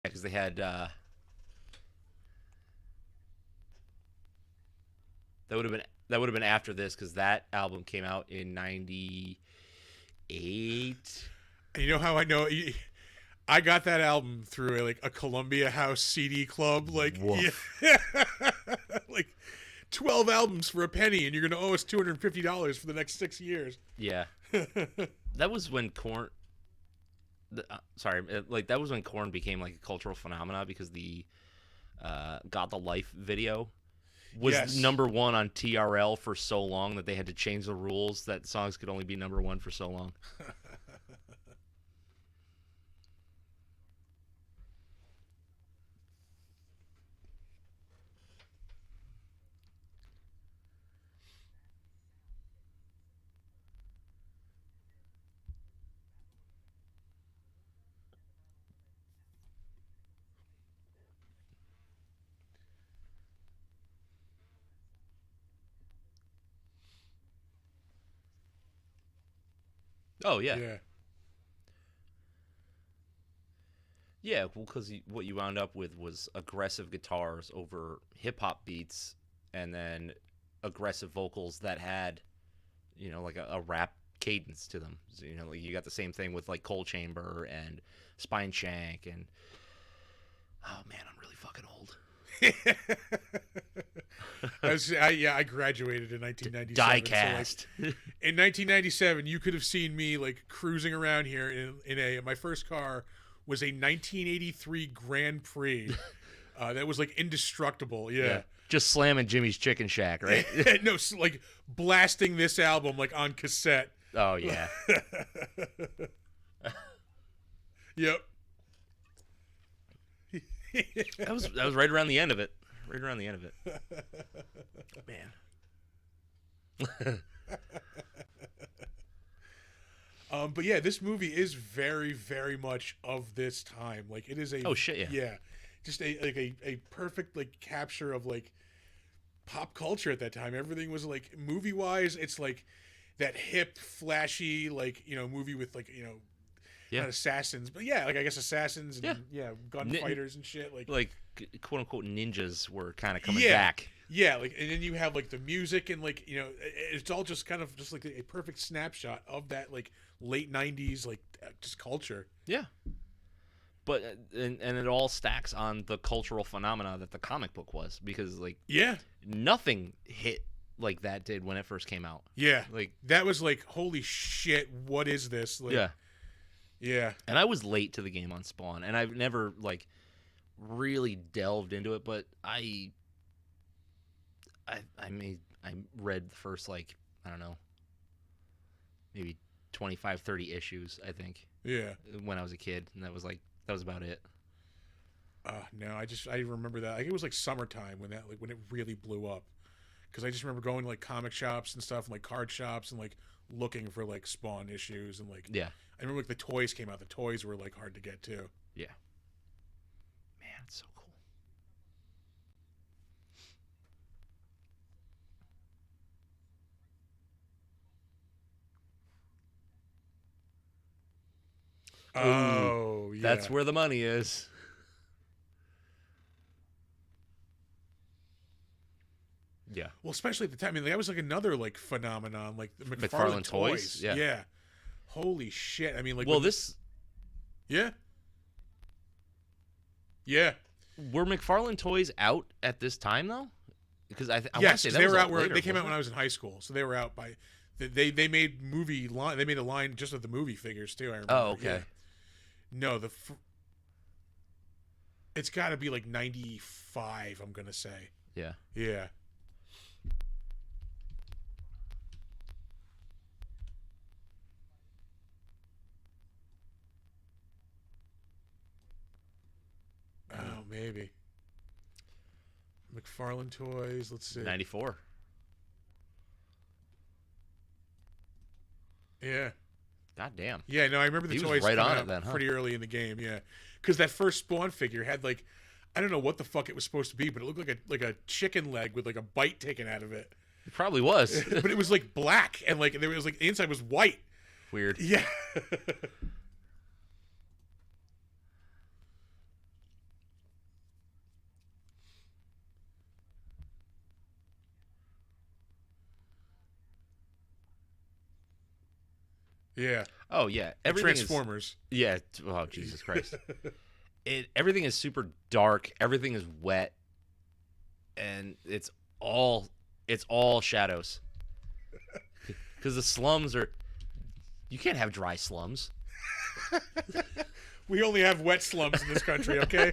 because they had that would have been after this because that album came out in '98. And you know how I know? I got that album through a Columbia House CD club. Like, Woof. yeah, like 12 albums for a penny, and you're gonna owe us $250 for the next 6 years. Yeah, that was when Korn. Like that was when Korn became like a cultural phenomenon because the "Got the Life" video was Yes. #1 on TRL for so long that they had to change the rules that songs could only be #1 for so long. Oh yeah, Yeah. yeah. Well, because what you wound up with was aggressive guitars over hip hop beats, and then aggressive vocals that had, like a rap cadence to them. So, like you got the same thing with like Coal Chamber and Spine Shank, and oh man, I'm really fucking old. I graduated in 1997. Diecast. So in 1997, you could have seen me like cruising around here my first car was a 1983 Grand Prix that was like indestructible. Yeah. Just slamming Jimmy's Chicken Shack, right? No, like blasting this album like on cassette. Oh yeah. Yep. That was right around the end of it. Right around the end of it. Man. But yeah, this movie is very, very much of this time. Like it is a Oh shit, yeah. yeah, just a perfect like capture of like pop culture at that time. Everything was like movie wise, it's like that hip, flashy like movie with like Yeah. not assassins, but yeah, like I guess assassins and gunfighters and shit Like quote unquote ninjas were kind of coming Yeah. back. Yeah, like and then you have like the music and like it's all just kind of just like a perfect snapshot of that like late '90s like just culture. Yeah. But and it all stacks on the cultural phenomena that the comic book was because like Yeah, nothing hit like that did when it first came out. yeah, Like that was like holy shit, what is this? Like, yeah. yeah, And I was late to the game on Spawn, and I've never like really delved into it, but I read the first like I don't know, maybe 25, 30 issues, I think, yeah. when I was a kid, and that was about it. No, I remember that. Like, it was like summertime when when it really blew up. Because I just remember going to like comic shops and stuff, and like card shops, and like looking for like Spawn issues, and like Yeah. I remember like the toys came out. The toys were like hard to get too. Yeah. Man, it's so cool. Oh, yeah. That's where the money is. Yeah. Well, especially at the time. I mean, that was like another like phenomenon, like the McFarlane McFarlane toys? toys. Yeah. Yeah. Holy shit! I mean, like. Well, when- Yeah. Yeah. were McFarlane toys out at this time though? Because I want to Yes, say 'cause that they was were out out where later, they came out wasn't when I was in high school, so they were out by. They made movie line. They made a line just of the movie figures too. I remember. Oh, okay. Yeah. No, it's got to be like 95. I'm gonna say. Yeah. Yeah. Oh, maybe. McFarlane toys. Let's see. 94. Yeah. God damn. Yeah, no, I remember the He was toys right coming on it out then, huh? pretty early in the game. Yeah, because that first Spawn figure had like, I don't know what the fuck it was supposed to be, but it looked like a chicken leg with like a bite taken out of it. It probably was. But it was like black and like there was like the inside was white. Weird. Yeah. Yeah. Oh yeah, And everything is. Transformers. Yeah. Oh Jesus Christ. Everything is super dark. Everything is wet, and it's all shadows. Because the slums are. You can't have dry slums. We only have wet slums in this country, okay?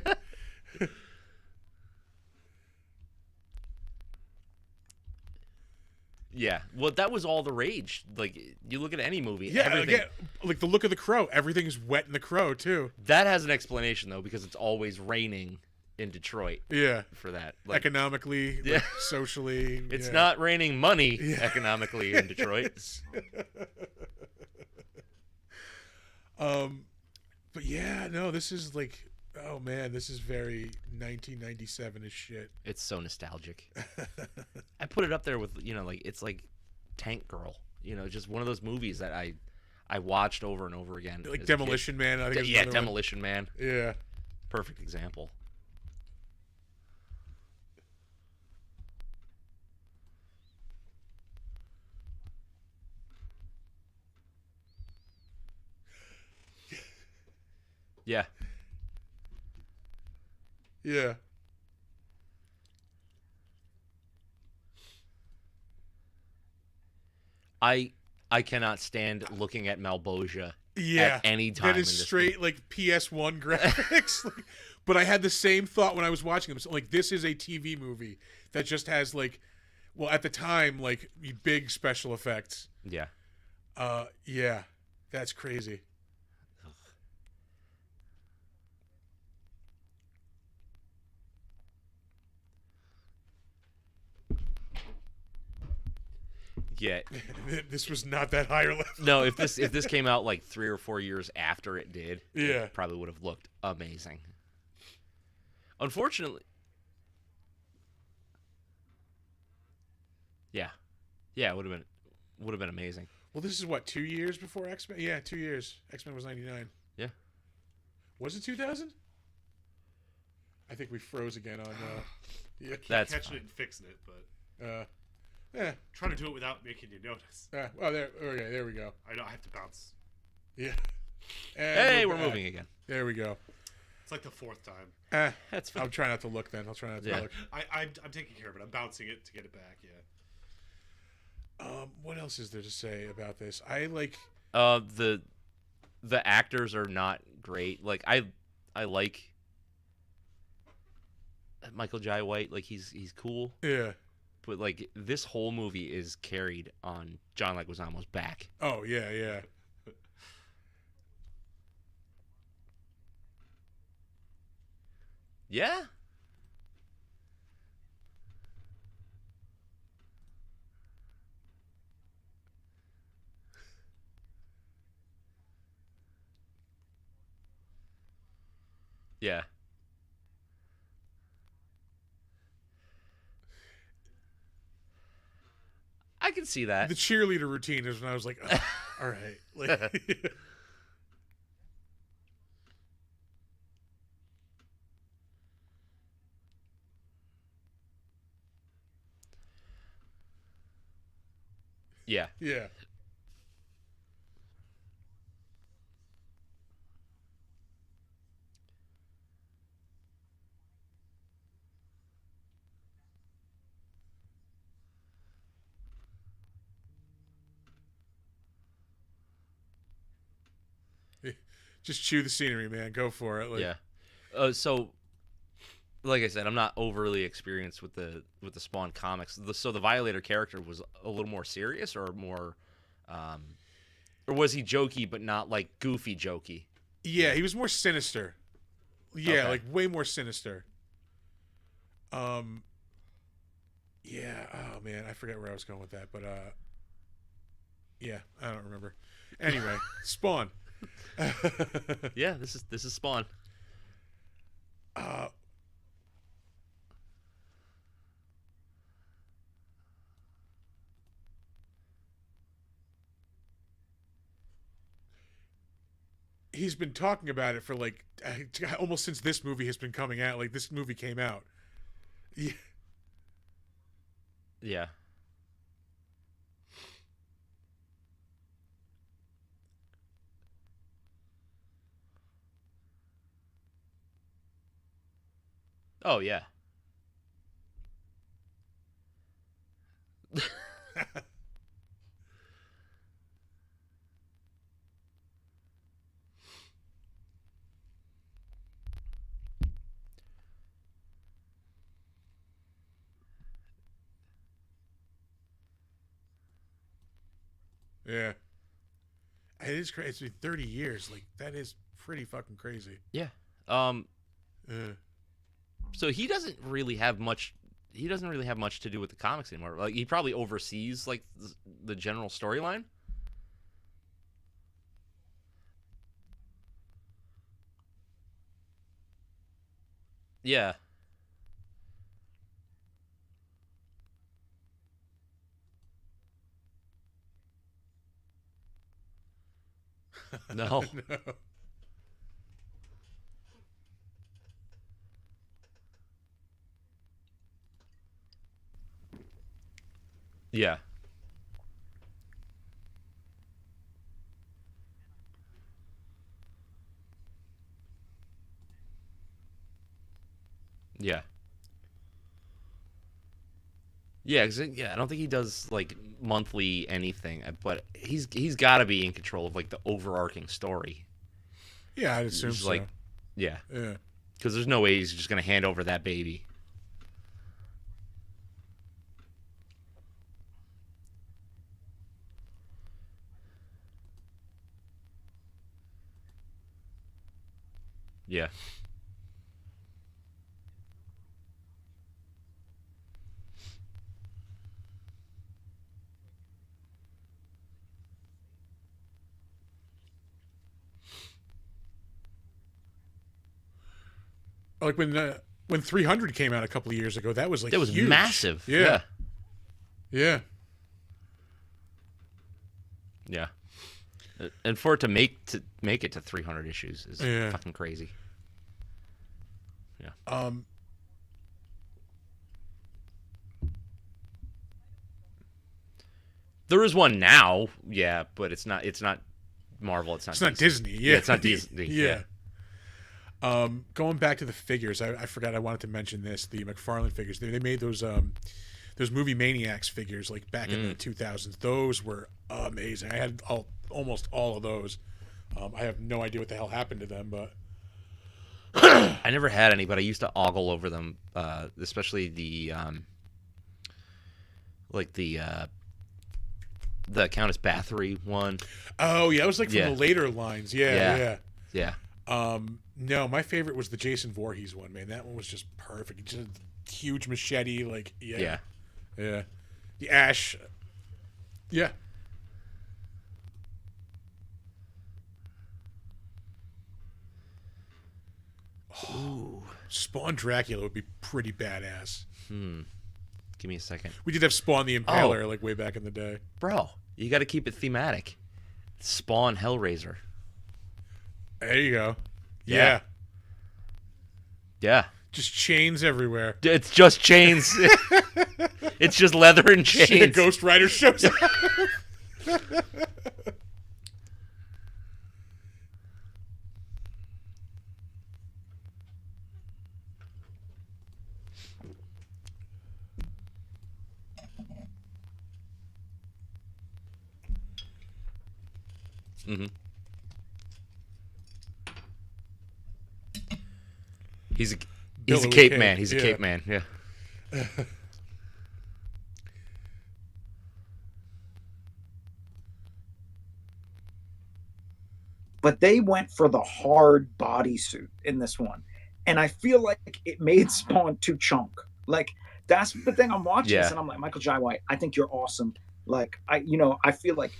Yeah. Well, that was all the rage. Like you look at any movie, Yeah, everything. again, like the look of the Crow. Everything's wet in the Crow too. That has an explanation though, because it's always raining in Detroit Yeah, for that. Like, economically, Yeah. like, socially. it's yeah. not raining money Yeah. economically in Detroit. But yeah, no, this is like, oh man, this is very 1997 as shit. It's so nostalgic. I put it up there with like it's like Tank Girl. Just one of those movies that I watched over and over again. Like as a kid. Demolition Man, I think. is Yeah, another one. Demolition Man. Yeah. Perfect example. Yeah. Yeah. I cannot stand looking at Malboja Yeah. at any time. That in is this straight like PS1 graphics. Like, but I had the same thought when I was watching them. So, like, this is a TV movie that just has like, well, at the time, like big special effects. movie. Yeah. Yeah, that's crazy. Yeah. This was not that higher level. No, if this came out like 3 or 4 years after it did, Yeah. it probably would have looked amazing. Unfortunately, yeah, yeah, it would have been amazing. Well, this is what, 2 years before X-Men? Yeah, 2 years. X-Men was 99. Yeah, Was it 2000? I think we froze again on. Yeah. that's Catching fine. it and fixing it, but Yeah. trying to do it without making you notice. Well, there. Okay, there we go. I know I have to bounce. Yeah. And Hey, we're back. moving again. There we go. It's like the fourth time. That's fine. I'll try not to look then. I'll try not to Yeah. look. I'm taking care of it. I'm bouncing it to get it back. Yeah. What else is there to say about this? I like. The actors are not great. Like I like Michael Jai White. Like he's cool, Yeah. but like this whole movie is carried on John Leguizamo's back. Oh yeah, yeah. Yeah. Yeah. I can see that. The cheerleader routine is when I was like, oh, all right, like. Yeah. Yeah. Just chew the scenery, man. Go for it. Like, Yeah. So, like I said, I'm not overly experienced with the Spawn comics. So the Violator character was a little more serious, or more, or was he jokey but not like goofy jokey? Yeah, he was more sinister. Yeah, Okay. like way more sinister. Yeah. Oh man, I forget where I was going with that, but yeah, I don't remember. Anyway, Spawn. Yeah, this is Spawn. Uh, he's been talking about it for like almost since this movie has been coming out. Like this movie came out. Yeah. Yeah. Oh yeah. Yeah. It is crazy. It's been 30 years. Like, that is pretty fucking crazy. Yeah. Um. Uh, So he doesn't really have much. He doesn't really have much to do with the comics anymore. Like he probably oversees like the general storyline. Yeah. No. no. Yeah. Yeah. Yeah, yeah, I don't think he does like monthly anything, but he's got to be in control of like the overarching story. Yeah, I'd assume He's so. like, yeah, Yeah. because there's no way he's just gonna hand over that baby. Yeah, Like when 300 came out a couple of years ago, that was like that was huge. massive. Yeah. Yeah. Yeah. And for it to make it to 300 issues is Yeah. fucking crazy. Yeah. There is one now, yeah, but it's not Marvel. It's not. It's not Disney. Yeah. Yeah, it's not Disney. Yeah. Going back to the figures, I forgot I wanted to mention this. The McFarlane figures, they made those Movie Maniacs figures like back in the 2000s. Those were amazing. I had almost all of those. I have no idea what the hell happened to them, but I never had any, but I used to ogle over them, especially the like the Countess Bathory one. oh yeah, it was like from Yeah. the later lines. Yeah. Yeah. No, my favorite was the Jason Voorhees one, man. That one was just perfect. Just a huge machete, like Yeah. yeah. The Ash, yeah. Ooh. Spawn Dracula would be pretty badass. Give me a second, We did have Spawn the Impaler like way back in the day. bro. You got to keep it thematic. Spawn Hellraiser. There you go. Yeah. Yeah. Yeah. Just chains everywhere. It's just chains. It's just leather and chains. Shit, Ghost Rider shows up. Mm-hmm. He's a Billowy cape cape, man. He's a yeah. cape man. Yeah. But they went for the hard bodysuit in this one, and I feel like it made Spawn too chunk. Like that's the thing. I'm watching this Yeah. and I'm like, Michael Jai White, I think you're awesome. Like I feel like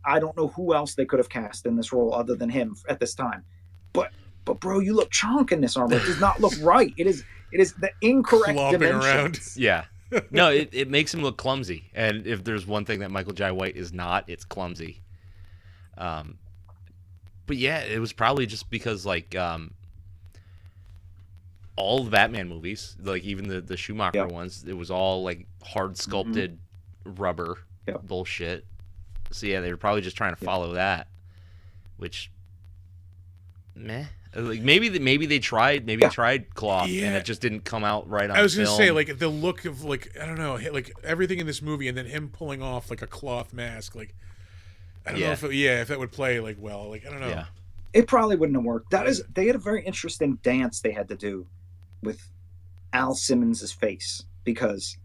I don't know who else they could have cast in this role other than him at this time. But bro, you look chunk in this armor. It does not look right. It is the incorrect Clomping dimensions. around. Yeah. No, it makes him look clumsy. And if there's one thing that Michael Jai White is not, it's clumsy. But yeah, it was probably just because like all the Batman movies, like even the Schumacher Yep. ones, it was all like hard sculpted rubber Yep. bullshit. So yeah, they were probably just trying to follow that, which meh. Like maybe they tried cloth Yeah. and it just didn't come out right on I was gonna film. say, like, the look of, like, I don't know, like everything in this movie, and then him pulling off like a cloth mask, like, I don't know if that would play like well, like, I don't know. Yeah. It probably wouldn't have worked. They had a very interesting dance they had to do with Al Simmons's face, because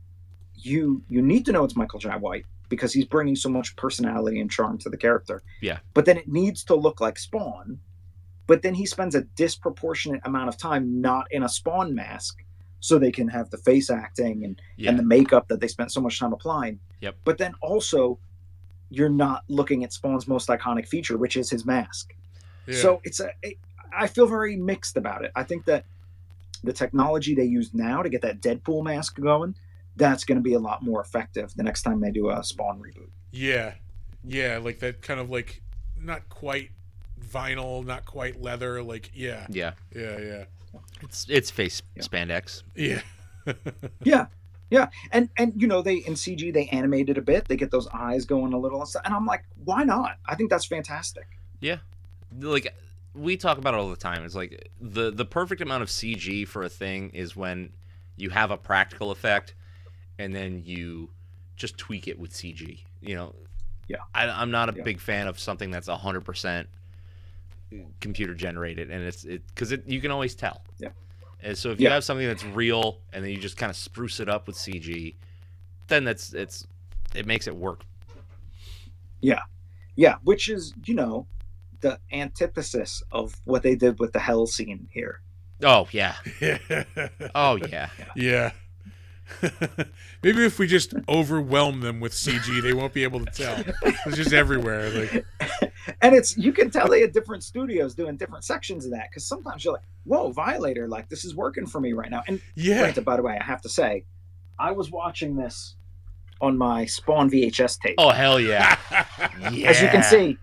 you need to know it's Michael Jai White because he's bringing so much personality and charm to the character. Yeah. But then it needs to look like Spawn. But then he spends a disproportionate amount of time not in a Spawn mask, so they can have the face acting and the makeup that they spent so much time applying. Yep. But then also, you're not looking at Spawn's most iconic feature, which is his mask. Yeah. So I feel very mixed about it. I think that the technology they use now to get that Deadpool mask going, that's going to be a lot more effective the next time they do a Spawn reboot. Yeah, like that kind of, like, not quite vinyl, not quite leather, like, yeah. It's face spandex. Yeah. Yeah, and you know, they in CG they animated a bit. They get those eyes going a little, and I'm like, why not? I think that's fantastic. Yeah. Like, we talk about it all the time. It's like the perfect amount of CG for a thing is when you have a practical effect and then you just tweak it with CG. You know, Yeah. I'm not a big fan of something that's 100% computer generated, and it's because you can always tell. Yeah. And so if you have something that's real and then you just kind of spruce it up with CG, then it makes it work. Yeah, which is, you know, the antithesis of what they did with the hell scene here. Oh yeah. Oh yeah. Yeah. Maybe if we just overwhelm them with CG, they won't be able to tell. It's just everywhere. Like, And you can tell they had different studios doing different sections of that, because sometimes you're like, whoa, Violator, like, this is working for me right now. And yeah, granted, by the way, I have to say, I was watching this on my Spawn VHS tape. Oh hell yeah. Yeah. As you can see,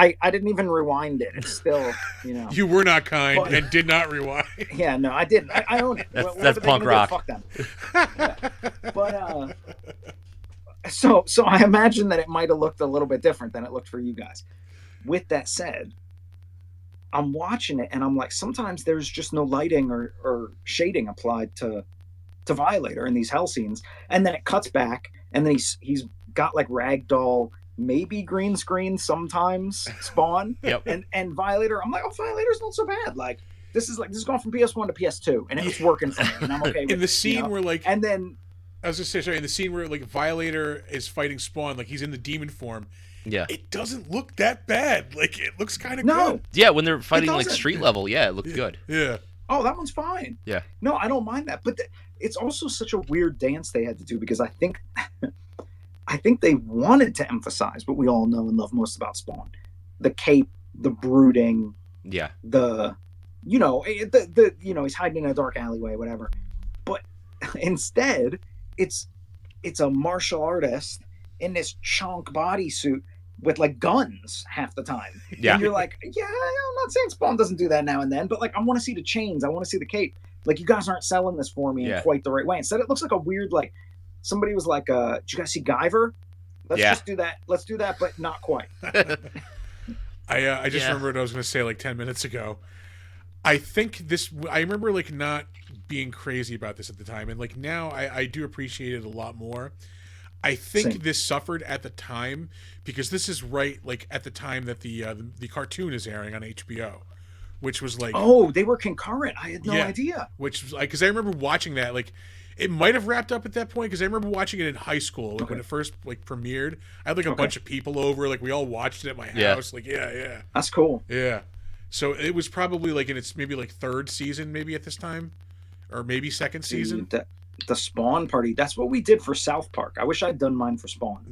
I didn't even rewind it. It's still, you know. you were not kind But- and did not rewind. Yeah, no, I didn't. I own it. That's Whatever they're punk gonna do, rock. fuck them. But so I imagine that it might have looked a little bit different than it looked for you guys. With that said, I'm watching it and I'm like, sometimes there's just no lighting or shading applied to Violator in these hell scenes, and then it cuts back, and then he's got like ragdoll, maybe green screen sometimes Spawn. Yep. And Violator, I'm like, oh, Violator's not so bad. Like this is going from PS1 to PS2, and it's working for me, and I'm okay with In the it, scene you know? where, like, And then I was just saying, sorry, in the scene where, like, Violator is fighting Spawn, like, he's in the demon form, Yeah. it doesn't look that bad. Like, it looks kind of no, good. Yeah, when they're fighting like doesn't. street level, yeah, it looked good. Yeah. oh, that one's fine. Yeah. No, I don't mind that, but it's also such a weird dance they had to do, because I think they wanted to emphasize what we all know and love most about Spawn: the cape, the brooding, Yeah. the you know the you know, he's hiding in a dark alleyway, whatever. But instead, it's a martial artist in this chunk bodysuit with like guns half the time. Yeah. And you're like, yeah, I'm not saying Spawn doesn't do that now and then, but like, I want to see the chains, I want to see the cape. Like, you guys aren't selling this for me Yeah. in quite the right way. Instead, it looks like a weird, like, somebody was like, did you guys see Guyver? Let's Yeah. just do that. Let's do that, but not quite. I just Yeah. remembered what I was going to say like 10 minutes ago. I think I remember, like, not being crazy about this at the time. And, like, now I do appreciate it a lot more. I think Same. this suffered at the time because this is right, like, at the time that the cartoon is airing on HBO, which was like, Oh, they were concurrent. I had no Yeah. idea. which was like, because I remember watching that, like, it might have wrapped up at that point because I remember watching it in high school, like, when it first, like, premiered. I had, like, a bunch of people over, like, we all watched it at my Yeah. house, like, yeah. That's cool. So it was probably like in its maybe like third season, maybe at this time, or maybe second season. Dude, the Spawn party. That's what we did for South Park. I wish I'd done mine for Spawn.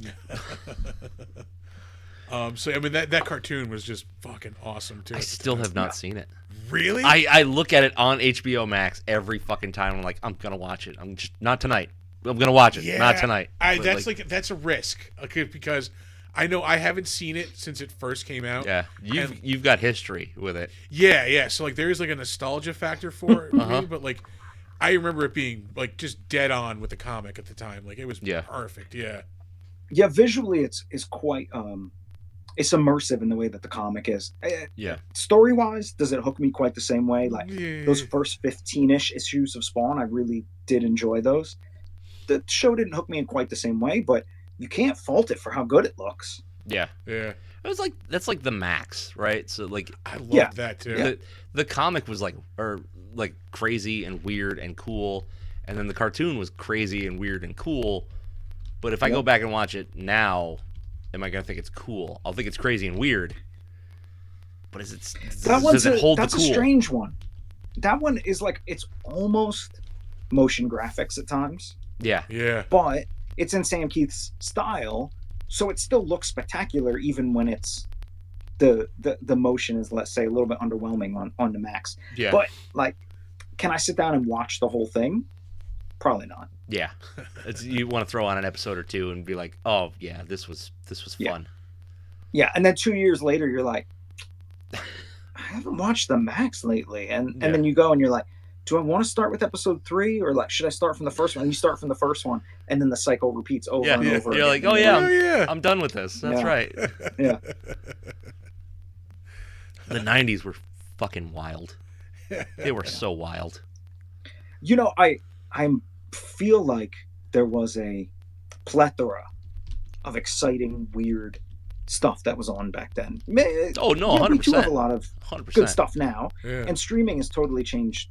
So I mean that cartoon was just fucking awesome too. I at the still time. have not seen it. Really? I look at it on HBO Max every fucking time. I'm like, I'm gonna watch it. I'm just not tonight. I'm gonna watch it. Not tonight. But, That's a risk, okay, because I know I haven't seen it since it first came out. yeah, you've got history with it. Yeah. So like there is like a nostalgia factor for it, Uh-huh. me, but like I remember it being like just dead on with the comic at the time. Like it was Yeah. perfect. Yeah. Yeah, visually it's quite it's immersive in the way that the comic is. Yeah. Story wise, does it hook me quite the same way? Like Yeah. those first 15-ish issues of Spawn, I really did enjoy those. The show didn't hook me in quite the same way, but you can't fault it for how good it looks. Yeah. Yeah. It was like that's like the max, right? So like I love Yeah. that too. the comic was like crazy and weird and cool, and then the cartoon was crazy and weird and cool. But if I go Yep. back and watch it now, am I gonna think it's cool? I'll think it's crazy and weird. But does it hold that's the cool? a strange one. That one is like it's almost motion graphics at times, Yeah. Yeah. but it's in Sam Keith's style, so it still looks spectacular even when it's the motion is, let's say, a little bit underwhelming on the Max. Yeah. But like, can I sit down and watch the whole thing? Probably not. Yeah. You want to throw on an episode or two and be like, oh yeah, this was Yeah. fun. Yeah, and then 2 years later, you're like, I haven't watched the Max lately, and Yeah. then you go and you're like, do I want to start with episode 3 or like should I start from the first one? And you start from the first one, and then the cycle repeats over Yeah, and over. you're again. like, oh, yeah. Oh yeah. I'm done with this. That's Yeah. right. Yeah. The 90s were fucking wild. They were so wild. You know, I feel like there was a plethora of exciting, weird stuff that was on back then. Oh, no, Yeah, we do have 100%. a lot of 100%. good stuff now, Yeah. and streaming has totally changed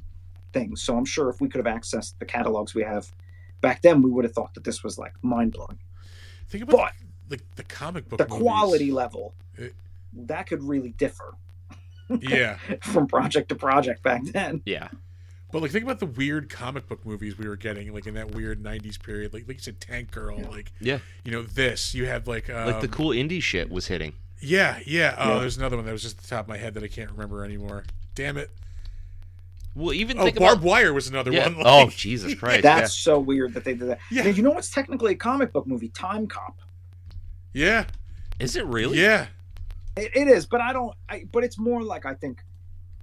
things. So I'm sure if we could have accessed the catalogs we have back then, we would have thought that this was like mind blowing. Think about But like the comic book. the movies. quality level It- that could really differ Yeah. from project to project back then. Yeah. But like think about the weird comic book movies we were getting like in that weird 90s period. Like you said, Tank Girl, like Yeah. you know, this. You had like Like the cool indie shit was hitting. Yeah. Oh, Yeah. there's another one that was just at the top of my head that I can't remember anymore. Damn it. Well, even Oh, think Barbed about Wire was another yeah. one. Oh, like- Jesus Christ. That's so weird that they did that. Yeah. Now, you know what's technically a comic book movie? Time Cop. Yeah. yeah. Is it really? Yeah. It is, but but it's more like I think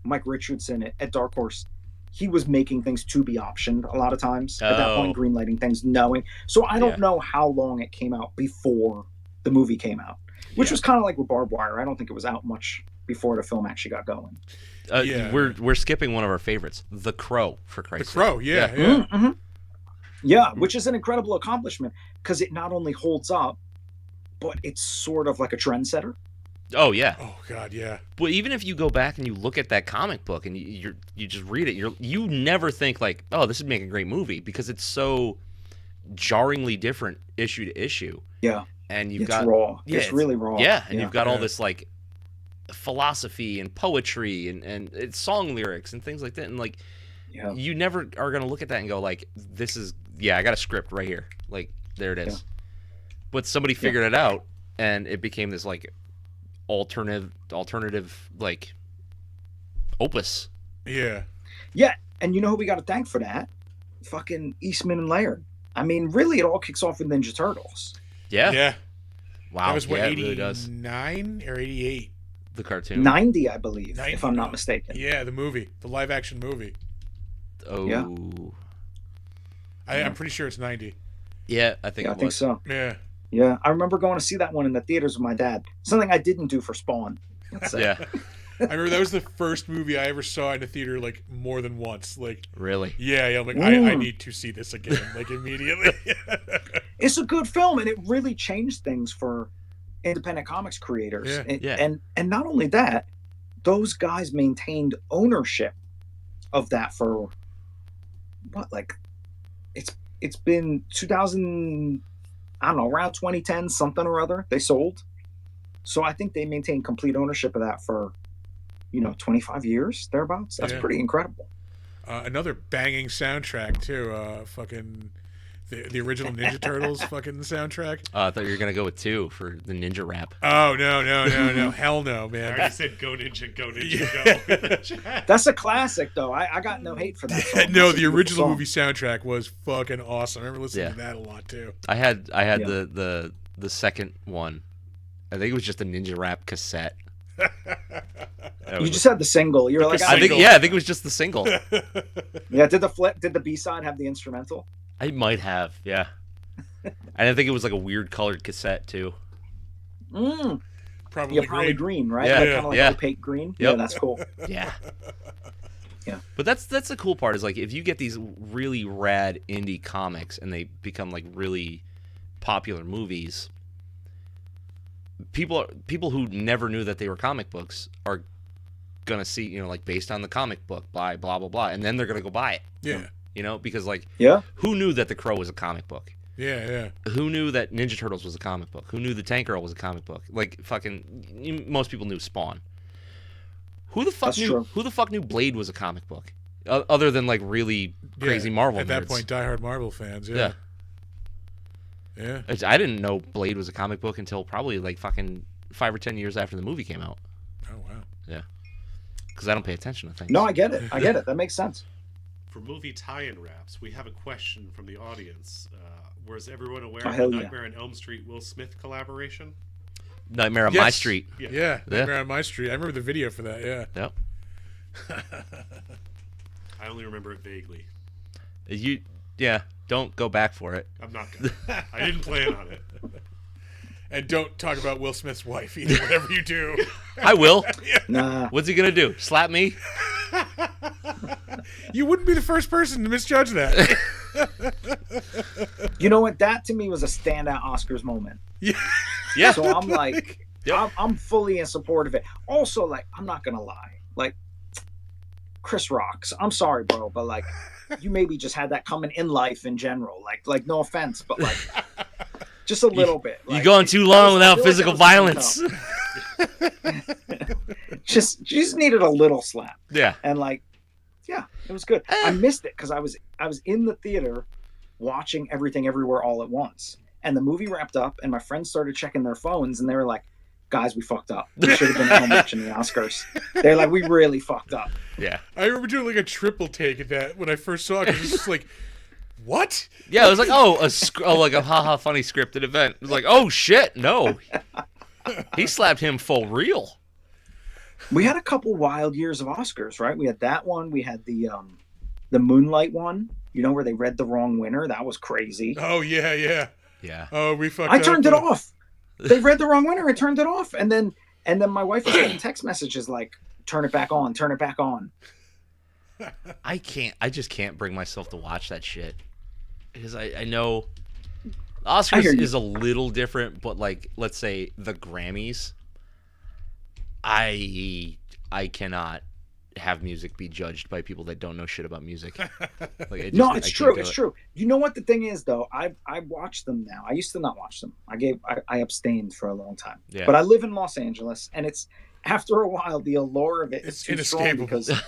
Mike Richardson at Dark Horse, he was making things to be optioned a lot of times at that point, Oh. greenlighting things, knowing. So I don't Yeah. know how long it came out before the movie came out, which Yeah. was kind of like with Barbed Wire. I don't think it was out much before the film actually got going. Yeah. We're skipping one of our favorites, The Crow, for The Christ's Crow. sake. Yeah. Yeah. Mm-hmm. Yeah, which is an incredible accomplishment because it not only holds up, but it's sort of like a trendsetter. Oh yeah. Oh God. Yeah. Well, even if you go back and you look at that comic book and you just read it, you never think like, oh, this would make a great movie because it's so jarringly different issue to issue. Yeah, And you've it's got raw. yeah, it's really raw. yeah, and you've got all Yeah. this like philosophy and poetry and it's song lyrics and things like that, and like Yeah. you never are gonna look at that and go like, this is I got a script right here, like there it is. Yeah. But somebody figured it out, and it became this like alternative like opus. Yeah. Yeah, and you know who we got to thank for that? Fucking Eastman and Laird. I mean, really, it all kicks off with Ninja Turtles. Yeah. Yeah. Wow. That was what, yeah, it really does. 89 or 88? The cartoon. 90, I believe, 90, if I'm not mistaken. Yeah, the movie, the live action movie. Oh. Yeah. I'm pretty sure it's 90. Yeah, I think Yeah, I it think was. so. Yeah. Yeah, I remember going to see that one in the theaters with my dad. Something I didn't do for Spawn. Let's say. Yeah. I remember that was the first movie I ever saw in a theater like more than once. Like, Really. yeah, I'm like, I Mm. need to see this again, like immediately. It's a good film, and it really changed things for independent comics creators. Yeah. And, Yeah. and not only that, those guys maintained ownership of that for what, like it's been 2000, I don't know, around 2010, something or other they sold. So I think they maintained complete ownership of that for 25 years thereabouts. That's Yeah. pretty incredible. Another banging soundtrack too. Fucking the original Ninja Turtles fucking soundtrack. I thought you were gonna go with 2 for the ninja rap. Oh no, hell no, I man. already said go ninja, go Yeah. go. That's a classic, though. I got no hate for that. Yeah, Song. no, It's a the beautiful original song. movie soundtrack was fucking awesome. I remember listening Yeah. to that a lot too. I had Yeah. the second one. I think it was just a ninja rap cassette. That You was- just had the single. You were like, I think single. I think it was just the single. yeah. Did the B side have the instrumental? I might have, yeah. And I think it was like a weird colored cassette too. Mm. Probably Yeah, probably green, right? Yeah. Like, kind of like Yeah. opaque green. Yep. Yeah, that's cool. Yeah. Yeah. But that's the cool part is like if you get these really rad indie comics and they become like really popular movies, people who never knew that they were comic books are gonna see, you know, like based on the comic book by blah blah blah, and then they're gonna go buy it. Yeah. You know, because like Yeah. who knew that The Crow was a comic book? Yeah, yeah. Who knew that Ninja Turtles was a comic book? Who knew the Tank Girl was a comic book? Like most people knew Spawn. Who the fuck That's knew? true. Who the fuck knew Blade was a comic book? Other than like really crazy Marvel At that nerds. point, diehard Marvel fans. Yeah. Yeah. I didn't know Blade was a comic book until probably like fucking 5 or 10 years after the movie came out. Oh wow. Because I don't pay attention to things. No, I get it. I get it. That makes sense. For movie tie-in wraps, we have a question from the audience. Was everyone aware Oh, of hell the yeah. Nightmare on Elm Street Will Smith collaboration? Nightmare on My Yes. Street. Yeah. Yeah. Nightmare on My Street. I remember the video for that. Yeah. Yep. I only remember it vaguely. Don't go back for it. I'm not gonna. I didn't plan on it. And don't talk about Will Smith's wife either. Whatever you do. I will. Nah. What's he gonna do? Slap me? You wouldn't be the first person to misjudge that. You know what? That to me was a standout Oscars moment. Yeah. Yeah. So I'm like, Yep. I'm fully in support of it. Also, like, I'm not gonna lie, like, Chris Rocks. I'm sorry, bro, but like, you maybe just had that coming in life in general. Like, no offense, but like, just a little bit. You're Like, going too I long was- I without feel like physical that violence. was just needed a little slap, Yeah. and like, yeah, it was good. I missed it because I was in the theater watching Everything Everywhere all at once, and the movie wrapped up, and my friends started checking their phones, and they were like, "Guys, we fucked up. We should have been at home watching the Oscars." They're like, "We really fucked up." Yeah. I remember doing like a triple take at that when I first saw it. 'Cause it was just like, what? Yeah, it was like, like a haha funny scripted event. It was like, oh shit, no. He slapped him full real. We had a couple wild years of Oscars, right? We had that one. We had the Moonlight one. You know, where they read the wrong winner. That was crazy. Oh yeah, yeah. Yeah. Oh, we fucked I up. turned it off. They read the wrong winner. I turned it off, and then my wife was getting text messages like, "Turn it back on. Turn it back on." I just can't bring myself to watch that shit. Because I know I hear Oscars you. is a little different, but like, let's say the Grammys, I cannot have music be judged by people that don't know shit about music. Like, No, I it's can't true. do It's it. true. You know what the thing is, though? I watch them now. I used to not watch them. I abstained for a long time. Yeah. But I live in Los Angeles, and it's after a while the allure of it is It's too strong inescapable. because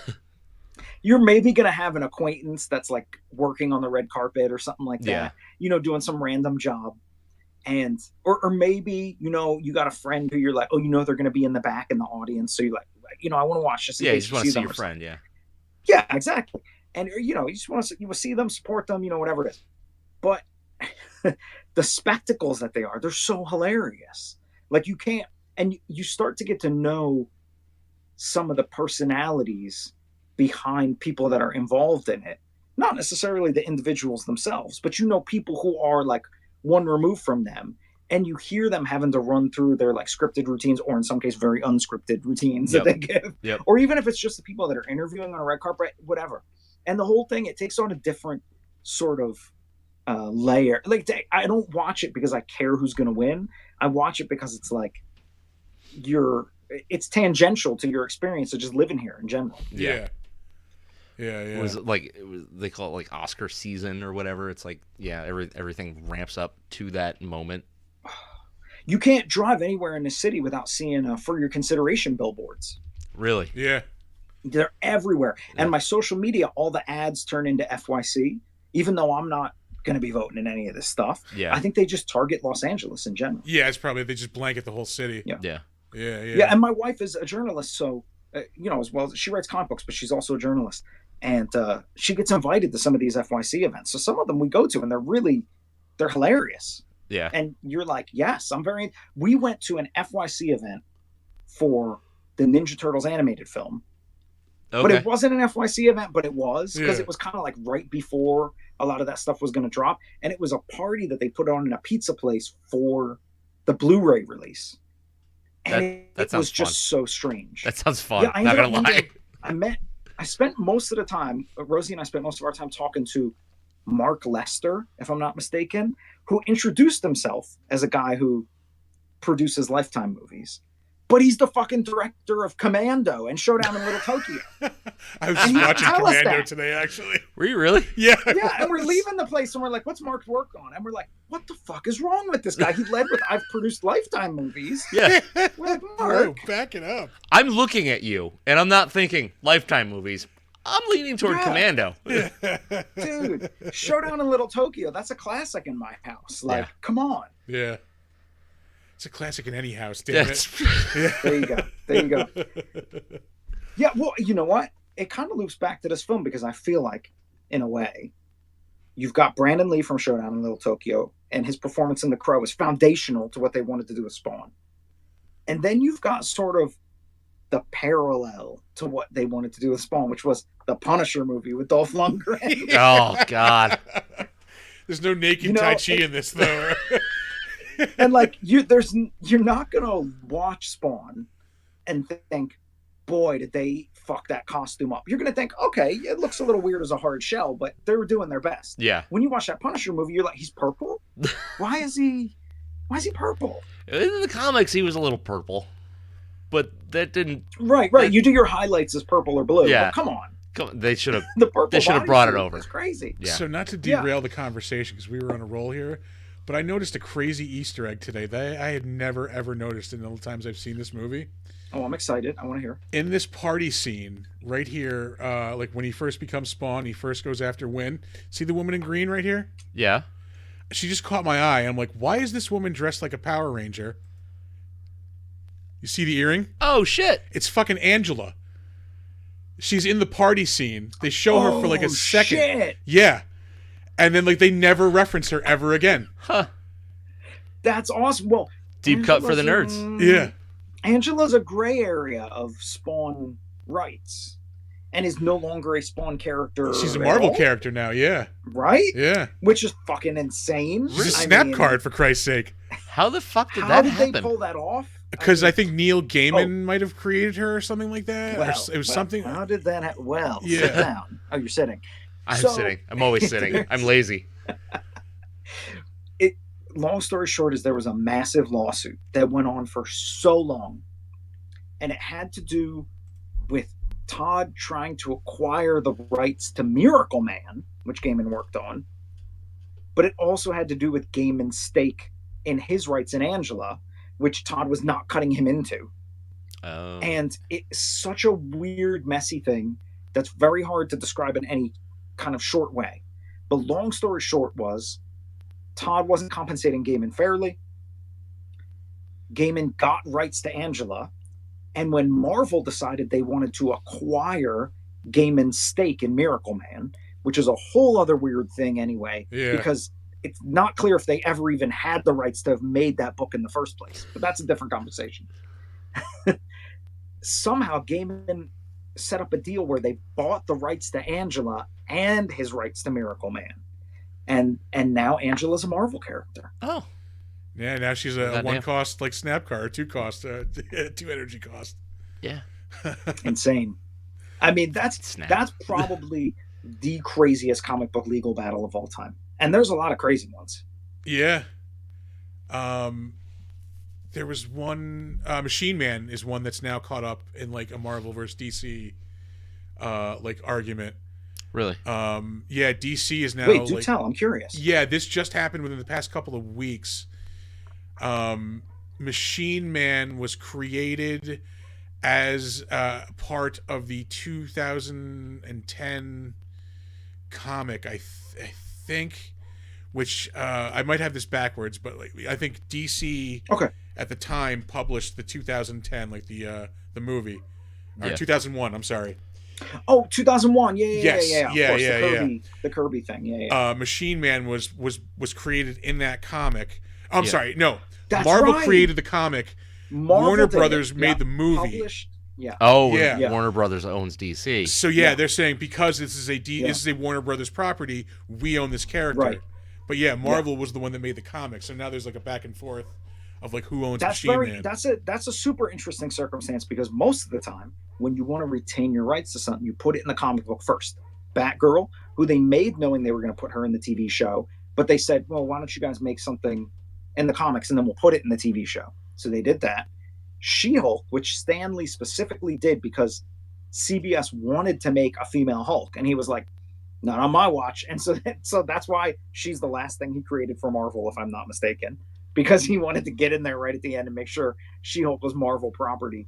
you're maybe gonna have an acquaintance that's like working on the red carpet or something like that. Yeah. You know, doing some random job. And or maybe, you know, you got a friend who you're like, oh, you know, they're gonna be in the back in the audience. So you're like, you know, I want to watch this. in Yeah, you case just want to see them your or something. friend, yeah. Yeah, exactly. And you know, you just want to see them, support them, you know, whatever it is. But the spectacles that they are, they're so hilarious. Like you can't, and you start to get to know some of the personalities behind people that are involved in it. Not necessarily the individuals themselves, but you know people who are like one remove from them. And you hear them having to run through their like scripted routines, or in some case, very unscripted routines that they give. Yep. Or even if it's just the people that are interviewing on a red carpet, whatever. And the whole thing, it takes on a different sort of layer. Like I don't watch it because I care who's going to win. I watch it because it's like it's tangential to your experience of just living here in general. Yeah. Yeah, yeah. Was it like they call it like Oscar season or whatever? It's like, yeah, everything ramps up to that moment. You can't drive anywhere in the city without seeing for your consideration billboards. Really? Yeah. They're everywhere. Yeah. And my social media, all the ads turn into FYC, even though I'm not going to be voting in any of this stuff. Yeah. I think they just target Los Angeles in general. Yeah, it's probably they just blanket the whole city. Yeah. Yeah. Yeah, yeah. Yeah, and my wife is a journalist, so you know, as well, she writes comic books, but she's also a journalist, and she gets invited to some of these FYC events. So some of them we go to, and they're hilarious. Yeah. And you're like, yes, I'm very. We went to an FYC event for the Ninja Turtles animated film, but Okay. it wasn't an FYC event, but it was because Yeah. it was kind of like right before a lot of that stuff was going to drop, and it was a party that they put on in a pizza place for the Blu-ray release. And That it sounds was just so strange. That sounds fun. Yeah, I Not ended gonna up lie. I spent most of the time, Rosie and I spent most of our time talking to Mark Lester, if I'm not mistaken, who introduced himself as a guy who produces Lifetime movies. But he's the fucking director of Commando and Showdown in Little Tokyo. I was just And he watching tell us Commando that. today, actually. Were you really? Yeah. Yeah, and we're leaving the place and we're like, what's Mark's work on? And we're like, what the fuck is wrong with this guy? He led with I've produced Lifetime movies. Yeah. We're like, Bro, Mark, back it up. I'm looking at you, and I'm not thinking Lifetime movies. I'm leaning toward Yeah. Commando. dude, Showdown in Little Tokyo, that's a classic in my house. Like, Yeah. come on. Yeah. It's a classic in any house, damn That's it. There you go. There you go. Yeah, well, you know what? It kind of loops back to this film because I feel like, in a way, you've got Brandon Lee from Showdown in Little Tokyo, and his performance in The Crow is foundational to what they wanted to do with Spawn. And then you've got sort of the parallel to what they wanted to do with Spawn, which was the Punisher movie with Dolph Lundgren. Oh God. There's no naked You know, Tai Chi in this, though. And like you're not gonna watch Spawn and think, boy, did they fuck that costume up. You're gonna think, okay, it looks a little weird as a hard shell, but they were doing their best. Yeah. When you watch that Punisher movie, you're like, he's purple? Why is he purple? In the comics, he was a little purple, but that didn't. Right. You do your highlights as purple or blue. Yeah. But come on. They should have. The purple They should have brought it bodysuit over. is crazy. Yeah. So not to Yeah. derail the conversation, because we were on a roll here, but I noticed a crazy Easter egg today that I had never, ever noticed in all the times I've seen this movie. Oh, I'm excited. I want to hear. In this party scene right here, like when he first becomes Spawn, he first goes after Wynn. See the woman in green right here? Yeah. She just caught my eye. I'm like, why is this woman dressed like a Power Ranger? You see the earring? Oh shit. It's fucking Angela. She's in the party scene. They show her for like a second. Shit. Yeah. And then like they never reference her ever again. Huh. That's awesome. Well, Deep cut for the Angela's, nerds. Yeah. Angela's a gray area of Spawn rights and is no longer a Spawn character. She's a at Marvel all, character now, yeah. right? Yeah. Which is fucking insane. She's a I snap mean, card, for Christ's sake. How the fuck did How that did happen? they pull that off? Because I mean, think Neil Gaiman might have created her or something like that. well, Or it was something. How did that happen? Well, Yeah. sit down. Oh, you're sitting. I'm So- sitting. I'm always sitting. I'm lazy. Long story short is there was a massive lawsuit that went on for so long, and it had to do with Todd trying to acquire the rights to Miracle Man, which Gaiman worked on, but it also had to do with Gaiman's stake in his rights in Angela, which Todd was not cutting him into. Oh. And it's such a weird, messy thing that's very hard to describe in any kind of short way. The long story short was Todd wasn't compensating Gaiman fairly. Gaiman got rights to Angela. And when Marvel decided they wanted to acquire Gaiman's stake in Miracle Man, which is a whole other weird thing anyway, Yeah. because it's not clear if they ever even had the rights to have made that book in the first place. But that's a different conversation. Somehow Gaiman set up a deal where they bought the rights to Angela and his rights to Miracle Man. And now Angela's a Marvel character. Oh. Yeah, now she's a Goddamn. one cost like snap card, two cost, two energy cost. Yeah. Insane. I mean, that's Snap. probably the craziest comic book legal battle of all time. And there's a lot of crazy ones. Yeah. There was one Machine Man is one that's now caught up in like a Marvel versus DC like argument. Really? Yeah, DC is now Wait, do like, tell. I'm curious. yeah, this just happened within the past couple of weeks. Machine Man was created as part of the 2010 comic, I think, which I might have this backwards, but like I think DC Okay. at the time published the 2010, like the movie, or Yeah. 2001. I'm sorry. Oh, 2001. Yeah. Yes. Of Yeah, course, yeah, the Kirby thing. Yeah. Machine Man was created in that comic. I'm Yeah. sorry, no. That's Marvel right. created the comic. Marvel Warner did it. Brothers made Yeah. the movie. Published. Yeah. Oh, Yeah. Yeah. Warner Brothers owns DC. So yeah, Yeah. they're saying because this is Yeah. this is a Warner Brothers property, we own this character. Right. But yeah, Marvel was the one that made the comic. So now there's like a back and forth of like who owns That's Machine Man. that's a super interesting circumstance because most of the time when you want to retain your rights to something, you put it in the comic book first. Batgirl, who they made knowing they were going to put her in the TV show, but they said, well, why don't you guys make something in the comics and then we'll put it in the TV show. So they did that. She-Hulk, which Stan Lee specifically did because CBS wanted to make a female Hulk, and he was like, not on my watch. And so that's why she's the last thing he created for Marvel, if I'm not mistaken, because he wanted to get in there right at the end and make sure She-Hulk was Marvel property.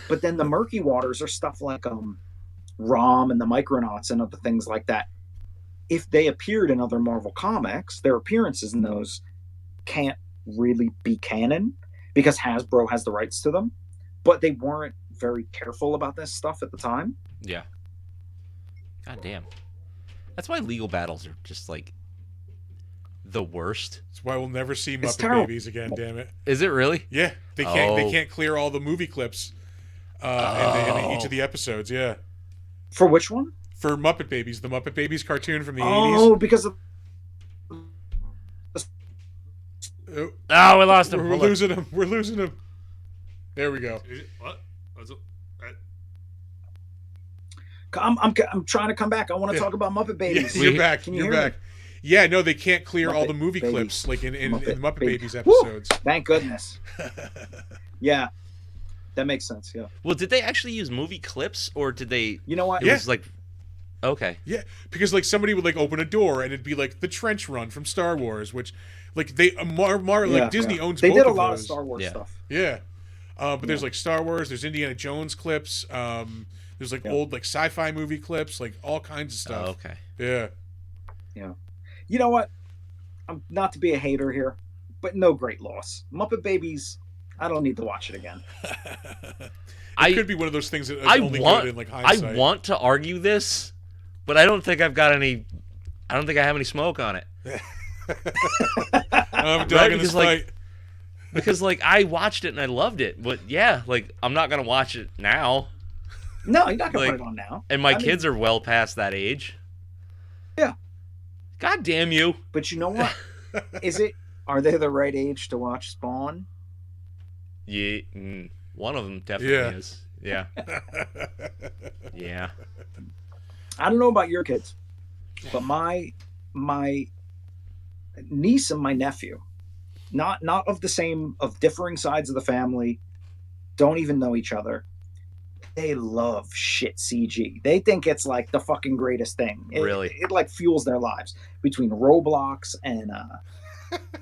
But then the murky waters are stuff like Rom and the Micronauts and other things like that. If they appeared in other Marvel comics, their appearances in those can't really be canon because Hasbro has the rights to them. But they weren't very careful about this stuff at the time. Yeah. God damn. That's why legal battles are just like the worst. That's why we'll never see Muppet terrible. Babies again. Damn it! Is it really? Yeah, they can't. Oh. They can't clear all the movie clips in each of the episodes. Yeah, For which one? for Muppet Babies, the Muppet Babies cartoon from the Oh, 80s. because of Oh, Oh, we lost him. we're Hold on. losing him. We're losing him. There we go. What? What's it? I'm trying to come back. I want to Yeah. talk about Muppet Yeah, Babies. you're back. Can you You're hear me? back. Yeah, no, they can't clear all Muppet the movie Babies. clips like in the Muppet Babies. Babies Woo! episodes. Thank goodness. Yeah, that makes sense. Yeah. Well, did they actually use movie clips or did they? You know what? It Yeah. was like, okay. Yeah, because like somebody would like open a door and it'd be like the trench run from Star Wars, which like they like Disney owns They both did a of lot those. of Star Wars Yeah. stuff. Yeah, but there's like Star Wars, there's Indiana Jones clips, there's like Yeah. old like sci-fi movie clips, like all kinds of stuff. Oh, okay. Yeah, You know what? I'm not to be a hater here, but no great loss. Muppet Babies. I don't need to watch it again. it I could be one of those things that is I only want- good in like I hindsight. want to argue this, but I don't think I've got any. I don't think I have any smoke on it I'm Right, dogging this because, like, fight. because like I watched it and I loved it, but yeah, like I'm not gonna watch it now, No, you're not gonna Like, put it on now. and my I mean- kids are well past that age. Yeah. God damn you. But you know what? Is it? Are they the right age to watch Spawn? Yeah, one of them definitely Yeah. is. Yeah, yeah. I don't know about your kids, but my niece and my nephew, not of the same, of differing sides of the family, don't even know each other. They love shit CG. They think it's like the fucking greatest thing. Really? It like fuels their lives between Roblox and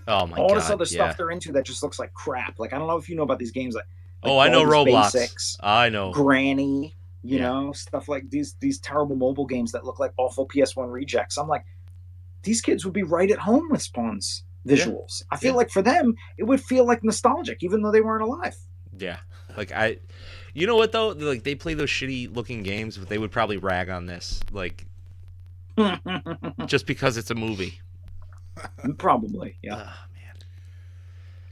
Oh my all god. this other yeah. stuff they're into that just looks like crap. Like I don't know if you know about these games like Oh, I know Baldi's Roblox. Basics, I know. Granny, you Yeah. know, stuff like these terrible mobile games that look like awful PS1 rejects. I'm like, these kids would be right at home with Spawn's visuals. I feel Yeah. like for them, it would feel like nostalgic, even though they weren't alive. Yeah. Like you know what though? Like they play those shitty looking games, but they would probably rag on this, like just because it's a movie. Probably, yeah. Ah,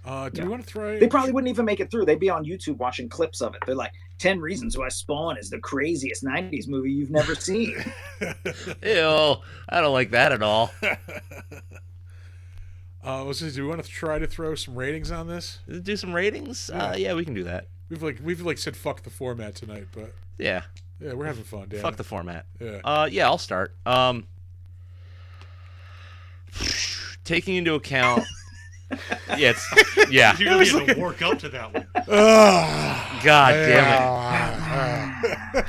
man. Do we want to throw? They probably wouldn't even make it through. They'd be on YouTube watching clips of it. They're like, 10 reasons why Spawn is the craziest 90s movie you've never seen. Ew, I don't like that at all. Do we want to try to throw some ratings on this? Do some ratings? Yeah. Yeah, we can do that. We've said fuck the format tonight, but Yeah. yeah, we're having fun, Dan. Fuck the format. Yeah. Yeah, I'll start. Taking into account yeah, You're gonna be able to work up to that one. God damn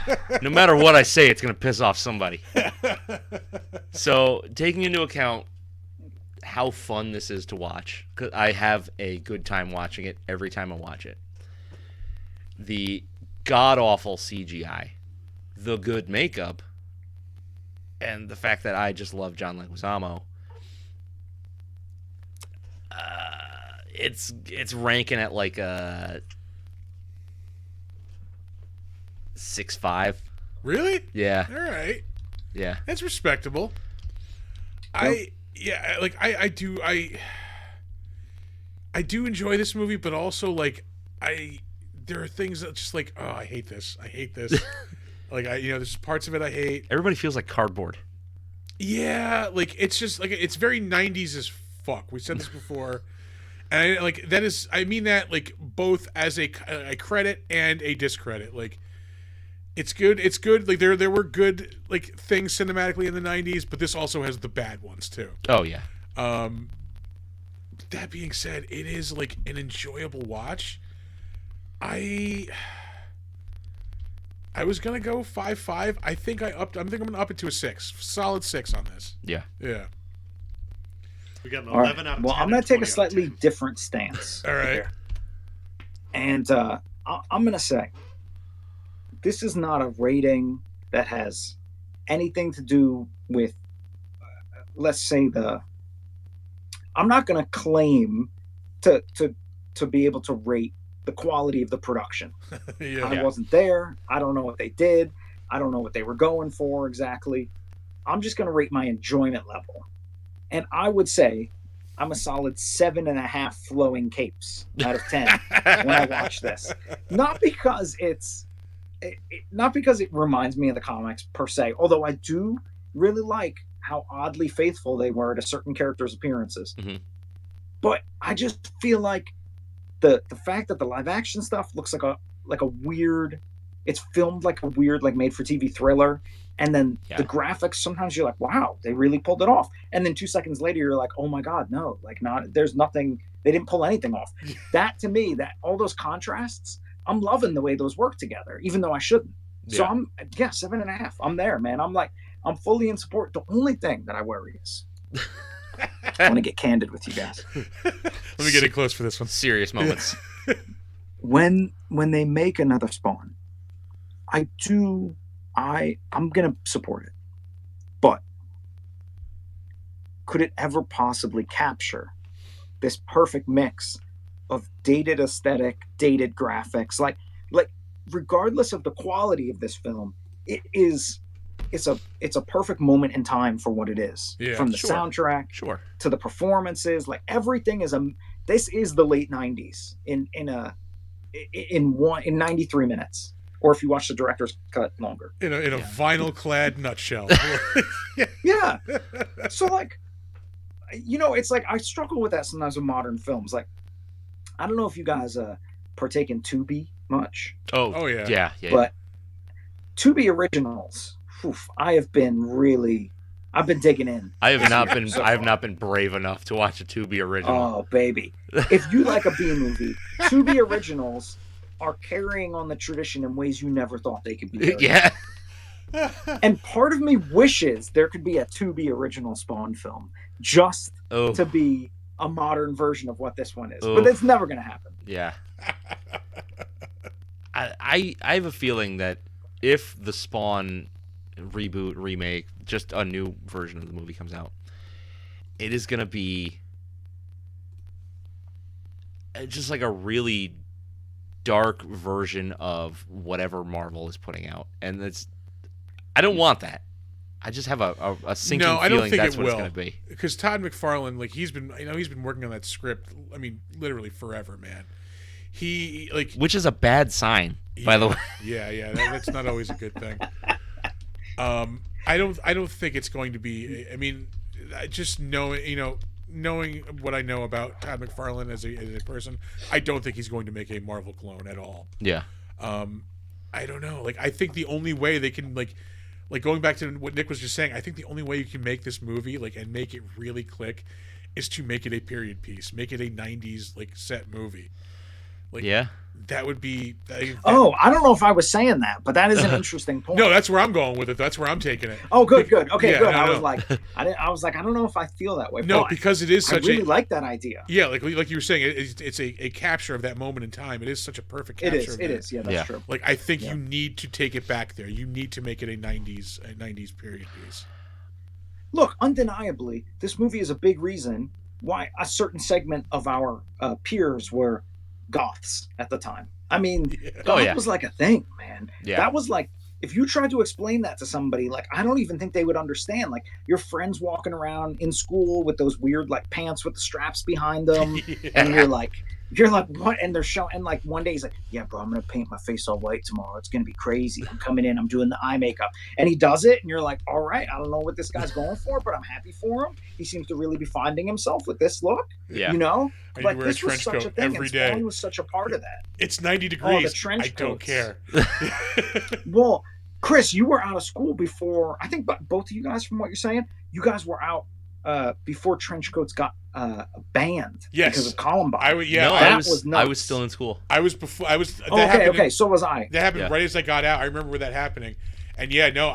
it. No matter what I say, it's going to piss off somebody. So, taking into account how fun this is to watch, 'cause I have a good time watching it every time I watch it. The god-awful CGI, the good makeup, and the fact that I just love John Leguizamo, it's ranking at like a 6.5. Really? Yeah, All right. yeah. That's respectable. I do enjoy this movie, but also like there are things that just like, oh, I hate this. Like there's parts of it I hate. Everybody feels like cardboard. Yeah, like it's just like it's very 90s as fuck. We said this before. And that is, I mean that like both as a credit and a discredit. Like, it's good. It's good. Like there were good like things cinematically in the '90s, but this also has the bad ones too. Oh yeah. That being said, it is like an enjoyable watch. I was gonna go 5.5. I think I'm gonna up it to a 6. Solid 6 on this. Yeah. Yeah. We got an All right. 11 out of 10. Well, I'm going and to take a 20 out of slightly 10. different stance. All right. here. And I'm going to say this is not a rating that has anything to do with, let's say, I'm not going to claim to be able to rate the quality of the production. Yeah. I wasn't there. I don't know what they did. I don't know what they were going for exactly. I'm just going to rate my enjoyment level. And I would say I'm a solid 7.5 flowing capes out of 10 when I watch this. Not because not because it reminds me of the comics per se, although I do really like how oddly faithful they were to certain characters' appearances. Mhm. But I just feel like the fact that the live action stuff looks like a weird, it's filmed like a weird like made for TV thriller, and then the graphics, sometimes you're like, wow, they really pulled it off, and then 2 seconds later you're like, oh my god, no, like there's nothing, they didn't pull anything off. That to me, that all those contrasts, I'm loving the way those work together, even though I shouldn't. So I'm 7.5. I'm there, man. I'm fully in support. The only thing that I worry is I want to get candid with you guys. Let me get in close for this one. Serious moments. When they make another Spawn, I'm gonna support it. But could it ever possibly capture this perfect mix of dated aesthetic, dated graphics? Like regardless of the quality of this film, it's a perfect moment in time for what it is. Yeah, From the sure. soundtrack Sure. to the performances, like everything is this is the late 90s in 93 minutes, or if you watch the director's cut, longer. In a vinyl clad nutshell. Yeah. So like, it's like I struggle with that sometimes with modern films. Like, I don't know if you guys partake in Tubi much, Oh, yeah. Yeah. but Tubi originals, I've been digging in. I have not been brave enough to watch a Tubi original. Oh baby, if you like a B movie, Tubi originals are carrying on the tradition in ways you never thought they could be. Yeah. And part of me wishes there could be a Tubi original Spawn film, just Oh. to be a modern version of what this one is. Oh. But it's never going to happen. Yeah. I have a feeling that if the Spawn reboot, remake, just a new version of the movie comes out, it is going to be just like a really dark version of whatever Marvel is putting out. And I don't want that. I just have a sinking No, I don't feeling think that's it what it's will. going to be. Because Todd McFarlane, like he's been working on that script. I mean, literally forever, man. He Which is a bad sign, by the way. Yeah, that's not always a good thing. I don't think it's going to be. I mean, just knowing what I know about Todd McFarlane as a person, I don't think he's going to make a Marvel clone at all. Yeah. I don't know. Like, I think the only way they can like going back to what Nick was just saying, I think the only way you can make this movie and make it really click is to make it a period piece, make it a 90s set movie. Yeah. That would be. I don't know if I was saying that, but that is an interesting point. No, that's where I'm going with it. That's where I'm taking it. Oh, good. Okay, Yeah, good. no, I no. was like, I was like, I don't know if I feel that way. No, but because it is I such really a. like that idea. Yeah, like you were saying, it's a capture of that moment in time. It is such a perfect capture. It is. of It that. is. Yeah, that's Yeah. true. Like, I think you need to take it back there. You need to make it a 90s period piece. Look, undeniably, this movie is a big reason why a certain segment of our peers were goths at the time. I mean, goth was like a thing, man. Yeah. That was like, if you tried to explain that to somebody, like, I don't even think they would understand. Like, your friends walking around in school with those weird, like, pants with the straps behind them, and you're like, You're like, what? And they're showing, and like one day he's like, yeah, bro, I'm gonna paint my face all white tomorrow. It's gonna be crazy. I'm coming in, I'm doing the eye makeup, and he does it, and you're like, all right, I don't know what this guy's going for, but I'm happy for him. He seems to really be finding himself with this look. Yeah. You know, I need but to wear a this was trench such a coat thing, every and day. Spawn was such a part of that. It's 90 degrees. trench I don't coats. care. Well, Chris, you were out of school before. I think, but both of you guys, from what you're saying, you guys were out before trench coats got banned Yes. because of Columbine. I would, yeah. no, that I was was I nuts. was still in school. I was before. I was. That okay, happened okay, so was I. That happened Yeah. right as I got out. I remember that happening, and yeah, no,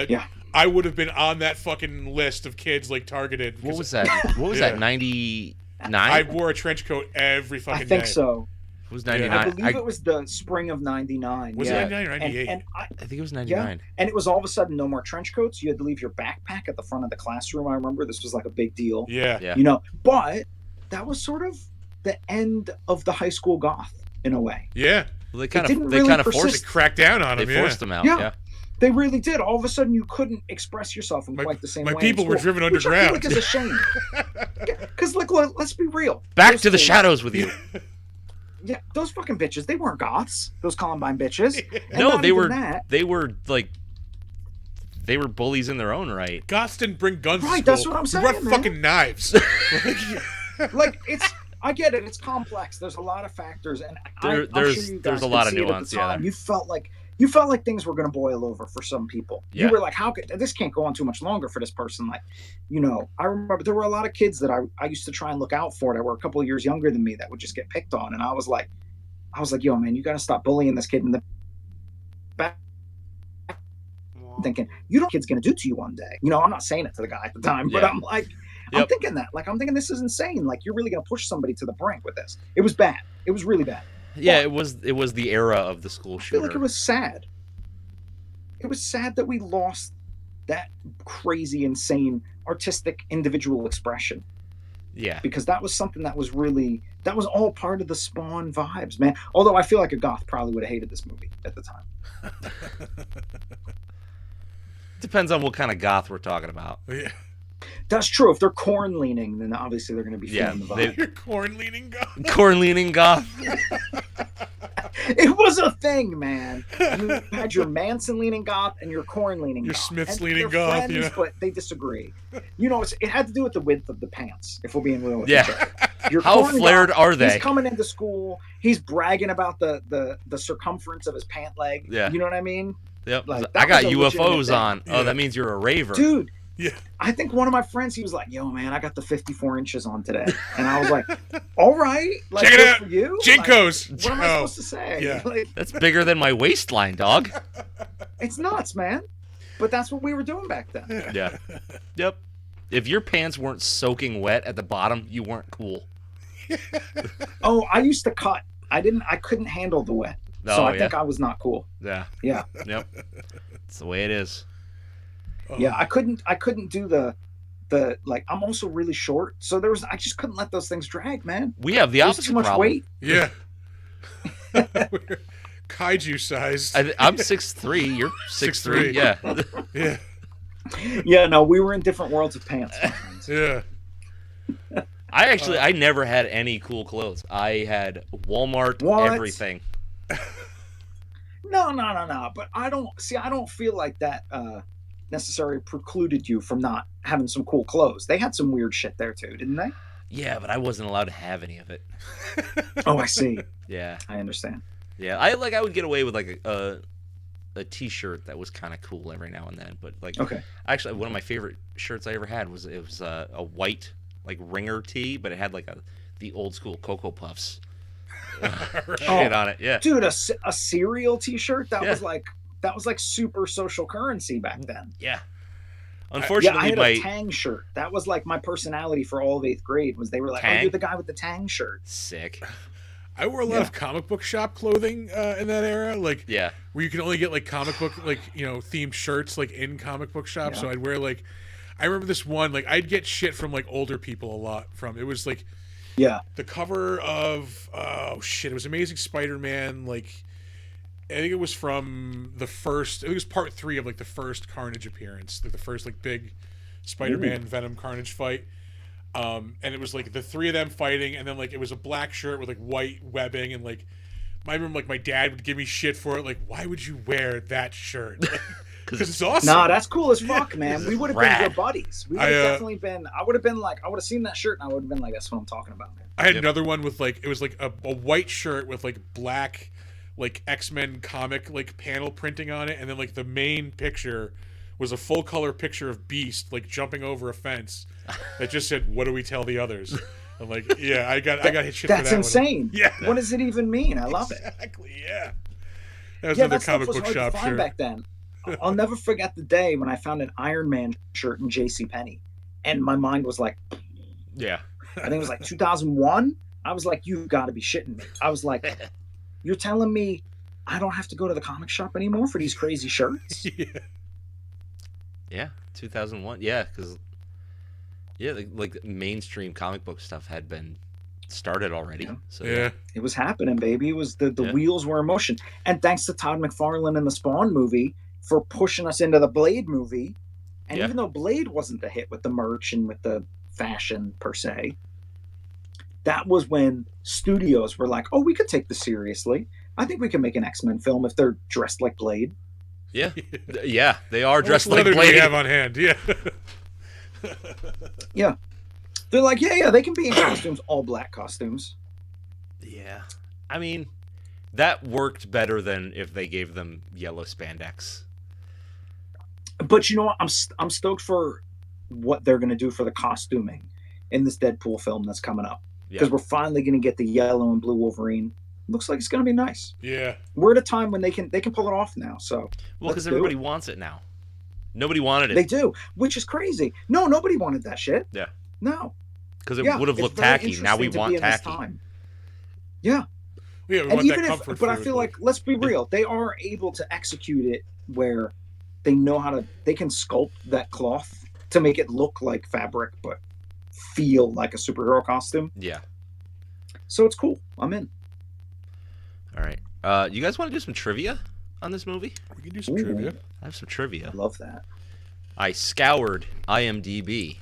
Yeah. I would have been on that fucking list of kids like targeted. What because was that? What was Yeah. that? 99. I wore a trench coat every fucking I think day. so. It was Yeah. 99. I believe it was the spring of '99. Was yeah. it 99 or 98? And I think it was 99. and it was all of a sudden no more trench coats. You had to leave your backpack at the front of the classroom. I remember this was like a big deal. Yeah. Yeah. You know, but that was sort of the end of the high school goth in a way. Yeah. Well, they didn't kind of really forced They persist. cracked down on they him. forced them out. Yeah. Yeah. They really did. All of a sudden, you couldn't express yourself in My- quite the same my way. people in were school, driven which I feel underground. like is a shame. Because, like, let's be real. Back Those to the schools- shadows with you. Yeah, those fucking bitches. They weren't goths. Those Columbine bitches. And No, not they even were. That. They were like. They were bullies in their own right. Goths didn't bring guns Right, to school. that's what I'm We saying, brought man. fucking knives. Like it's. I get it. It's complex. There's a lot of factors, and I'm There's sure you there's guys a could lot of see it at the nuance. Yeah. time. You felt like things were going to boil over for some people. Yeah. You were like, how could this can't go on too much longer for this person? Like, you know, I remember there were a lot of kids that I used to try and look out for that were a couple of years younger than me that would just get picked on, and I was like, yo, man, you got to stop bullying this kid in the back. Thinking, you know what kid's going to do to you one day. You know, I'm not saying it to the guy at the time, but Yeah. I'm like, I'm Yep. thinking that. Like, I'm thinking this is insane. Like, you're really going to push somebody to the brink with this. It was bad. It was really bad. Yeah, it was the era of the school I feel shooter. like it was sad. It was sad that we lost that crazy, insane, artistic, individual expression Yeah. because that was something that was all part of the Spawn vibes, man. Although I feel like a goth probably would have hated this movie at the time. Depends on what kind of goth we're talking about. Yeah. That's true. If they're corn leaning, then obviously they're going to be Yeah, feeling the they- vibe. Your corn leaning goth. Corn leaning goth. It was a thing, man. You had your Manson leaning goth and your corn leaning Your goth. Smith's And leaning they're goth, friends, yeah. but they disagree. You know, it had to do with the width of the pants, if we're being real with Yeah. each other. Your How corn flared goth, are they? He's coming into school. He's bragging about the circumference of his pant leg. Yeah. You know what I mean? Yep. Like, I that got was a legitimate UFOs thing. on. Oh, Yeah. that means you're a raver. Dude, Yeah. I think one of my friends, he was like, yo, man, I got the 54 inches on today. And I was like, all right. Like, Check it good out. for you. Jinkos. Like, what am I Oh, supposed to say? yeah. Like, That's bigger than my waistline, dog. it's nuts, man. But that's what we were doing back then. Yeah. Yep. If your pants weren't soaking wet at the bottom, you weren't cool. Oh, I used to cut. I couldn't handle the wet. So Oh, I yeah. think I was not cool. Yeah. Yeah. Yep. It's the way it is. Oh. Yeah. I couldn't do the like, I'm also really short. So I just couldn't let those things drag, man. We have the There's opposite too much problem. weight. Yeah. Kaiju sized. I'm 6'3". You're 6'3". 6'3". Yeah. Yeah. Yeah, no, we were in different worlds of pants. my friends. Yeah. I never had any cool clothes. I had Walmart What? everything. No. But I don't feel like that necessarily precluded you from not having some cool clothes. They had some weird shit there too, didn't they? Yeah, but I wasn't allowed to have any of it. Oh, I see. Yeah. I understand. Yeah. I would get away with like a t-shirt that was kind of cool every now and then, but like Okay. actually one of my favorite shirts I ever had was a white like ringer tee, but it had like the old school Cocoa Puffs shit on it. Yeah. Dude, a cereal T-shirt that Yeah. was like super social currency back then. Yeah. Yeah, I Unfortunately, had my a Tang shirt. That was like my personality for all of 8th grade. Was they were like, "Oh, Tang? you're the guy with the Tang shirt." sick. I wore a lot Yeah. of comic book shop clothing in that era, like Yeah. where you can only get like comic book themed shirts like in comic book shops. Yeah. So I'd wear like, I remember this one, like I'd get shit from like older people a lot from. It was like Yeah. the cover of it was Amazing Spider-Man, like I think it was from the first, I think it was part 3 of like the first Carnage appearance, like the first like big Spider-Man Venom Carnage fight. And it was like the three of them fighting, and then like it was a black shirt with like white webbing, and like I remember like my dad would give me shit for it. Like, why would you wear that shirt? Because it's awesome. Nah, that's cool as fuck, man. We would have been rad. good buddies. We would have definitely been. I would have been like, I would have seen that shirt, and I would have been like, that's what I'm talking about, man. I had another one with like it was like a white shirt with like black like X-Men comic like panel printing on it, and then like the main picture was a full color picture of Beast like jumping over a fence that just said, "What do we tell the others?" I'm like, yeah, I got hit shit for that. That's insane. One. Yeah. What does it even mean? I love it. Exactly. Yeah. That was Yeah, another that stuff comic was book hard shop to find shirt. back then. I'll never forget the day when I found an Iron Man shirt in JCPenney, and my mind was like, Yeah. I think it was like 2001. I was like, you've got to be shitting me. I was like, you're telling me I don't have to go to the comic shop anymore for these crazy shirts? Yeah. Yeah, 2001. Yeah, because like mainstream comic book stuff had been started already. Yeah. So Yeah. It was happening, baby. It was the Yeah. wheels were in motion. And thanks to Todd McFarlane and the Spawn movie for pushing us into the Blade movie. And Yeah. even though Blade wasn't the hit with the merch and with the fashion per se, that was when studios were like, oh, we could take this seriously. I think we can make an X-Men film if they're dressed like Blade. yeah, yeah. They are What dressed like leather do Blade. we have on hand? Yeah. They're like, yeah, they can be in costumes, all black costumes. Yeah, I mean, that worked better than if they gave them yellow spandex. But you know what? I'm stoked for what they're going to do for the costuming in this Deadpool film that's coming up. Because Yeah. we're finally going to get the yellow and blue Wolverine. Looks like it's going to be nice. Yeah. We're at a time when they can pull it off now. So Well, because let's do everybody it. wants it now. Nobody wanted They it do, which is crazy. No, nobody wanted that shit. Yeah. No. because it Yeah, would have it's looked very tacky. Now we interesting to want be in this tacky. time. Yeah. Yeah, we And want even that if, comfort but I food, feel like, let's be real, they are able to execute it where they know how to, they can sculpt that cloth to make it look like fabric, but feel like a superhero costume. Yeah. So it's cool. I'm in. All right. You guys want to do some trivia on this movie? we can do some Ooh. trivia. I have some trivia. I love that. I scoured IMDb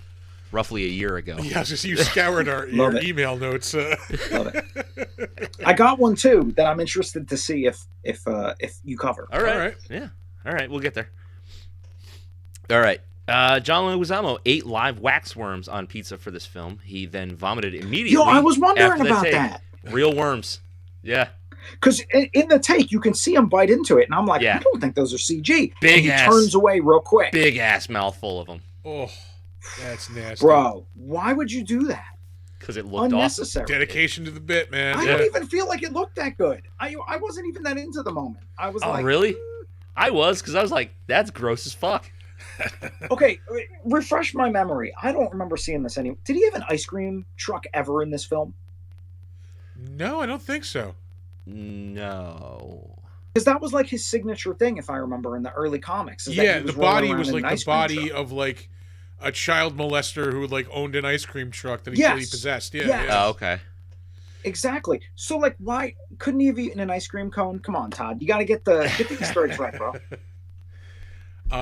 roughly a year ago. Yeah, just you scoured our Love your it. email notes. Love it. I got one too that I'm interested to see if you cover. All right. All right. Yeah. All right. We'll get there. All right. John Leguizamo ate live waxworms on pizza for this film. He then vomited immediately. Yo, I was wondering after the about take. that Real worms. Yeah. because in the take you can see him bite into it, and I'm like, Yeah. I don't think those are CG. Big and he ass. turns away real quick. Big ass mouthful of them Oh, that's nasty. Bro, why would you do that? because it looked awesome. Unnecessary. Dedication to the bit, man. I Yeah. don't even feel like it looked that good. I wasn't even that into the moment. I was Oh, like, really? I was, because I was like, that's gross as fuck. okay, refresh my memory. I don't remember seeing this anywhere. Did he have an ice cream truck ever in this film? No, I don't think so. No. Because that was like his signature thing, if I remember, in the early comics. is that Yeah, he was the body rolling was around in like an the ice cream body truck. of like a child molester who like owned an ice cream truck that he really Yes. possessed. Yeah, Yes. yeah. Oh, okay. Exactly. So, like, why couldn't he have eaten an ice cream cone? Come on, Todd. You got to get the Easter eggs right, bro.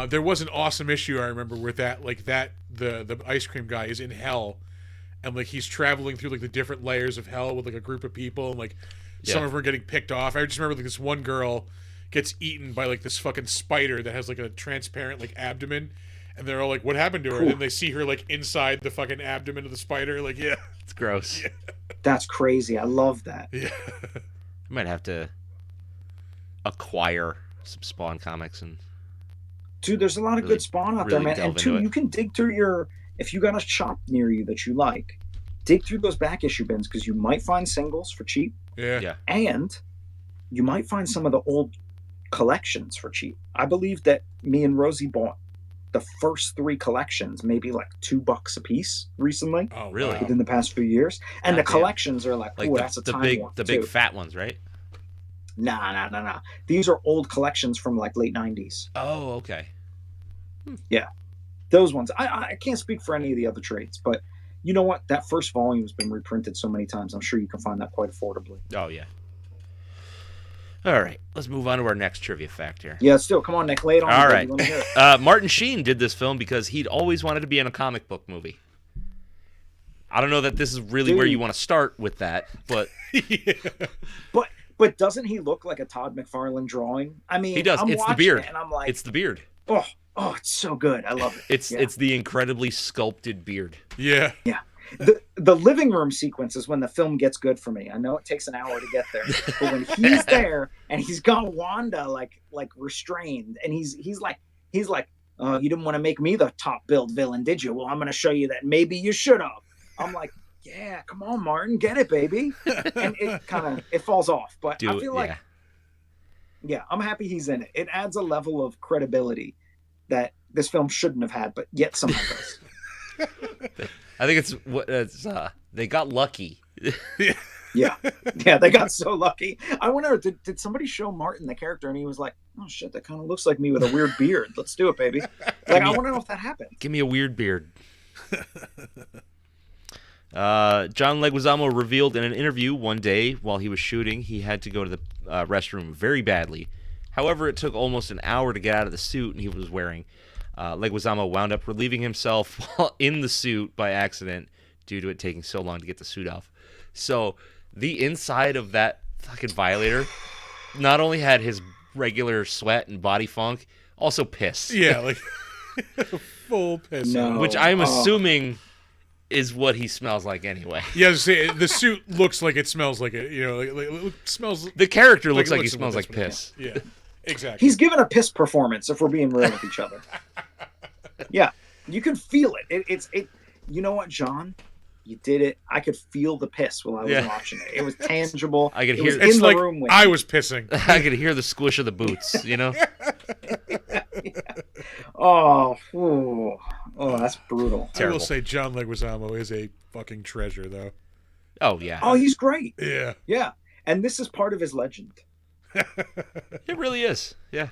There was an awesome issue I remember where the ice cream guy is in hell, and like he's traveling through like the different layers of hell with like a group of people, and like some Yeah. of them are getting picked off. I just remember like this one girl gets eaten by like this fucking spider that has like a transparent like abdomen, and they're all like, "What happened to her?" And then they see her like inside the fucking abdomen of the spider. Like, yeah, It's gross. Yeah. That's crazy. I love that. yeah. I might have to acquire some Spawn comics and Dude, there's a lot of Really- good Spawn out there, really man. delve And two, into it. you can dig through if you got a shop near you that you like, dig through those back issue bins because you might find singles for cheap, Yeah. Yeah. and you might find some of the old collections for cheap. I believe that me and Rosie bought the first 3 collections, maybe like $2 a piece recently Oh, Really? wow. within the past few years. And the Goddamn. collections are like, like oh, that's a the time big warp the too. big fat ones, right? Nah. These are old collections from like late 90s. Oh, okay. Those ones. I can't speak for any of the other trades, but you know what? That first volume's been reprinted so many times. I'm sure you can find that quite affordably. Oh, yeah. All right, let's move on to our next trivia fact here. Yeah, still, come on, Nick, lay it on. All me, right. baby. Let me hear it. Martin Sheen did this film because he'd always wanted to be in a comic book movie. I don't know that this is really where you Dude. want to start with that, but Yeah. But doesn't he look like a Todd McFarlane drawing? I mean, he does. I'm It's the watching beard. it and I'm like, It's the beard. oh, it's so good. I love it. It's Yeah. it's the incredibly sculpted beard. Yeah. The living room sequence is when the film gets good for me. I know it takes an hour to get there, but when he's there and he's got Wanda like restrained, and he's like, you didn't want to make me the top billed villain, did you? Well, I'm going to show you that maybe you should have. I'm like, yeah, come on, Martin, get it, baby. And it falls off, but I feel like, yeah, I'm happy he's in it. It adds a level of credibility that this film shouldn't have had, but yet somehow does. I think they got lucky. Yeah, they got so lucky. I wonder, did somebody show Martin the character and he was like, oh shit, that kind of looks like me with a weird beard. Let's do it, baby. Like, I want to know if that happened. Give me a weird beard. John Leguizamo revealed in an interview one day while he was shooting he had to go to the restroom very badly. However, it took almost an hour to get out of the suit and he was wearing. Leguizamo wound up relieving himself while in the suit by accident due to it taking so long to get the suit off. So the inside of that fucking Violator not only had his regular sweat and body funk, also piss. Yeah, like full piss. No. Which I'm assuming is what he smells like anyway. Yeah, the suit looks like it smells like it. You know, it smells. The character looks it like he looks smells like this one, piss. Yeah, exactly. He's given a piss performance, if we're being real with each other. Yeah, you can feel it. It's You know what, John? You did it. I could feel the piss while I was watching it. It was tangible. I could It hear- was It's in the like room with I me. was pissing. I could hear the squish of the boots, you know? Oh, that's brutal. I will Terrible. say John Leguizamo is a fucking treasure, though. Oh, yeah. Oh, he's great. Yeah. Yeah, and this is part of his legend. It really is. Yeah.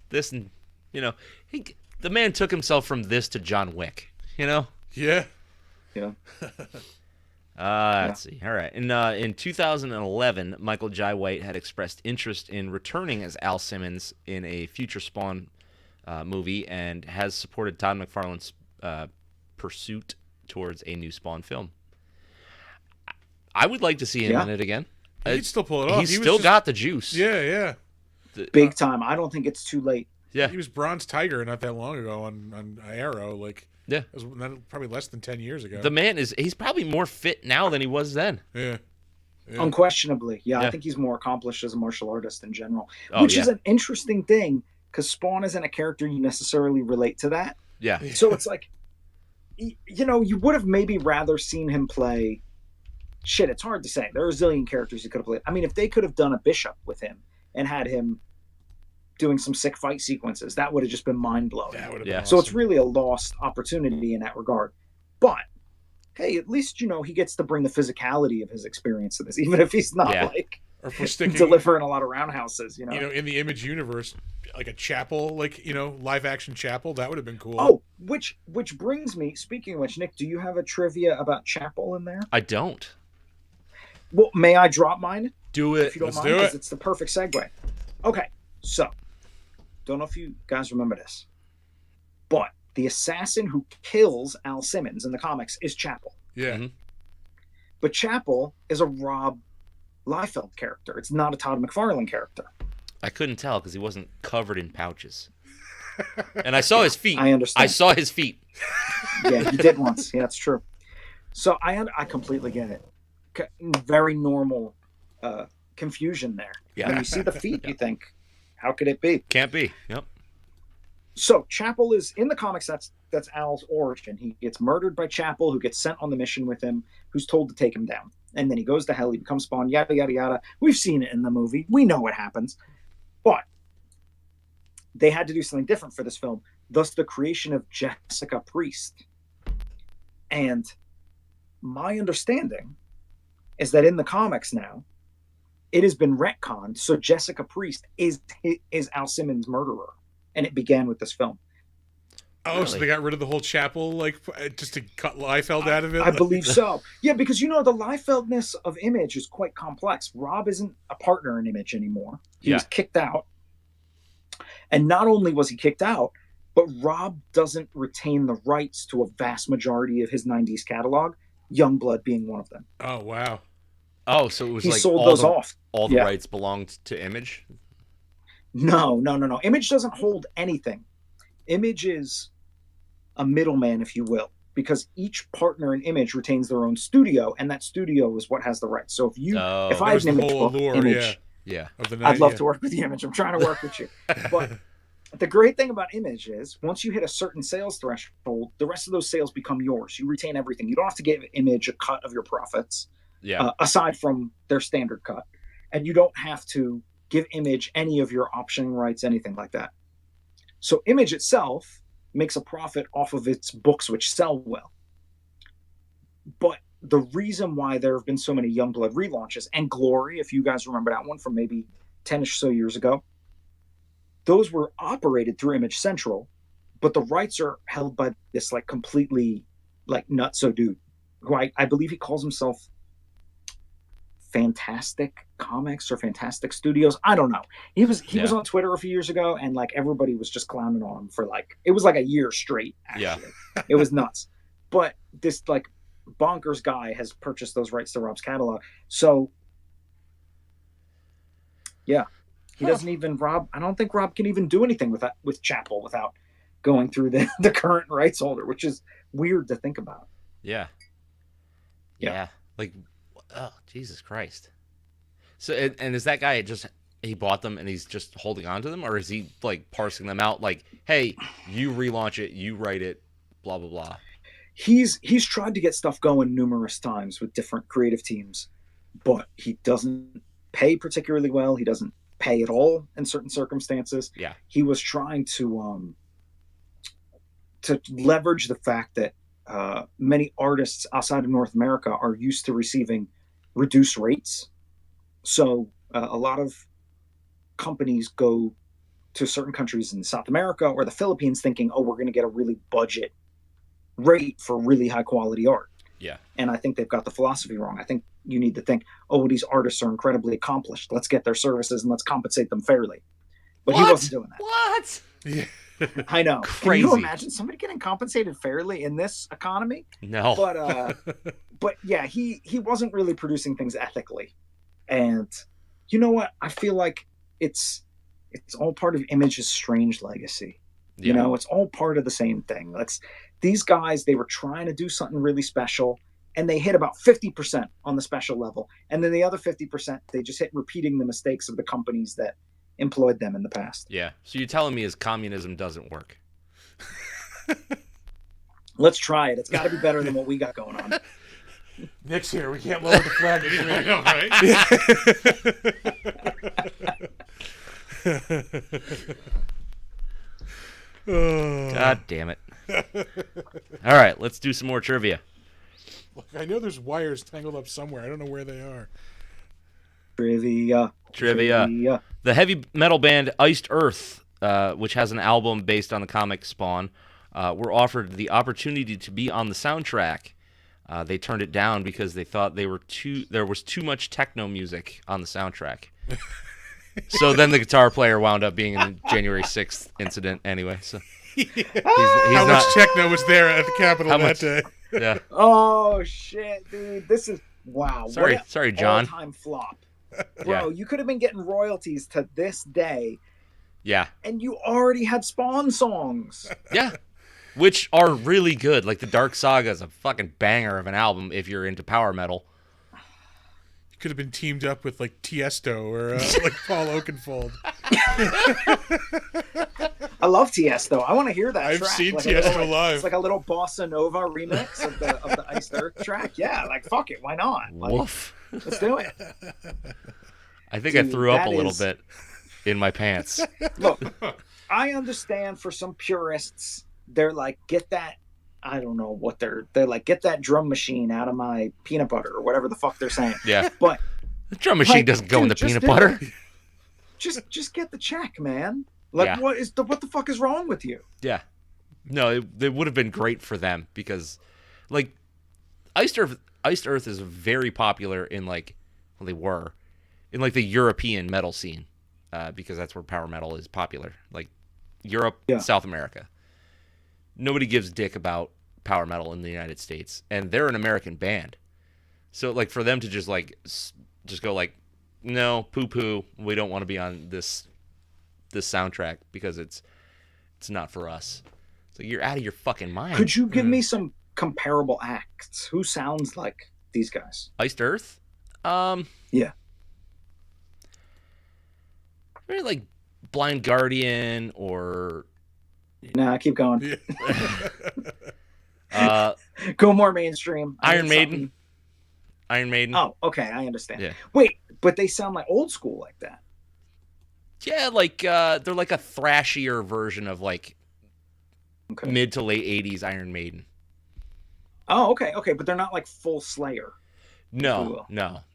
This and, the man took himself from this to John Wick, you know? Yeah. Yeah. Let's see. All right. In 2011, Michael Jai White had expressed interest in returning as Al Simmons in a future Spawn movie and has supported Todd McFarlane's pursuit towards a new Spawn film. I would like to see him in it again. He'd still pull it off. He's He was still just- got the juice. Yeah, yeah. Big time. I don't think it's too late. Yeah. He was Bronze Tiger not that long ago on Arrow. Like, Yeah. it was probably less than 10 years ago. The man he's probably more fit now than he was then. Yeah. Yeah. Unquestionably. Yeah, Yeah. I think he's more accomplished as a martial artist in general, Oh, which yeah. is an interesting thing because Spawn isn't a character you necessarily relate to that. Yeah. So it's like, you would have maybe rather seen him play. Shit, it's hard to say. There are a zillion characters he could have played. I mean, if they could have done a Bishop with him and had him doing some sick fight sequences, that would have just been mind blowing. That would have Yeah. been So it's awesome. really a lost opportunity in that regard. But hey, at least he gets to bring the physicality of his experience to this, even if he's not Yeah. like Or if we're sticking, delivering a lot of roundhouses. in the Image universe, like a chapel, live action chapel, that would have been cool. Oh, which brings me. Speaking of which, Nick, do you have a trivia about Chapel in there? I don't. Well, may I drop mine Do if it. you don't Let's mind? do Because it. it's the perfect segue. Okay, so don't know if you guys remember this, but the assassin who kills Al Simmons in the comics is Chapel. Yeah. Mhm. But Chapel is a Rob Liefeld character. It's not a Todd McFarlane character. I couldn't tell because he wasn't covered in pouches. And I saw his feet. I understand. I saw his feet. Yeah, you did once. Yeah, that's true. So I completely get it. Very normal confusion there. Yeah. When you see the feet, you think, how could it be? Can't be. Yep. So Chapel is in the comics. That's Al's origin. He gets murdered by Chapel, who gets sent on the mission with him, who's told to take him down, and then he goes to hell. He becomes Spawn. Yada yada yada. We've seen it in the movie. We know what happens, but they had to do something different for this film. Thus, the creation of Jessica Priest. And my understanding is that in the comics now, it has been retconned. So Jessica Priest is Al Simmons' murderer. And it began with this film. Oh, so Really? they got rid of the whole chapel, just to cut Liefeld out of it? I believe so. Yeah, because the Liefeldness of Image is quite complex. Rob isn't a partner in Image anymore. He was kicked out. And not only was he kicked out, but Rob doesn't retain the rights to a vast majority of his 90s catalog Youngblood being one of them. Oh wow. Oh, so it was He like sold those off. all the Yeah. rights belonged to Image. No. Image doesn't hold anything. Image is a middleman, if you will, because each partner in Image retains their own studio, and that studio is what has the rights. So if you, Oh, if That I had was an the Image whole book, allure, Image, yeah, of the night. I'd love yeah. to work with the Image. I'm trying to work with you, but the great thing about Image is once you hit a certain sales threshold, the rest of those sales become yours. You retain everything. You don't have to give Image a cut of your profits, yeah, aside from their standard cut, and you don't have to give Image any of your optioning rights, anything like that. So Image itself makes a profit off of its books, which sell well. But the reason why there have been so many Youngblood relaunches, and Glory, if you guys remember that one from maybe 10 or so years ago, those were operated through Image Central, but the rights are held by this like completely like nutso dude, who I believe he calls himself Fantastic Comics or Fantastic Studios. I don't know. He was on Twitter a few years ago, and like everybody was just clowning on him for like it was like a year straight. Actually, Yeah. It was nuts. But this like bonkers guy has purchased those rights to Rob's catalog. So yeah, he doesn't even Rob. I don't think Rob can even do anything with that with Chapel without going through the current rights holder, which is weird to think about. yeah, Yeah. yeah. Like, oh Jesus Christ! So and is that guy just he bought them and he's just holding on to them, or is he like parsing them out? Like, hey, you relaunch it, you write it, blah blah blah. He's tried to get stuff going numerous times with different creative teams, but he doesn't pay particularly well. He doesn't pay at all in certain circumstances. Yeah. He was trying to leverage the fact that many artists outside of North America are used to receiving reduced rates. So a lot of companies go to certain countries in South America or the Philippines thinking, oh, we're going to get a really budget rate for really high quality art. Yeah. And I think they've got the philosophy wrong. I think you need to think, oh, these artists are incredibly accomplished. Let's get their services and let's compensate them fairly. But he wasn't doing that. What? Yeah. I know. Crazy. Can you imagine somebody getting compensated fairly in this economy? No. But yeah, he wasn't really producing things ethically. And you know what? I feel like it's all part of Image's strange legacy. Yeah. You know, it's all part of the same thing. These guys, they were trying to do something really special, and they hit about 50% on the special level. And then the other 50%, they just hit repeating the mistakes of the companies that employed them in the past. Yeah. So you're telling me is communism doesn't work? Let's try it. It's got to be better than what we got going on. Nick's here. We can't lower the flag. I know, right? God damn it. All right, let's do some more trivia. Look, I know there's wires tangled up somewhere. I don't know where they are. Trivia. The heavy metal band Iced Earth, which has an album based on the comic Spawn, were offered the opportunity to be on the soundtrack. They turned it down because they thought there was too much techno music on the soundtrack. So then the guitar player wound up being in the January 6th incident anyway. So he's How not, much techno was there at the Capitol How that much- day? yeah. Oh shit, dude! This is wow. Sorry, John. All-time flop, bro. You could have been getting royalties to this day, Yeah. and you already had Spawn songs. Yeah. Which are really good. Like the Dark Saga is a fucking banger of an album if you're into power metal. Could have been teamed up with like Tiesto or like Paul Oakenfold. I love Tiesto. I want to hear that. I've track. seen like a Tiesto little, live. It's like a little bossa nova remix of the Iced Earth track. Yeah, like fuck it, why not? Like, Woof. let's do it. I think I Dude, threw up a that little is- bit in my pants. Look, I understand for some purists, they're like, get that. I don't know what they're like. Get that drum machine out of my peanut butter or whatever the fuck they're saying. Yeah. But The drum machine like, doesn't go in the dude, just peanut do butter. just get the check, man. Like, Yeah. what the fuck is wrong with you? Yeah. No, it would have been great for them because, like, Iced Earth is very popular in, like, well, they were, in, like, the European metal scene because that's where power metal is popular. Like, Europe, Yeah. South America. Nobody gives a dick about power metal in the United States, and they're an American band. So like for them to just just go like, no, poo, we don't want to be on this soundtrack because it's not for us. So you're out of your fucking mind. Could you give me some comparable acts? Who sounds like these guys? Iced Earth? Yeah. Maybe like Blind Guardian or Nah, keep going. Yeah. Go more mainstream. Iron Maiden. Something. Iron Maiden. Oh, okay, I understand. Yeah. Wait, but they sound like old school like that. Yeah, like they're like a thrashier version of like Okay. mid to late 80s Iron Maiden. Oh, okay, but they're not like full Slayer. No.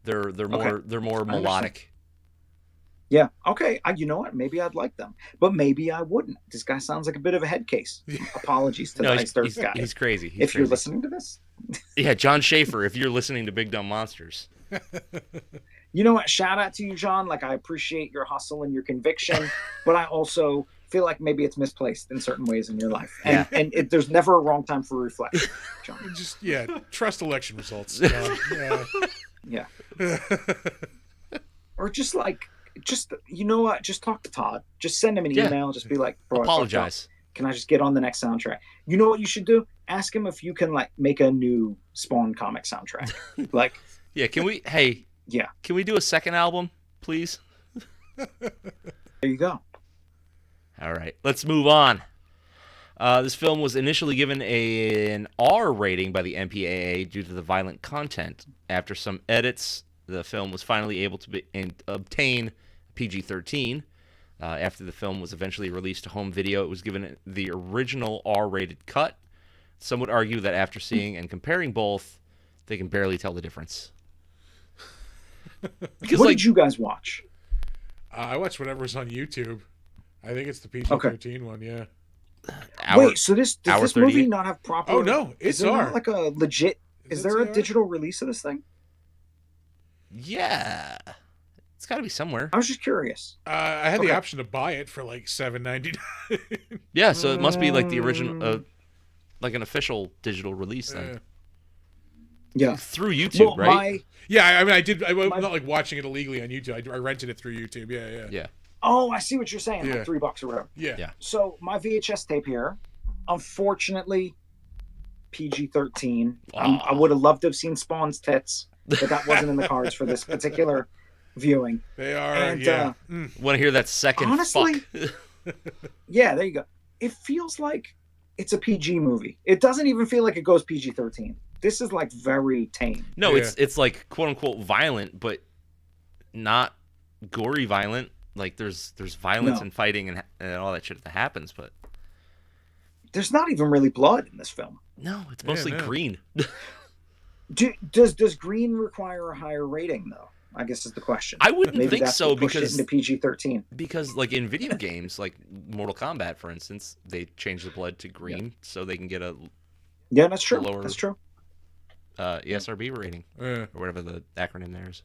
They're more melodic. Yeah. Okay. You know what? Maybe I'd like them, but maybe I wouldn't. This guy sounds like a bit of a head case. Apologies to the Iced Earth guy. He's crazy. If you're listening to this, Yeah, John Schaefer, if you're listening to Big Dumb Monsters. you know what? Shout out to you, John. Like, I appreciate your hustle and your conviction, but I also feel like maybe it's misplaced in certain ways in your life. And, there's never a wrong time for reflection, John. Just trust election results. Yeah. Yeah. Or just you know what? Just talk to Todd. Just send him an email. Just be like, bro, I fucked up. Apologize. Can I just get on the next soundtrack? You know what you should do? Ask him if you can like make a new Spawn comic soundtrack. Like, Yeah, can we can we do a second album, please? there you go. All right, let's move on. This film was initially given an R rating by the MPAA due to the violent content. After some edits, the film was finally able to obtain PG-13. After the film was eventually released to home video, it was given the original R-rated cut. Some would argue that after seeing and comparing both, they can barely tell the difference. Because, What did you guys watch? I watched whatever's on YouTube. I think it's the PG-13 one. Yeah. Wait, so does hour this movie 38? not have proper? Oh no, it's is there R. not like a legit? Is there a TR? digital release of this thing? Yeah, it's got to be somewhere. I was just curious. I had the Okay. option to buy it for like $7.99. Yeah, so it must be like the original, like an official digital release then. Yeah. Through YouTube, Well, right? Yeah, I mean, I did. I'm My- not like watching it illegally on YouTube. I rented it through YouTube. Yeah. Yeah. Oh, I see what you're saying. Yeah. Like $3 or whatever. Yeah. Yeah. So my VHS tape here, unfortunately, PG-13. I would have loved to have seen Spawn's tits, but that wasn't in the cards for this particular viewing. They are. And, yeah. Want to hear that second Honestly- fuck? Yeah, there you go. It feels like it's a PG movie. It doesn't even feel like it goes PG-13. This is like very tame. No, Yeah. it's like quote unquote violent, but not gory violent. Like there's violence No. and fighting and all that shit that happens, but There's not even really blood in this film. no, it's mostly no. green. Does green require a higher rating though? I guess is the question. I wouldn't Maybe think that's so what pushed because it into PG-13. like in video games, like Mortal Kombat, for instance, they change the blood to green so they can get a Yeah, that's true. lower- That's true. ESRB rating Yeah. or whatever the acronym there is.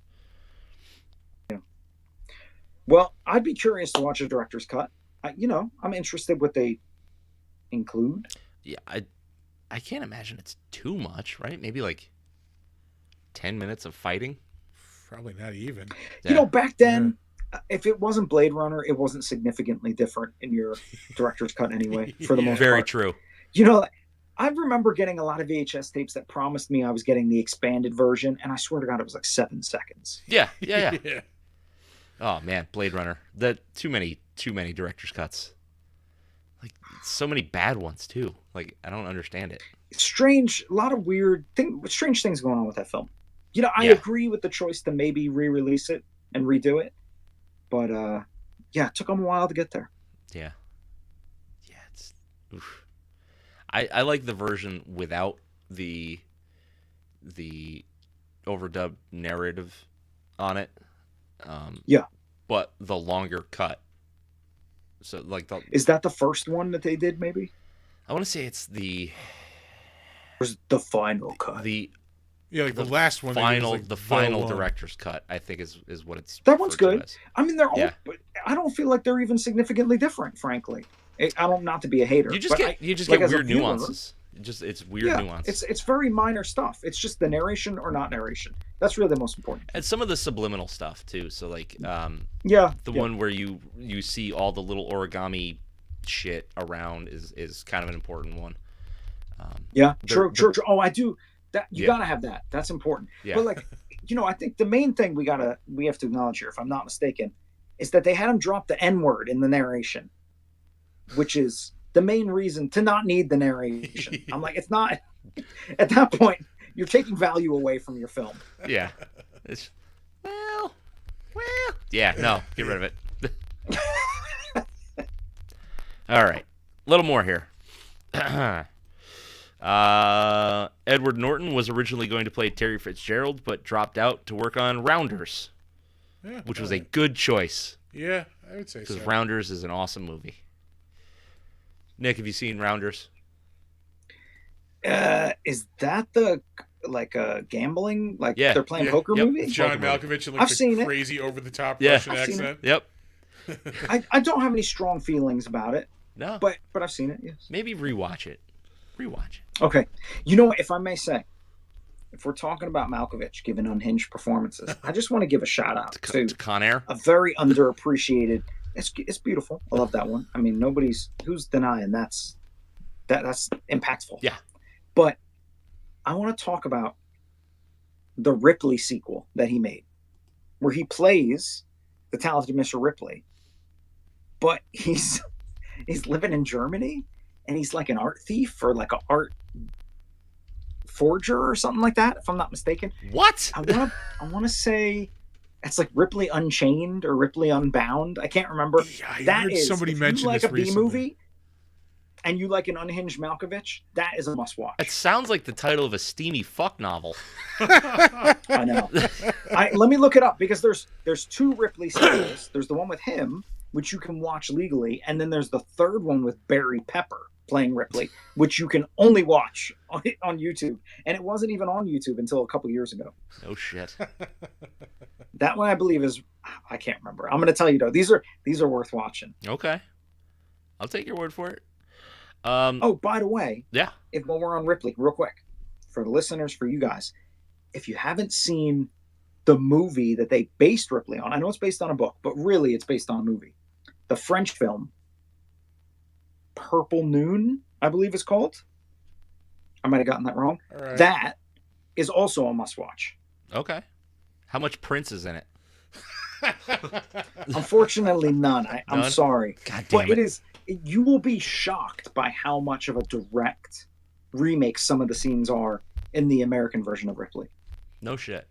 Well, I'd be curious to watch a director's cut. I'm interested what they include. Yeah, I can't imagine it's too much, right? Maybe like 10 minutes of fighting. Probably not even. Yeah. Back then, if it wasn't Blade Runner, it wasn't significantly different in your director's cut anyway, for the Yeah. most Very part. true. I remember getting a lot of VHS tapes that promised me I was getting the expanded version, and I swear to God, it was like 7 seconds. Yeah. Yeah. Oh man, Blade Runner. That too many director's cuts. Like so many bad ones too. Like I don't understand it. Strange, a lot of strange things going on with that film. I Yeah. agree with the choice to maybe re-release it and redo it, but it took them a while to get there. Yeah. Yeah, it's oof. I like the version without the overdubbed narrative on it. Yeah. But the longer cut. So like Is that the first one that they did? Maybe I want to say it's the or is it the final cut? Yeah, like the The last one. they did was, final like, the so final long. director's cut. I think is what it's. That one's referred to good. as. I mean, they're all, Yeah. but I don't feel like they're even significantly different. Frankly, I don't not to be a hater. You just but get like, get as a weird viewer- nuances. It's weird Yeah, nuance. it's very minor stuff. It's just the narration or not narration. That's really the most important. And some of the subliminal stuff too. So like Yeah, the yeah. one where you see all the little origami shit around is kind of an important one. Yeah, They're- true. Oh, I do. That you Yeah. gotta have that. That's important. Yeah. But like, I think the main thing we have to acknowledge here, if I'm not mistaken, is that they had him drop the N word in the narration, which is the main reason to not need the narration. I'm like, it's not. At that point, you're taking value away from your film. Yeah. It's yeah, no, get rid of it. All right. A little more here. Edward Norton was originally going to play Terry Fitzgerald, but dropped out to work on Rounders, Yeah, which was a good choice yeah, I would say so. because Rounders is an awesome movie. Nick, have you seen Rounders? Is that the gambling? Like Yeah. they're playing Yeah. poker Yep. movie? John Poker Malkovich and I've like seen the it. crazy over the top Yeah. Russian I've seen accent. Yep. I don't have any strong feelings about it, No. but I've seen it. Yes. Maybe rewatch it. Rewatch it. Okay. You know what? If I may say, if we're talking about Malkovich giving unhinged performances, I just want to give a shout out to To Con Air. a very underappreciated. It's beautiful. I love that one. I mean, who's denying that's impactful. Yeah. But I want to talk about the Ripley sequel that he made, where he plays the talented Mr. Ripley, but he's living in Germany and he's like an art thief or like an art forger or something like that, if I'm not mistaken. What? I want to say it's like Ripley Unchained or Ripley Unbound. I can't remember. Yeah, I That heard is, somebody if mention you like this a B recently. movie and you like an unhinged Malkovich, that is a must watch. It sounds like the title of a steamy fuck novel. I know. Let me look it up because there's two Ripley sequels. There's the one with him, which you can watch legally, and then there's the third one with Barry Pepper playing Ripley, which you can only watch on YouTube. And it wasn't even on YouTube until a couple years ago. No shit. That one I believe is I can't remember. I'm going to tell you though. These are worth watching. Okay. I'll take your word for it. Oh, by the way, Yeah. while we're on Ripley, real quick, for the listeners, for you guys, if you haven't seen the movie that they based Ripley on, I know it's based on a book, but really it's based on a movie. The French film, Purple Noon, I believe it's called. I might have gotten that wrong. All right. That is also a must watch. Okay. How much Prince is in it? Unfortunately, none. I'm None? sorry. God But damn it it. is, you will be shocked by how much of a direct remake some of the scenes are in the American version of Ripley. No shit.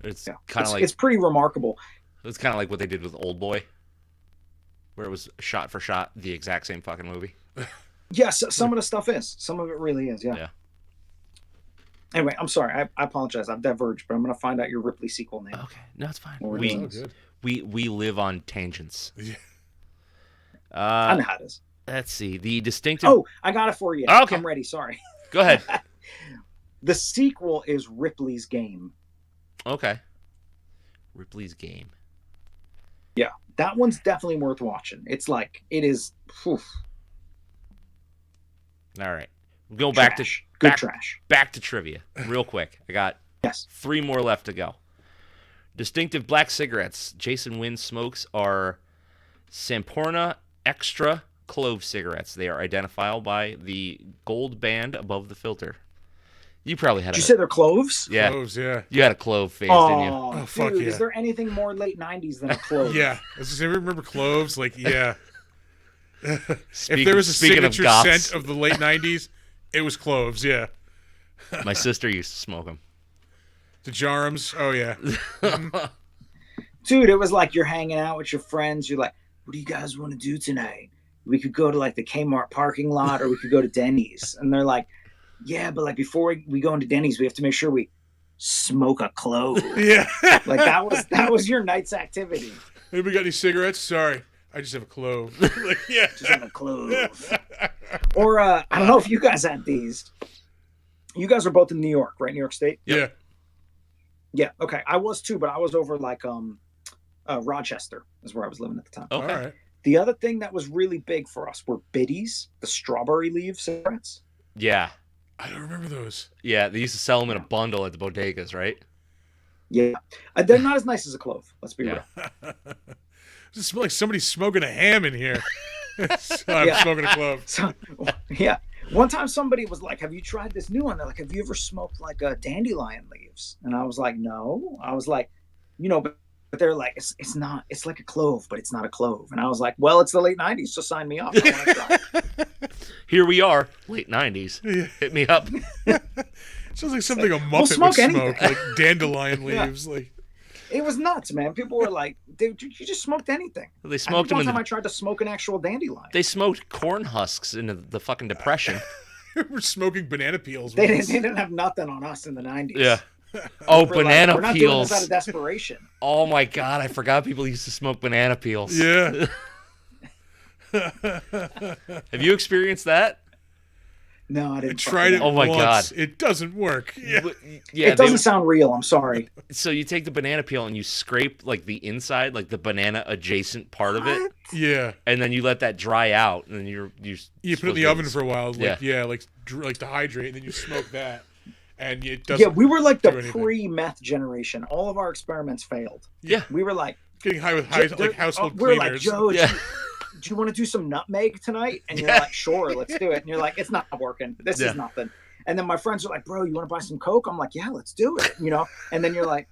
It's Yeah. kind of It's pretty remarkable. it's kind of like what they did with Old Boy, where it was shot for shot the exact same fucking movie. Yes, some of the stuff is. Some of it really is, yeah. Yeah. Anyway, I'm sorry. I apologize. I've diverged, but I'm going to find out your Ripley sequel name. Okay. No, it's fine. Or We no. Oh, good. we live on tangents. Yeah. I know how it is. Let's see. The distinctive. Oh, I got it for you. Okay. I'm ready. Sorry. Go ahead. The sequel is Ripley's Game. Okay. Ripley's Game. Yeah, that one's definitely worth watching. It's like, it is oof, All right. We'll go back to trash. Good back, trash. back to trivia real quick. I got Yes. 3 more left to go. Distinctive black cigarettes Jason Wynn smokes are Samporna Extra clove cigarettes. They are identifiable by the gold band above the filter. You probably had Did you a say they're cloves? yeah. Cloves, yeah. You had a clove face, didn't you? Oh, Oh, fuck dude, yeah. is there anything more late 90s than a clove? Yeah. Does anybody remember cloves? Like, yeah. Speak- If there was a speaking of signature goths, scent of the late 90s, it was cloves, yeah. my sister used to smoke them. The Jarums, oh, yeah. Dude, it was like you're hanging out with your friends. You're like, what do you guys want to do tonight? We could go to like the Kmart parking lot or we could go to Denny's. And they're like, yeah, but like before we go into Denny's, we have to make sure we smoke a clove. Yeah. Like that was your night's activity. Anybody got any cigarettes? Sorry. I just have a clove. Like, yeah. Just have a clove. Or I don't know if you guys had these. You guys are both in New York, right? New York State? Yeah. Yeah. Okay. I was too, but I was over like Rochester is where I was living at the time. Okay. All right. The other thing that was really big for us were biddies, the strawberry leaf cigarettes. Yeah. I don't remember those. Yeah. They used to sell them in a bundle at the bodegas, right? Yeah, they're not as nice as a clove. Let's be Yeah. real. It smells like somebody's smoking a ham in here. So I'm Yeah. smoking a clove. So, yeah. One time somebody was like, "Have you tried this new one?" They're like, "Have you ever smoked like dandelion leaves?" And I was like, "No." I was like, but they're like, "It's not. It's like a clove, but it's not a clove." And I was like, "Well, it's the late '90s, so sign me up. I want to try." Here we are, late 90s. Yeah. Hit me up. Sounds like something a We'll Muppet would smoke anything. smoke, like dandelion Yeah. leaves. Like, It was nuts, man. People were like, "Dude, you just smoked anything." They smoked them one in time the, I tried to smoke an actual dandelion. They smoked corn husks in the fucking depression. we're smoking banana peels. They once. didn't have nothing on us in the '90s. Yeah. Oh, We're like, banana we're not doing this out peels. of desperation. Oh my god, I forgot people used to smoke banana peels. Yeah. Have you experienced that? No, I I didn't. tried it Oh my once. God. It doesn't work. Yeah. Yeah. It doesn't sound real. I'm sorry. So you take the banana peel and you scrape like the inside, like the banana adjacent part of it, What? Yeah. and then you let that dry out, and then you You put it in supposed the to- oven for a while, like Yeah. like to hydrate, and then you smoke that, and it doesn't. Yeah, we were like the do anything. pre-meth generation. All of our experiments failed. Yeah. We were like, Getting high with Joe- household we were like, cleaners. "Joe, Yeah. do you want to do some nutmeg tonight?" And you're Yeah. like, "Sure, let's do it." And you're like, "It's not working. This Yeah. is nothing." And then my friends are like, "Bro, you want to buy some Coke?" I'm like, "Yeah, let's do it." And then you're like,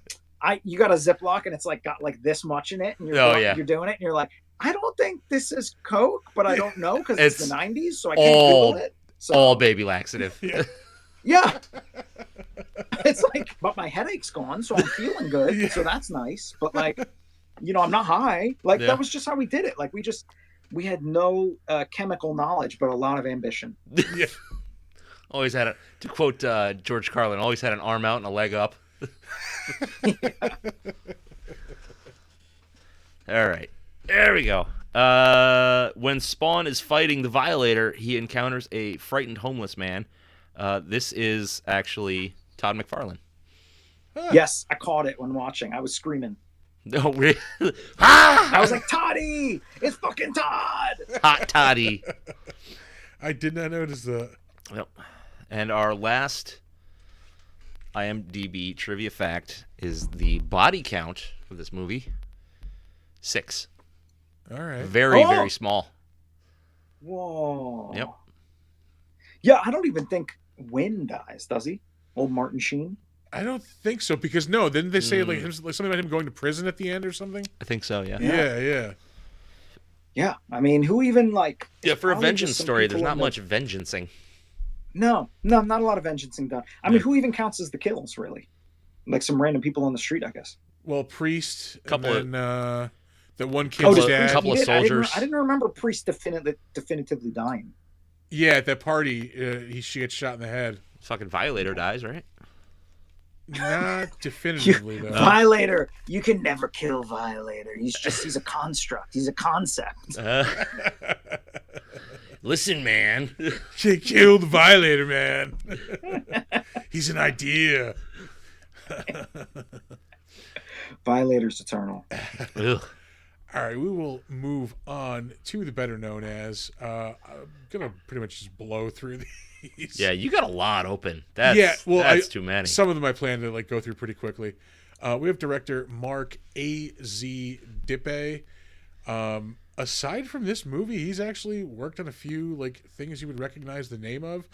you got a Ziploc and it's like got like this much in it, and Oh, yeah. you're doing it, and you're like, "I don't think this is Coke, but I don't know because it's It's the '90s, so I can't all- Google it." So all baby laxative. Yeah. yeah, it's like, but my headache's gone, so I'm feeling good, Yeah. so that's nice. But like, I'm not high. Like Yeah. that was just how we did it. Like we had no chemical knowledge, but a lot of ambition. Yeah. Always had to quote George Carlin, always had an arm out and a leg up. All right, there we go. When Spawn is fighting the Violator, he encounters a frightened homeless man. This is actually Todd McFarlane. Yes, I caught it when watching. I was screaming. No, really? Ah! I was like, "Toddy, it's fucking Todd!" Hot Toddy. I did not notice that. Yep. And our last IMDb trivia fact is the body count of this movie. 6. All right. Very, Oh! very small. Whoa. Yep. Yeah, I don't even think Wynn dies, does he? Old Martin Sheen. I don't think so because no, didn't they say like, Mm. like something about him going to prison at the end or something? I think so, yeah. Yeah, yeah. Yeah, I mean, who even like? Yeah, for a probably just vengeance some story, there's people not in the- much vengeancing. No, not a lot of vengeancing done. I mean, who even counts as the kills, really? Like some random people on the street, I guess. Well, Priest, Couple and then that one Couple kid's of- dad. couple of He did? soldiers. I didn't remember Priest definitively dying. Yeah, at that party, she gets shot in the head. Fucking Violator dies, right? Not definitively though. Violator, you can never kill Violator. He's a construct. He's a concept. Listen, man. She killed Violator, man. He's an idea. Violator's eternal. Ugh. All right, we will move on to the better known as. I'm gonna pretty much just blow through these. Yeah, you got a lot open. That's, Yeah, well, that's too many. Some of them I plan to like go through pretty quickly. We have director Mark A.Z. Dippe. Aside from this movie, he's actually worked on a few like things you would recognize the name of.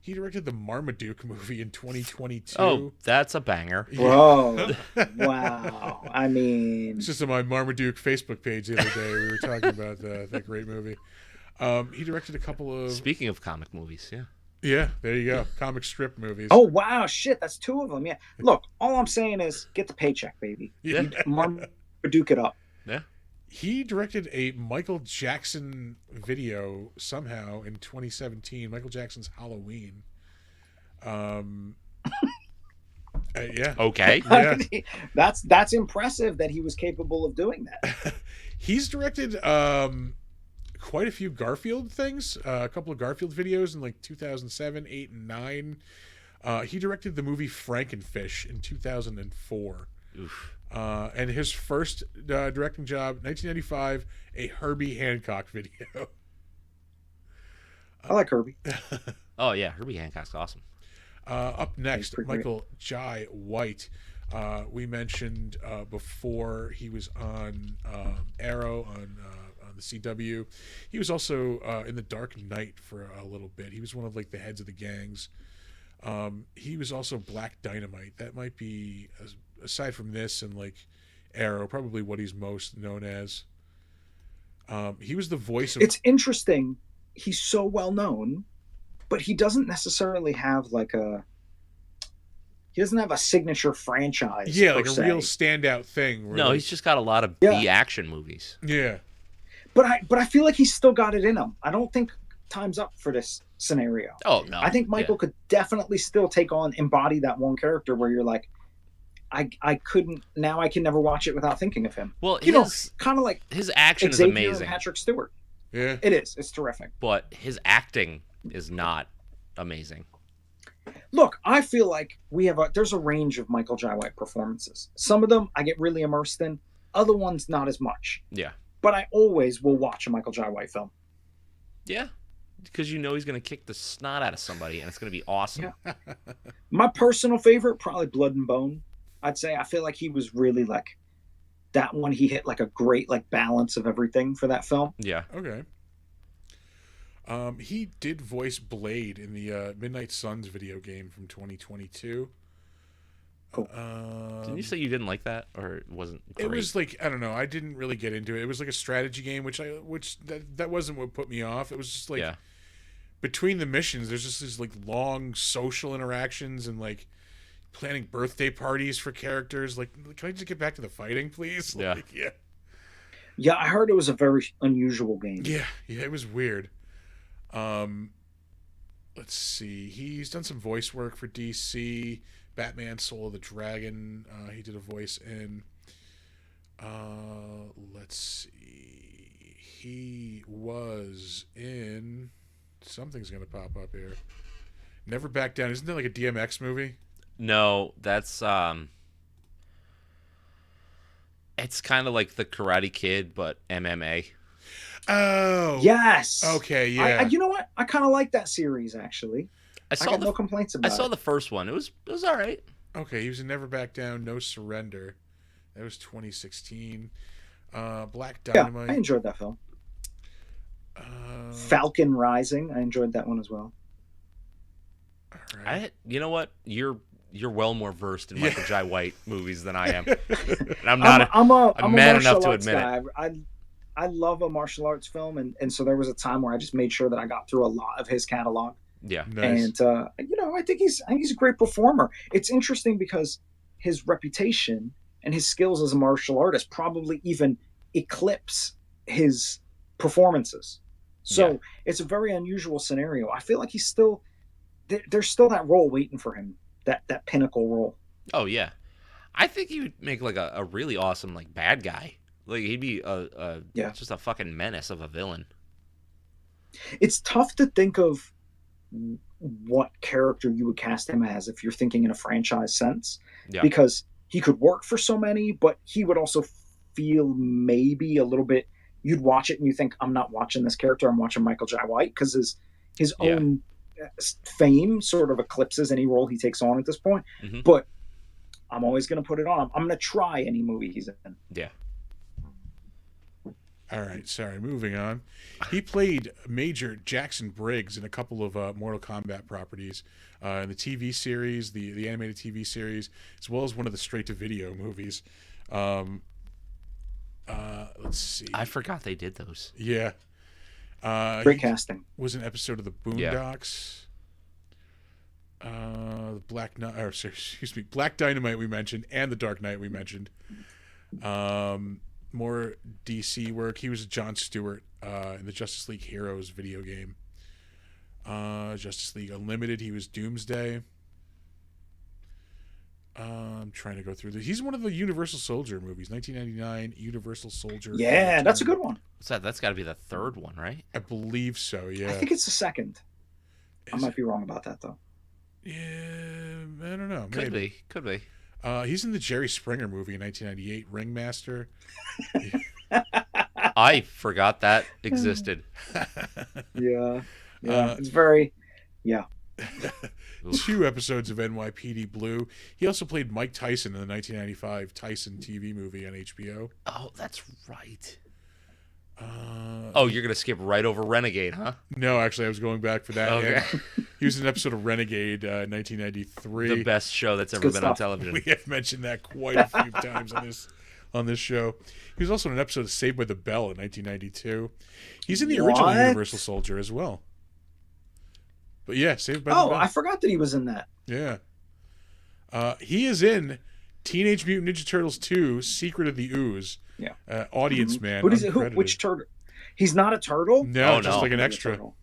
He directed the Marmaduke movie in 2022. Oh, that's a banger. Bro, wow. I mean, It's just on my Marmaduke Facebook page the other day. We were talking about that great movie. He directed a couple of Speaking of comic movies, yeah. yeah, there you go, comic strip movies. oh wow, shit, that's 2 of them. Yeah. Look, all I'm saying is get the paycheck, baby. yeah. Marmaduke it up. He directed a Michael Jackson video somehow in 2017. Michael Jackson's Halloween. Yeah. Okay. Yeah. That's impressive that he was capable of doing that. He's directed quite a few Garfield things, a couple of Garfield videos in like 2007, 8, and 9. He directed the movie Frankenfish in 2004. Oof. And his first directing job, 1995, a Herbie Hancock video. I like Herbie. Oh yeah, Herbie Hancock's awesome. Up next, pretty great. Michael Jai White. We mentioned before he was on Arrow on the CW. He was also in The Dark Knight for a little bit. He was one of like the heads of the gangs. He was also Black Dynamite. That might be, aside from this and like Arrow, probably what he's most known as. He was the voice of. It's interesting. He's so well known, but he doesn't necessarily have like a. He doesn't have a signature franchise. Yeah, per like a se. real standout thing. Where, No, like, he's just got a lot of Yeah. B action movies. Yeah. But I feel like he's still got it in him. I don't think time's up for this scenario. Oh no, I think Michael could definitely still embody that one character where you're like, I couldn't, now I can never watch it without thinking of him. Well, You know, his kind of like his action is Xavier amazing, and Patrick Stewart. Yeah. It is. It's terrific. but his acting is not amazing. Look, I feel like there's a range of Michael Jai White performances. Some of them I get really immersed in, other ones not as much. Yeah, But I always will watch a Michael Jai White film. yeah, because you know he's gonna kick the snot out of somebody, and it's gonna be awesome. Yeah. My personal favorite, probably Blood and Bone. I'd say I feel like he was really like that one. He hit like a great like balance of everything for that film. Yeah. Okay. He did voice Blade in the Midnight Suns video game from 2022. Cool. Didn't you say you didn't like that, or it wasn't great? It was like, I don't know. I didn't really get into it. It was like a strategy game, which that wasn't what put me off. It was just like yeah, between the missions, there's just these like long social interactions and like planning birthday parties for characters. Like, can I just get back to the fighting, please? Yeah. Like, yeah. Yeah, I heard it was a very unusual game. Yeah, it was weird. Let's see. He's done some voice work for DC, Batman, Soul of the Dragon. He did a voice in. Let's see. He was in. Something's gonna pop up here. Never Back Down. Isn't that like a DMX movie? no, that's it's kind of like the Karate Kid, but MMA. Oh. Yes. Okay. Yeah. You know what? I kind of like that series actually. I I saw got the no complaints I about saw it. the first one. It was all right. Okay, he was in Never Back Down, No Surrender. That was 2016. Black Yeah, Dynamite. I enjoyed that film. Uh, Falcon Rising. I enjoyed that one as well. all right. You know what? You're well more versed in Yeah. Michael Jai White movies than I am. And I'm not. I'm a man martial enough to arts admit guy. I love a martial arts film, and so there was a time where I just made sure that I got through a lot of his catalog. Yeah. Nice. And I think he's a great performer. It's interesting because his reputation and his skills as a martial artist probably even eclipse his performances. So Yeah. it's a very unusual scenario. I feel like he's still there's still that role waiting for him, that pinnacle role. Oh yeah. I think he would make like a really awesome like bad guy. Like he'd be Yeah. just a fucking menace of a villain. It's tough to think of what character you would cast him as if you're thinking in a franchise sense, Yeah. because he could work for so many, but he would also feel maybe a little bit. You'd watch it and you think, I'm not watching this character. I'm watching Michael Jai White, because his Yeah. own fame sort of eclipses any role he takes on at this point. Mhm. But I'm always going to put it on. I'm going to try any movie he's in. Yeah. All right, sorry. Moving on. He played Major Jackson Briggs in a couple of Mortal Kombat properties, in the TV series, the animated TV series, as well as one of the straight-to-video movies. Let's see. I forgot they did those. Yeah. Great He casting. was an episode of the Boondocks. The Black Dynamite we mentioned, and the Dark Knight we mentioned. More DC work. He was John Stewart in the Justice League Heroes video game. Justice League Unlimited. He was Doomsday. I'm trying to go through this. He's in one of the Universal Soldier movies, 1999 Universal Soldier. Yeah, that's a good one. What's that? That's got to be the third one, right? I believe so. Yeah. I think it's the second. I Is might it? be wrong about that though. Yeah, I don't know. Could Maybe. be. Could be. He's in the Jerry Springer movie in 1998, Ringmaster. I forgot that existed. Yeah. It's very. Oof. 2 episodes of NYPD Blue. He also played Mike Tyson in the 1995 Tyson TV movie on HBO. Oh, that's right. Oh, you're gonna skip right over Renegade, huh? No, actually, I was going back for that. Okay. Yeah. He was in an episode of Renegade, 1993. The best show that's ever good been on stuff. television. We have mentioned that quite a few times on this show. He was also in an episode of Saved by the Bell in 1992. He's in the original What? Universal Soldier as well. But yeah, Saved by the Oh, Bell. I forgot that he was in that. Yeah. He is in Teenage Mutant Ninja Turtles 2: Secret of the Ooze. Yeah. Audience man. Who does it? uncredited. Which turtle? He's not a turtle. No, Oh, just no. like an He's a extra. turtle.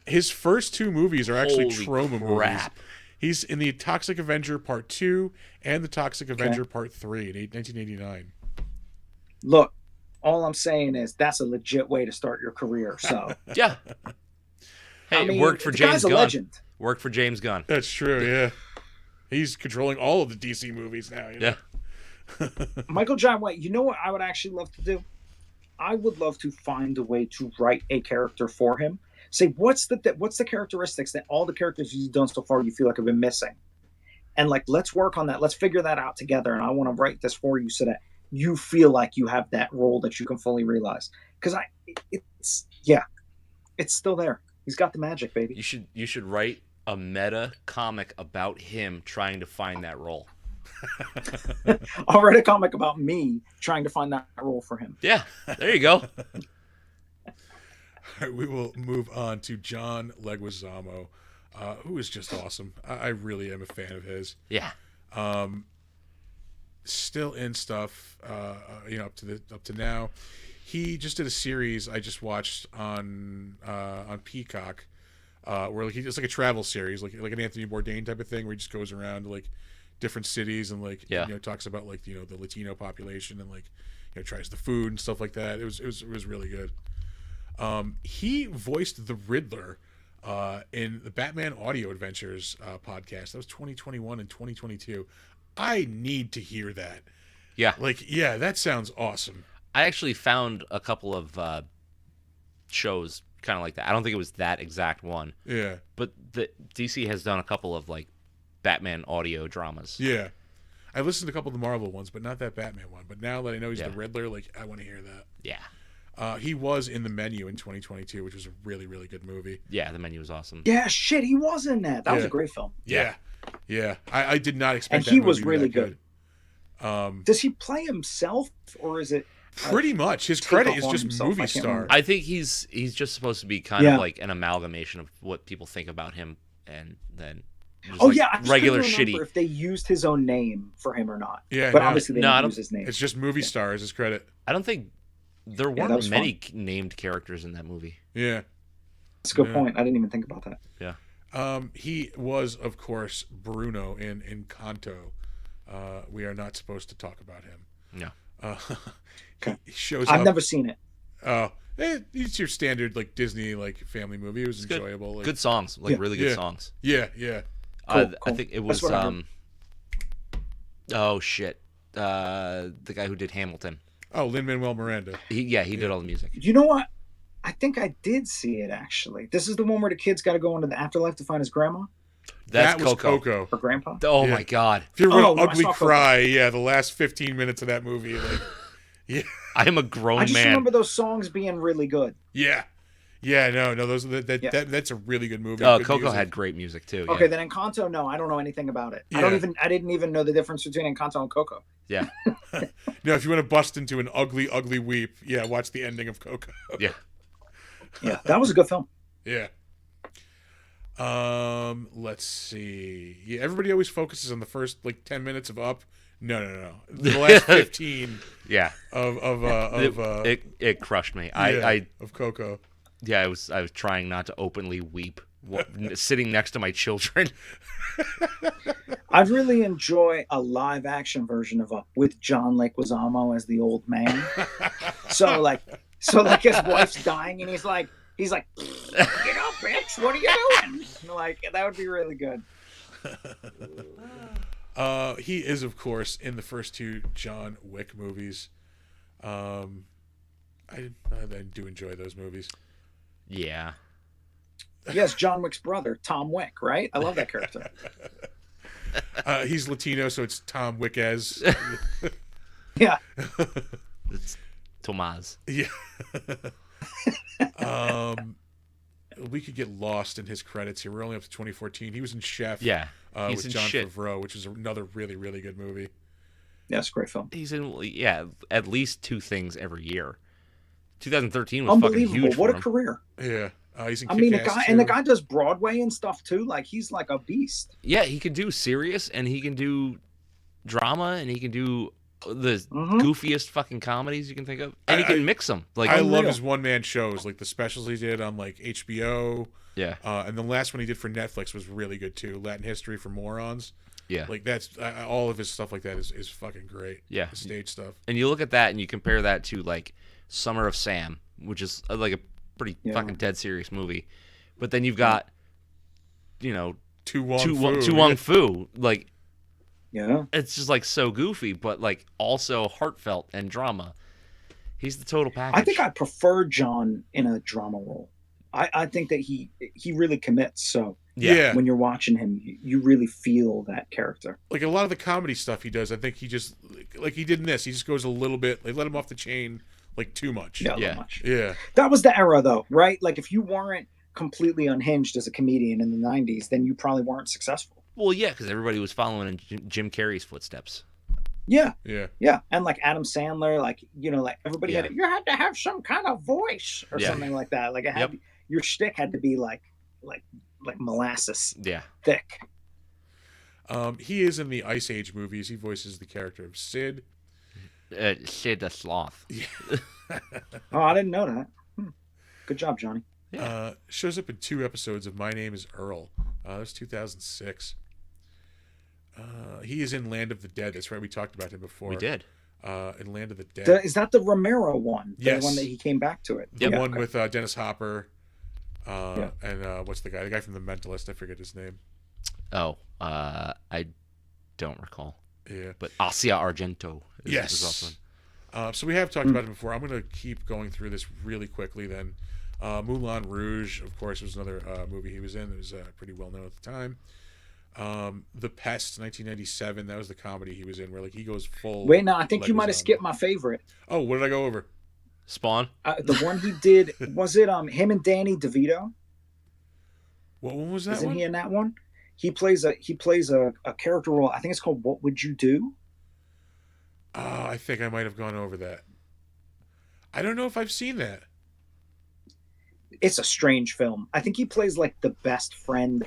His first 2 movies are actually Holy Troma movies. crap. He's in the Toxic Avenger Part 2 and the Toxic Okay. Avenger Part 3 in 1989. Look, all I'm saying is that's a legit way to start your career. So Yeah. Hey, I mean, it worked for the James guy's a Gunn. legend. Worked for James Gunn. That's true, yeah. He's controlling all of the DC movies now. You know? Yeah. Michael John White. You know what I would actually love to do? I would love to find a way to write a character for him. Say what's the characteristics that all the characters he's done so far you feel like have been missing, and like let's work on that. Let's figure that out together. And I want to write this for you so that you feel like you have that role that you can fully realize. Because it's still there. He's got the magic, baby. You should write a meta comic about him trying to find that role. I'll write a comic about me trying to find that role for him. Yeah. There you go. All right, we will move on to John Leguizamo, who is just awesome. I really am a fan of his. Yeah. Still in stuff, up to now. He just did a series I just watched on Peacock, where like it's like a travel series, like an Anthony Bourdain type of thing, where he just goes around to like different cities and like talks about like the Latino population and like tries the food and stuff like that. It was really good. He voiced the Riddler in the Batman Audio Adventures podcast. That was 2021 and 2022. I need to hear that. Yeah. That sounds awesome. I actually found a couple of shows kind of like that. I don't think it was that exact one, Yeah. but the DC has done a couple of like Batman audio dramas. Yeah. I listened to a couple of the Marvel ones, but not that Batman one. But now that I know he's Yeah. the Riddler, like I want to hear that. Yeah. He was in The Menu in 2022, which was a really, really good movie. Yeah, the menu was awesome. Yeah, shit, he was in that. That was Yeah. a great film. Yeah. Yeah. I did not expect And that he movie was to be really that good. Does he play himself, or is it? Pretty much. His take credit off is on just himself, movie I can't star. remember. I think he's just supposed to be kind Yeah. of like an amalgamation of what people think about him, and then just Oh like yeah, I just regular couldn't remember shitty. if they used his own name for him or not. Yeah, But no, obviously they No, I didn't don't- use his name. it's just movie Yeah. star is his credit. I don't think there that weren't was many named characters in that movie. Yeah. That's a good Yeah. point. I didn't even think about that. He was, of course, Bruno in Encanto. We are not supposed to talk about him. No. Okay. He shows I've up. never seen it. It's your standard like Disney like family movie. It was It's good. enjoyable. Like, Good songs, like Yeah. really good Yeah. songs. Yeah. I Cool. think it That's was what I heard. oh shit, the guy who did Hamilton. Oh, Lin-Manuel Miranda. He did all the music. You know what? I think I did see it actually. This is the one where the kid's got to go into the afterlife to find his grandma That's that was Coco. or grandpa. Oh Yeah. my god, If you're a real Oh, no, I ugly saw Coco. cry, yeah, the last 15 minutes of that movie, like, I am a grown I just man. remember those songs being really good. yeah, no, those that's a really good movie. Oh, Good Coco music. had great music too. Okay, then Encanto, no, I don't know anything about it. Yeah. I didn't even know the difference between Encanto and Coco. Yeah, No, if you want to bust into an ugly weep, yeah, watch the ending of Coco. yeah. Yeah, that was a good film. Yeah. Let's see. Yeah, everybody always focuses on the first like 10 minutes of Up. No. The last 15 Yeah, of it crushed me. yeah, of Coco. I was trying not to openly weep sitting next to my children. I'd really enjoy a live action version of Up with John Leguizamo as the old man. So like his wife's dying and he's like, get up, bitch, what are you doing? Like that would be really good. He is, of course, in the first two John Wick movies. I do enjoy those movies. Yeah. Yes, John Wick's brother, Tom Wick, right? I love that character. He's Latino, so it's Tom Wickez. Yeah. It's Tomas. Yeah. We could get lost in his credits here. We're only up to 2014. He was in Chef. Yeah. He's with in John shit. Favreau, which is another really, really good movie. Yeah, it's a great film. He's in, at least 2 things every year. 2013 was fucking Unbelievable. huge What for a him. career. Yeah. He's in I mean, the Kick-Ass guy too. and the guy does Broadway and stuff too. Like he's like a beast. Yeah, he can do serious, and he can do drama, and he can do the Mhm. goofiest fucking comedies you can think of, and he can mix them. Like, I love Unreal. his one-man shows, like the specials he did on like HBO. yeah, And the last one he did for Netflix was really good too. Latin History for Morons. yeah, Like that's all of his stuff like that is fucking great. yeah. The stage stuff. And you look at that, and you compare that to like Summer of Sam, which is like a pretty Yeah. fucking dead serious movie, but then you've got, you know, Tu Wong Tu Fu. Wong Fu. Like, Yeah. it's just like so goofy, but like also heartfelt and drama. He's the total package. I think I prefer John in a drama role. I think that he really commits. So Yeah. when you're watching him, you really feel that character. Like a lot of the comedy stuff he does, I think he just like he did in this. He just goes a little bit. They let him off the chain like too much. Yeah, Yeah. not much. Yeah. That was the era, though, right? Like if you weren't completely unhinged as a comedian in the '90s, then you probably weren't successful. Well, yeah, because everybody was following in Jim Carrey's footsteps. Yeah, Yeah. yeah, and like Adam Sandler, like like everybody Yeah. you had to have some kind of voice or Yeah. something like that. Like it had Yep. your shtick had to be like molasses Yeah. thick. He is in the Ice Age movies. He voices the character of Sid. Sid the Sloth. Oh, I didn't know that. Good job, Johnny. Yeah. Shows up in 2 episodes of My Name is Earl. That was 2006. He is in Land of the Dead. That's right. We talked about him before. We did. In Land of the Dead. Is that the Romero one? Yes. The one that he came back to it. The Yeah, one okay. with Dennis Hopper. And what's the guy? The guy from The Mentalist. I forget his name. Oh, I don't recall. Yeah. But Asia Argento is also Yes. in. So we have talked about it before. I'm going to keep going through this really quickly then. Moulin Rouge, of course, was another movie he was in. It was pretty well known at the time. The Pest, 1997. That was the comedy he was in, where like he goes full. Wait, no, I think you might have Leguizamo. skipped my favorite. Oh, what did I go over? Spawn. The one he did was it him and Danny DeVito? What one was that Isn't one? he in that one? He plays a character role. I think it's called What Would You Do? Oh, I think I might have gone over that. I don't know if I've seen that. It's a strange film. I think he plays like the best friend.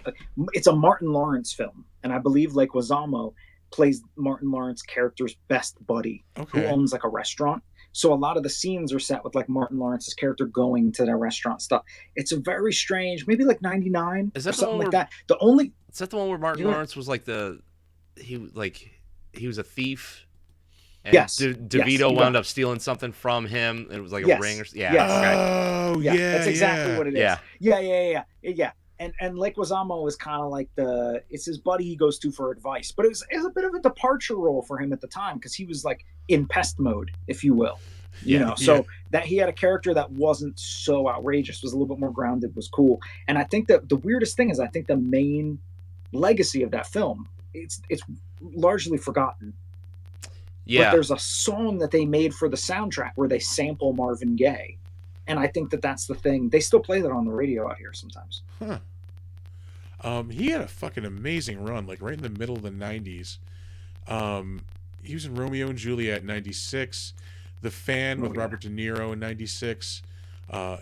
It's a Martin Lawrence film, and I believe Leguizamo plays Martin Lawrence character's best buddy, who Okay. owns like a restaurant. So a lot of the scenes are set with like Martin Lawrence's character going to the restaurant stuff. It's a very strange, maybe like 99 Is or that the something one like where- that. The only Is that the one where Martin You know- Lawrence was like he was a thief? And Yes. DeVito Yes, you wound got up stealing something from him. And it was like a Yes. ring or yeah. Yes. Okay. Oh, yeah, yeah. that's exactly what it is. Yeah. Yeah. And Leguizamo is kind of like it's his buddy he goes to for advice, but it was a bit of a departure role for him at the time because he was like in pest mode, if you will. You Yeah, know, so that he had a character that wasn't so outrageous, was a little bit more grounded, was cool. And I think that the weirdest thing is I think the main legacy of that film, it's largely forgotten. But Yeah. there's a song that they made for the soundtrack where they sample Marvin Gaye. And I think that that's the thing. They still play that on the radio out here sometimes. Huh. He had a fucking amazing run, like right in the middle of the 90s. He was in Romeo and Juliet in 96, The Fan with yeah. Robert De Niro in 96,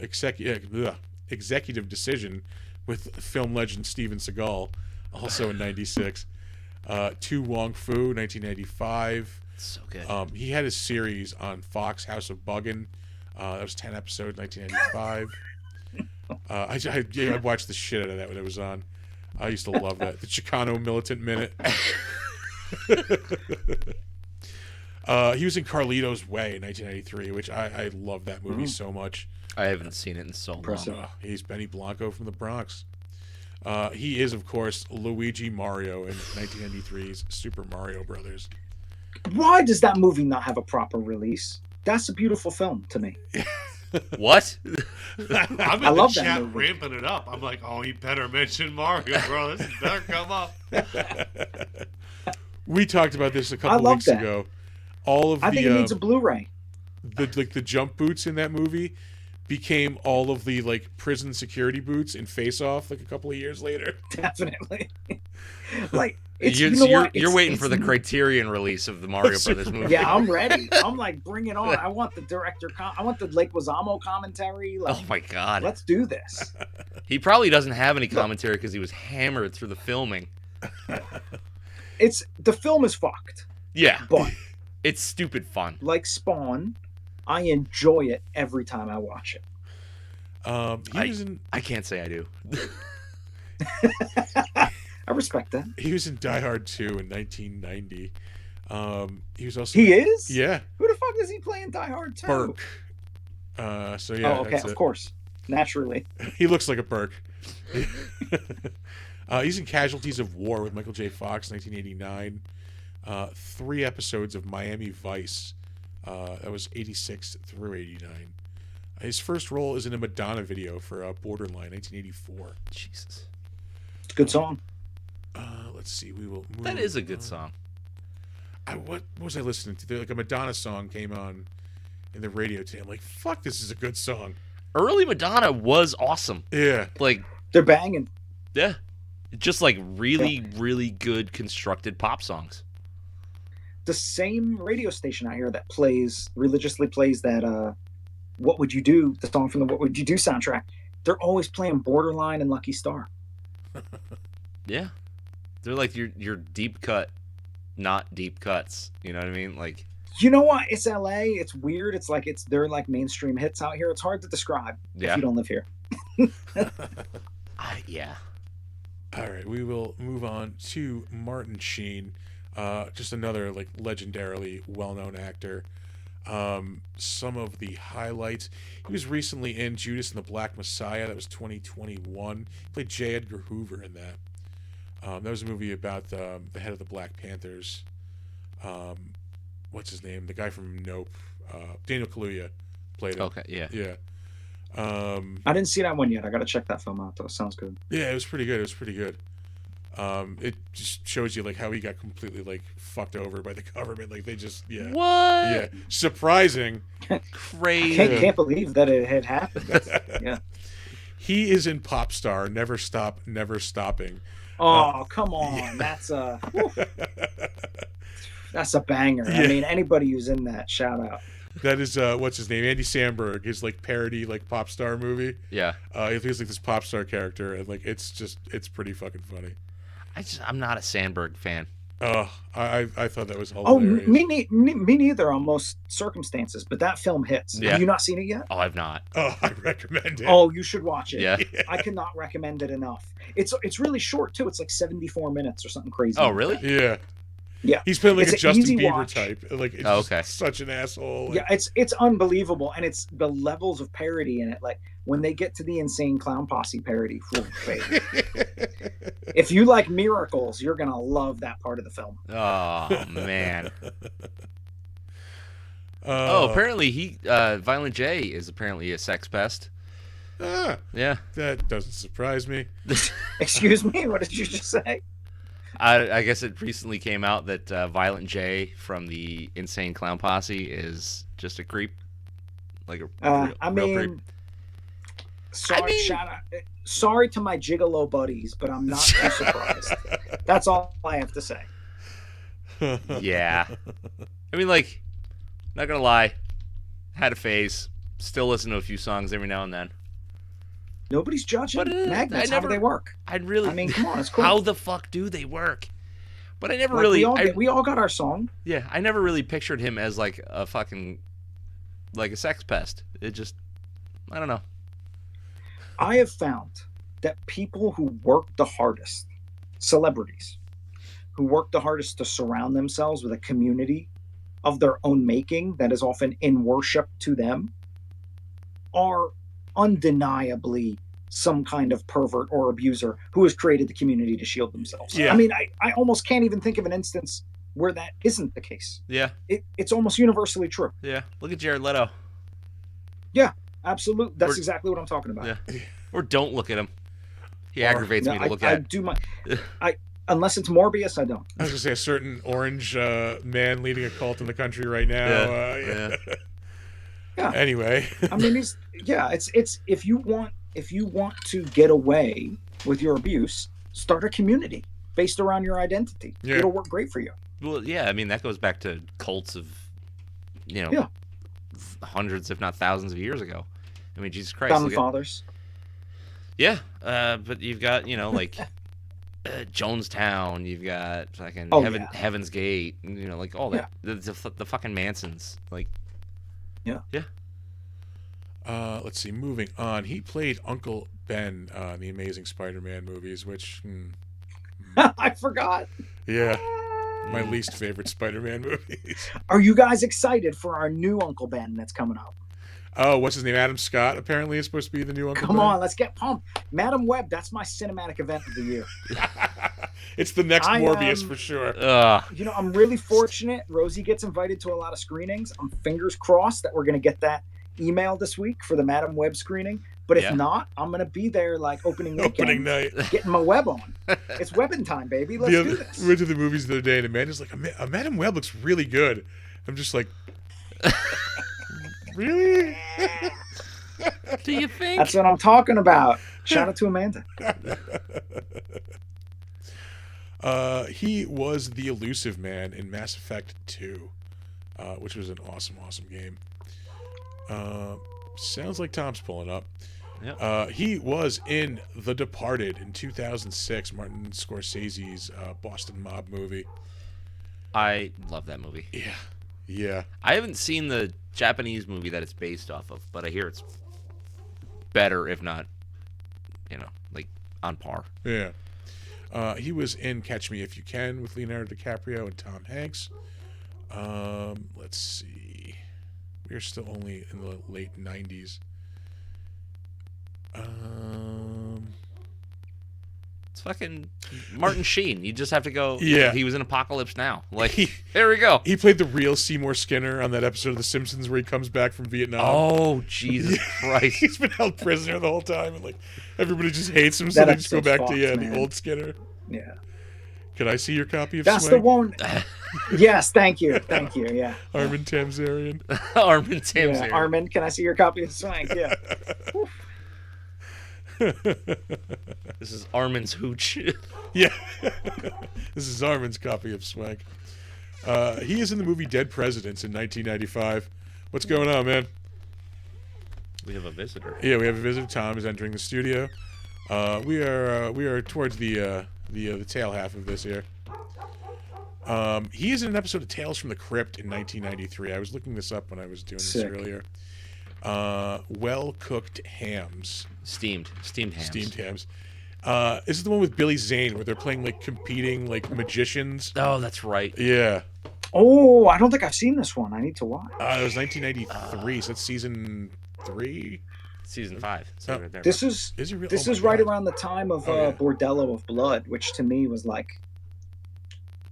Executive Decision with film legend Steven Seagal, also in 96, Tu Wong Fu, 1995. So good. He had his series on Fox, House of Buggin'. That was 10 episodes, 1995. I watched the shit out of that when it was on. I used to love that. The Chicano Militant Minute. He was in Carlito's Way in 1993, which I love that movie so much. I haven't seen it in so long. Impressive. He's Benny Blanco from the Bronx. He is, of course, Luigi Mario in 1993's Super Mario Brothers. Why does that movie not have a proper release? That's a beautiful film to me. What? I'm in I the love that chat movie. ramping it up. I'm like, oh, he better mention Mario, bro. This better come up. We talked about this a I couple love weeks that. ago. All of I think it needs a Blu-ray. the jump boots in that movie became all of the like prison security boots in Face Off like a couple of years later. Definitely. Like, it's, You're, you know what? you're It's- waiting for the it's- Criterion release of the Mario Super Brothers movie. Yeah, I'm ready. I'm like, bring it on. I want the director. I want the Lake Wazamo commentary. Like, Oh my god. let's do this. He probably doesn't have any commentary because he was hammered through the filming. It's the film is fucked, Yeah. but It's stupid fun. like Spawn, I enjoy it every time I watch it. He was in I can't say I do. I respect that. he was in Die Hard 2 in 1990. He was also He is? Yeah, Who the fuck is he playing Die Hard 2? Burke. So yeah, Oh, okay, that's of it. course. Naturally. He looks like a Burke. He's in Casualties of War with Michael J. Fox, 1989. 3 episodes of Miami Vice. That was 86 through 89. His first role is in a Madonna video for Borderline, 1984. Jesus. It's a good song. Let's see. We will. Move That is a good on. song. What was I listening to? Like a Madonna song came on in the radio today. I'm like, fuck, this is a good song. Early Madonna was awesome. Yeah. Like, They're banging. yeah. Just like really, really good constructed pop songs. The same radio station out here that religiously plays that What Would You Do, the song from the What Would You Do soundtrack, they're always playing Borderline and Lucky Star. Yeah. They're like your deep cut, not deep cuts. You know what I mean? Like, You know what? It's LA. It's weird. It's like they're like mainstream hits out here. It's hard to describe yeah. if you don't live here. Yeah. All right, we will move on to Martin Sheen, just another like legendarily well-known actor. Some of the highlights: he was recently in Judas and the Black Messiah. That was 2021. He played J. Edgar Hoover in that. That was a movie about the head of the Black Panthers. What's his name? The guy from Nope. Daniel Kaluuya played him. Okay. Yeah. Yeah. I didn't see that one yet. I got to check that film out, though. Sounds good. Yeah, it was pretty good. It was pretty good. It just shows you like how he got completely like fucked over by the government. Like they just What? yeah, surprising. Crazy. Can't believe that it had happened. Yeah. He is in Pop Star, Never Stop, Never Stopping. Oh, come on. That's a banger. Yeah. I mean, anybody who's in that, shout out. That is what's his name? Andy Samberg, his like parody like pop star movie. Yeah. He feels like this pop star character, and like it's pretty fucking funny. I'm not a Sandberg fan. Oh, I thought that was Oh, hilarious. me neither on most circumstances, but that film hits. Yeah. Have you not seen it yet? Oh, I've not. Oh, I recommend it. Oh, you should watch it. Yeah. I cannot recommend it enough. It's really short too. It's like 74 minutes or something crazy. Oh, like really? that. Yeah. Yeah. He's playing like It's a an Justin easy Bieber watch. type. Like it's Oh, just okay. such an asshole. Like, Yeah, it's unbelievable, and it's the levels of parody in it. Like when they get to the Insane Clown Posse parody, whew, baby. If you like Miracles, you're gonna love that part of the film. Oh man. Oh, apparently Violent J is apparently a sex pest. Yeah. That doesn't surprise me. Excuse me, what did you just say? I guess it recently came out that Violent J from the Insane Clown Posse is just a creep, like a real, I real creep. mean, sorry, I mean- shout out. Sorry to my gigolo buddies, but I'm not too surprised. That's all I have to say. Yeah. I mean, like, not gonna lie, had a phase. Still listen to a few songs every now and then. Nobody's judging. But, Magnets, I how do never- they work? I'd really. I mean, come on, it's cool. How the fuck do they work? But I never Like, really. we all got our song. Yeah, I never really pictured him as like a fucking, like a sex pest. It just, I don't know. I have found that people who work the hardest, celebrities, who work the hardest to surround themselves with a community of their own making that is often in worship to them, are undeniably some kind of pervert or abuser who has created the community to shield themselves. Yeah. I mean, I almost can't even think of an instance where that isn't the case. Yeah, It's almost universally true. yeah. Look at Jared Leto. Absolutely. That's Or- exactly what I'm talking about. Yeah. Or don't look at him. He Or- aggravates No, me to look I at. do my unless it's Morbius, I don't. I was gonna say a certain orange man leading a cult in the country right now. Yeah, Yeah. Anyway, I mean, it's if you want to get away with your abuse, start a community based around your identity. Yeah. It'll work great for you. Well, yeah. I mean, that goes back to cults of, Yeah. hundreds, if not thousands, of years ago. I mean, Jesus Christ. Founding look at- fathers. Yeah, but you've got like Jonestown. You've got fucking Oh, Heaven, yeah. Heaven's Gate. Like all that. The fucking Mansons. Like let's see. Moving on, he played Uncle Ben in the Amazing Spider-Man movies, which, I forgot. yeah, my least favorite Spider-Man movies. Are you guys excited for our new Uncle Ben that's coming up? Oh, what's his name? Adam Scott apparently is supposed to be the new Uncle Come Ben. on, let's get pumped. Madam Web, that's my cinematic event of the year. It's the next I, Morbius for sure. You know, I'm really fortunate. Rosie gets invited to a lot of screenings. I'm fingers crossed that we're going to get that email this week for the Madam Web screening. But if Yeah. not, I'm going to be there like opening weekend, Opening night. getting my web on. It's webbing time, baby. Let's do We this. went to the movies the other day, and Amanda's like, Madam Web looks really good. I'm just like, really? do you think? That's what I'm talking about. Shout out to Amanda. He was the Elusive Man in Mass Effect 2, which was an awesome, awesome game. Sounds like Tom's pulling up. Yep. He was in The Departed in 2006, Martin Scorsese's Boston mob movie. I love that movie. Yeah. I haven't seen the Japanese movie that it's based off of, but I hear it's better, if not, like on par. Yeah. He was in Catch Me If You Can with Leonardo DiCaprio and Tom Hanks. Let's see. We're still only in the late 90s. It's fucking Martin Sheen. You just have to go. Yeah. He was in Apocalypse Now. Like, He- there we go. He played the real Seymour Skinner on that episode of The Simpsons where he comes back from Vietnam. Oh, Jesus Christ. He's been held prisoner the whole time, and like everybody just hates him, so That they just go episode's back to fucked, the man. old Skinner. Yeah. Can I see your copy of That's the Swank? one. Yes, thank you. Thank you. Yeah. Armin Tamzarian. Armin Tim's Yeah. here. Armin, can I see your copy of Swank? Yeah. This is Armin's hooch. Yeah. This is Armin's copy of Swank. He is in the movie Dead Presidents in 1995. What's going on, man? We have a visitor. Yeah, we have a visitor. Tom is entering the studio. We are towards the tail half of this here. He is in an episode of Tales from the Crypt in 1993. I was looking this up when I was doing Sick. this earlier. Well cooked hams, Steamed hams. steamed hams. This is the one with Billy Zane where they're playing like competing like magicians. Oh, that's right. Yeah, Oh, I don't think I've seen this one. I need to watch. it was 1993, so that's season 3. Season 5. So Oh, right there. This is Is it real? this Oh my is right God. around the time of Oh, yeah. Bordello of Blood, which to me was like.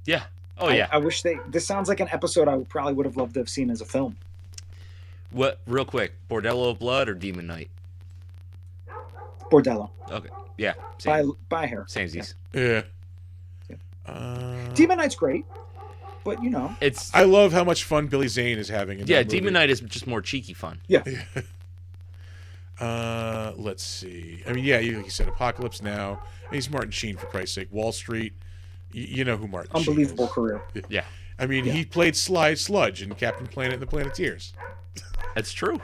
Yeah. Oh, yeah. I wish they. This sounds like an episode I probably would have loved to have seen as a film. What? Real quick. Bordello of Blood or Demon Knight? Bordello. Okay. Yeah. By Same. by her. Samesies. Yeah. Demon Knight's great, but you know. It's I love how much fun Billy Zane is having in yeah. that movie. Demon Knight is just more cheeky fun. Let's see. I mean, yeah, like you said, Apocalypse Now. And he's Martin Sheen, for Christ's sake. Wall Street. You know who Martin Unbelievable Sheen career. is. Yeah. I mean, he played Sly Sludge in Captain Planet and the Planeteers. That's true.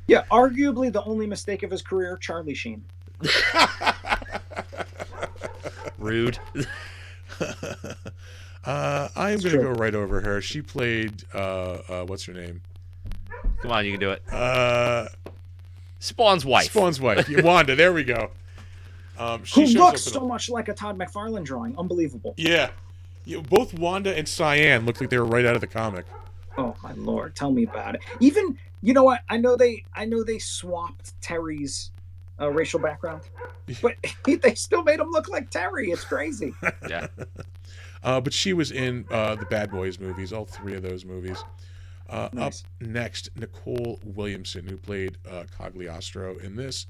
Yeah, arguably the only mistake of his career, Charlie Sheen. Rude. I'm going to go right over her. She played, what's her name? Come on, you can do it. Spawn's Spawn's wife. wife. Wanda, there we go. She Who shows looks up in so much like a Todd McFarlane drawing. Unbelievable. Yeah. Both Wanda and Cyan looked like they were right out of the comic. Oh my lord, tell me about it. Even you know what? I know they swapped Terry's racial background, but they still made him look like Terry. It's crazy. Yeah. But she was in the Bad Boys movies, all three of those movies. Nice. Up next, Nicole Williamson, who played Cagliostro in this.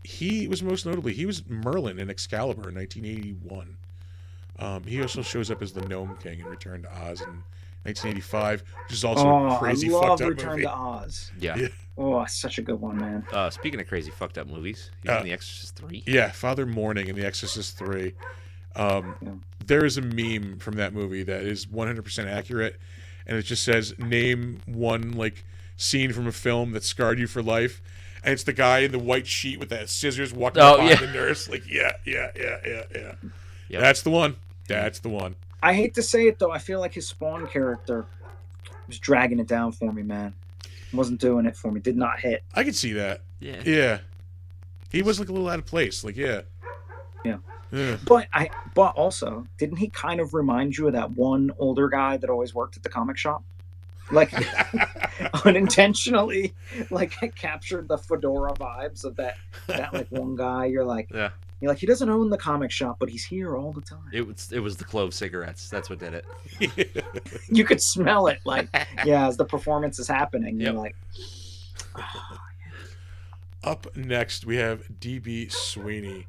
He was most notably, he was Merlin in Excalibur in 1981. He also shows up as the Gnome King in Return to Oz in 1985, which is also a crazy I love fucked up Return movie. to Oz. Yeah. Yeah. Oh, such a good one, man. Speaking of crazy fucked up movies, he's in The Exorcist 3. Yeah, Father Morning in The Exorcist 3. There is a meme from that movie that is 100% accurate, and it just says, name one like scene from a film that scarred you for life, and it's the guy in the white sheet with that scissors walking behind the nurse. Like, yeah. Yep. That's the one. That's the one. I hate to say it though, I feel like his Spawn character was dragging it down for me, man. Wasn't doing it for me. Did not hit. I could see that. Yeah. Yeah. He was like a little out of place. Like, yeah. Yeah. Yeah. But also, didn't he kind of remind you of that one older guy that always worked at the comic shop? Like unintentionally, like captured the fedora vibes of that like one guy. You're like, he doesn't own the comic shop, but he's here all the time. It was the clove cigarettes. That's what did it. You could smell it, like as the performance is happening. You're like. Up next, we have D.B. Sweeney.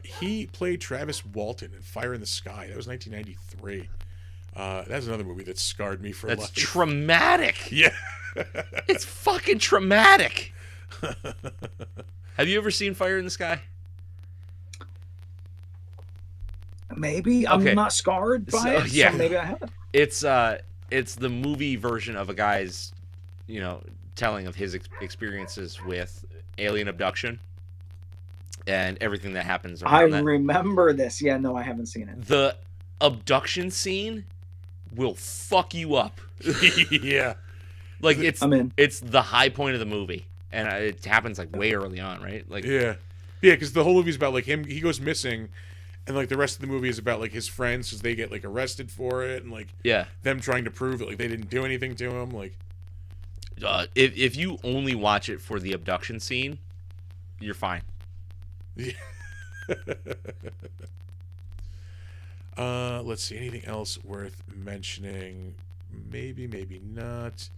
He played Travis Walton in Fire in the Sky. That was 1993. That's another movie that scarred me for life. That's traumatic. Yeah. It's fucking traumatic. Have you ever seen Fire in the Sky? Maybe. I'm not scarred by it, so maybe I haven't. It's the movie version of a guy's, telling of his experiences with alien abduction and everything that happens around that. Remember this. Yeah, no, I haven't seen it. The abduction scene will fuck you up. Yeah. Like, I'm in. It's the high point of the movie, and it happens like way early on, right? Like, yeah, because the whole movie's about like him. He goes missing, and like the rest of the movie is about like his friends, because they get like arrested for it, and like them trying to prove that like they didn't do anything to him. Like, if you only watch it for the abduction scene, you're fine. Yeah. Let's see, anything else worth mentioning? Maybe not.